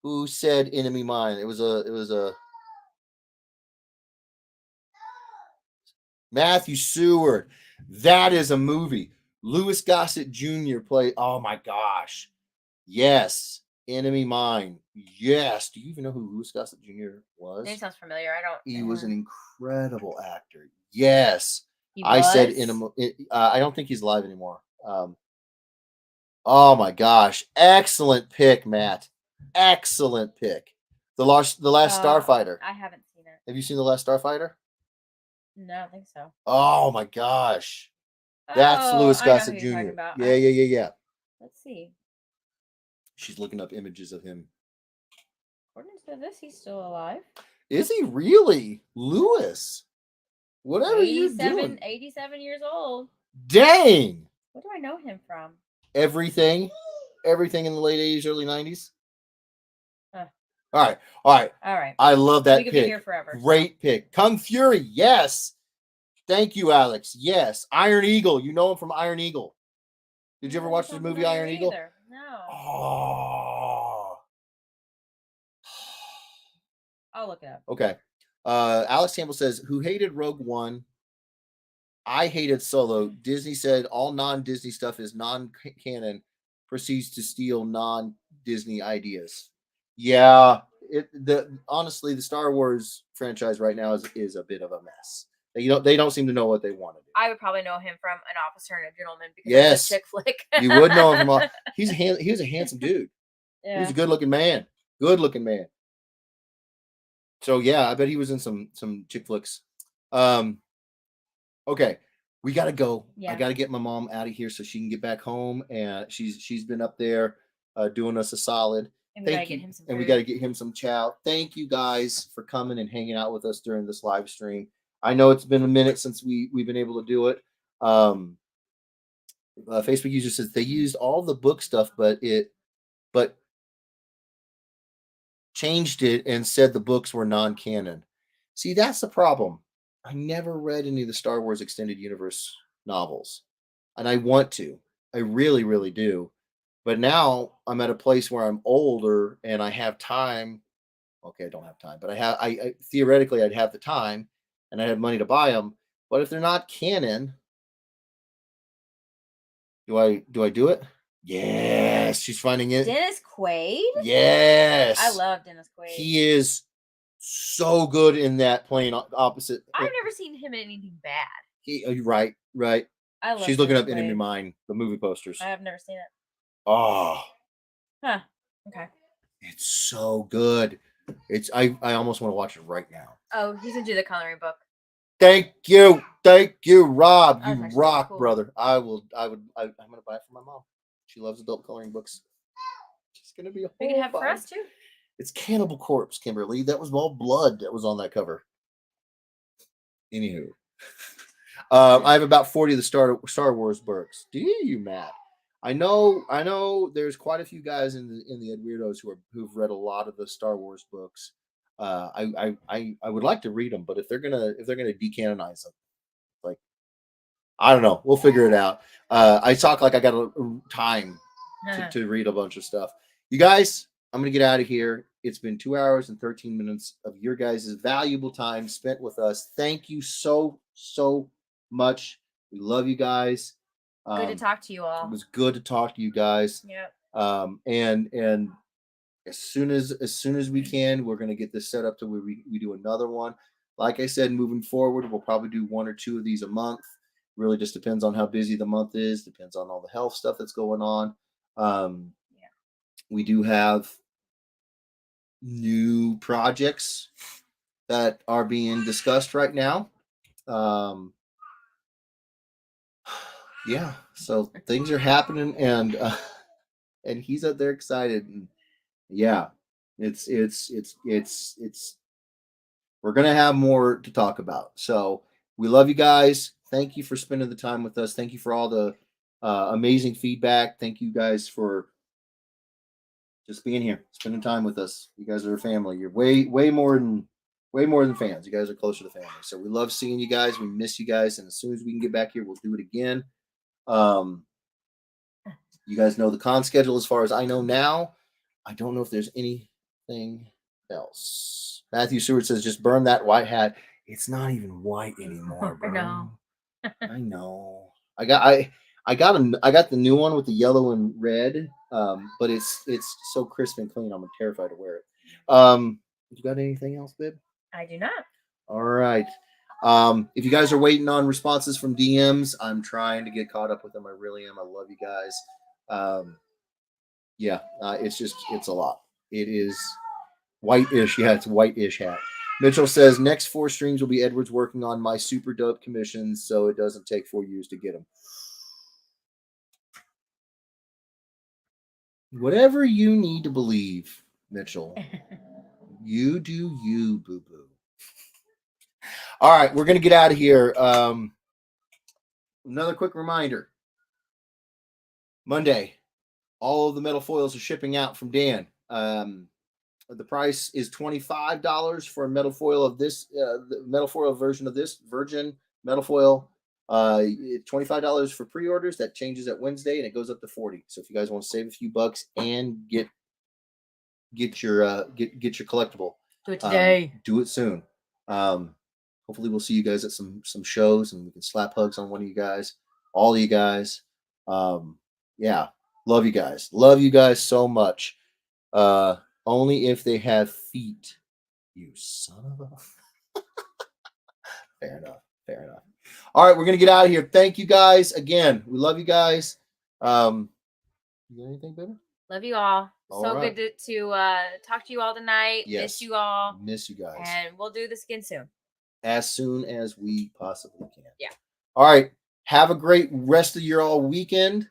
Who said Enemy Mine? It was a Matthew Seward. That is a movie. Louis Gossett Jr. played. Oh my gosh. Yes. Enemy Mine. Yes. Do you even know who Louis Gossett Jr. was? Name sounds familiar. I don't. He was an incredible actor. Yes. I said I don't think he's alive anymore. Oh my gosh. Excellent pick, Matt. Excellent pick. The Last Starfighter. I haven't seen it. Have you seen The Last Starfighter? No, I don't think so. Oh my gosh. That's Louis Gossett Jr. Yeah. Let's see. She's looking up images of him. According to this, he's still alive. Is he really? Louis? Whatever you're doing. 87 years old. Dang. What do I know him from? Everything in the late 80s, early 90s. All right. All right. All right. I love that we could pick. Be here forever. Great pick. Kung Fury. Yes. Thank you, Alex. Yes. Iron Eagle. You know him from Iron Eagle. Did you ever watch the movie Iron Eagle? No. Oh. I'll look it up. Okay. Alex Campbell says, who hated Rogue One? I hated Solo. Disney said all non-Disney stuff is non-canon. Proceeds to steal non-Disney ideas. Yeah, honestly, the Star Wars franchise right now is a bit of a mess. They don't seem to know what they want to do. I would probably know him from An Officer and a Gentleman because yes, it's a chick flick. You would know him from. He was a handsome dude. Yeah. He was a good-looking man. Good-looking man. So yeah, I bet he was in some chick flicks. Okay, we gotta go. Yeah. I gotta get my mom out of here so she can get back home, and she's been up there doing us a solid. And we gotta get him some food. And we gotta get him some chow. Thank you guys for coming and hanging out with us during this live stream. I know it's been a minute since we've been able to do it. Facebook user says they used all the book stuff, but changed it and said the books were non-canon. See, that's the problem. I never read any of the Star Wars Extended Universe novels, and I want to. I really, really do. But now I'm at a place where I'm older and I have time. Okay, I don't have time, but I theoretically I'd have the time and I have money to buy them. But if they're not canon, do I do it? Yes, she's finding it. Dennis Quaid? Yes. I love Dennis Quaid. He is so good in that playing opposite. I've never seen him in anything bad. Right. I love She's looking up Enemy Mine, the movie posters. I have never seen it. Oh. Huh. Okay. It's so good. I almost want to watch it right now. Oh, he's gonna do the coloring book. Thank you, Rob. You rock, cool. Brother. I'm gonna buy it for my mom. She loves adult coloring books. She's gonna be a we can have for us too. It's Cannibal Corpse, Kimberly. That was all blood that was on that cover. Anywho, I have about 40 of the Star Wars books. Do you, Matt? I know. There's quite a few guys in the Ed Weirdos who've read a lot of the Star Wars books. I would like to read them, but if they're gonna decanonize them, like, I don't know. We'll figure it out. I talk like I got a time to read a bunch of stuff. You guys, I'm gonna get out of here. It's been 2 hours and 13 minutes of your guys' valuable time spent with us. Thank you so much. We love you guys. Good to talk to you all. It was good to talk to you guys. Yep. And as soon as we can, we're gonna get this set up to where we do another one. Like I said, moving forward, we'll probably do 1 or 2 of these a month. Really just depends on how busy the month is, depends on all the health stuff that's going on. We do have new projects that are being discussed right now. Yeah, so things are happening, and he's up there excited, and yeah, it's we're gonna have more to talk about. So we love you guys. Thank you for spending the time with us. Thank you for all the amazing feedback. Thank you guys for just being here, spending time with us. You guys are a family. You're way more than fans. You guys are closer to family. So we love seeing you guys. We miss you guys, and as soon as we can get back here, we'll do it again. You guys know the con schedule as far as I know now. I don't know if there's anything else. Matthew Seward says, just burn that white hat. It's not even white anymore, bro. I know. I got the new one with the yellow and red. But it's so crisp and clean. I'm terrified to wear it. You got anything else, babe? I do not. All right. If you guys are waiting on responses from DMs, I'm trying to get caught up with them. I really am. I love you guys. It's a lot. It is white-ish. Yeah, it's white-ish hat. Mitchell says, next 4 streams will be Edwards working on my super dope commissions, so it doesn't take 4 years to get them. Whatever you need to believe, Mitchell. You do you, boo-boo. All right, we're going to get out of here. Another quick reminder. Monday, all of the metal foils are shipping out from Dan. The price is $25 for a metal foil of this, the metal foil version of this virgin metal foil. $25 for pre-orders. That changes at Wednesday, and it goes up to $40. So if you guys want to save a few bucks and get your collectible, do it today. Do it soon. Hopefully we'll see you guys at some shows, and we can slap hugs on one of you guys, all of you guys. Yeah, love you guys. Love you guys so much. Only if they have feet, you son of a. Fair enough. Fair enough. All right, we're gonna get out of here. Thank you guys again. We love you guys. You got anything, baby? Love you all. So right. Good to talk to you all tonight. Yes. Miss you all. Miss you guys. And we'll do this again soon. As soon as we possibly can. Yeah. All right. Have a great rest of your all weekend.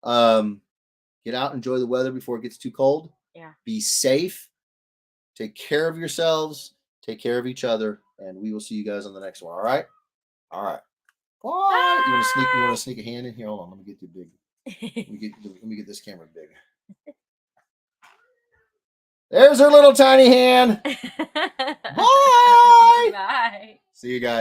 Get out, enjoy the weather before it gets too cold. Yeah. Be safe. Take care of yourselves. Take care of each other. And we will see you guys on the next one. All right? All right. Bye. You want to sneak a hand in here? Hold on. Let me get you big. Let me get this camera big. There's her little tiny hand. Bye. Bye. See you guys.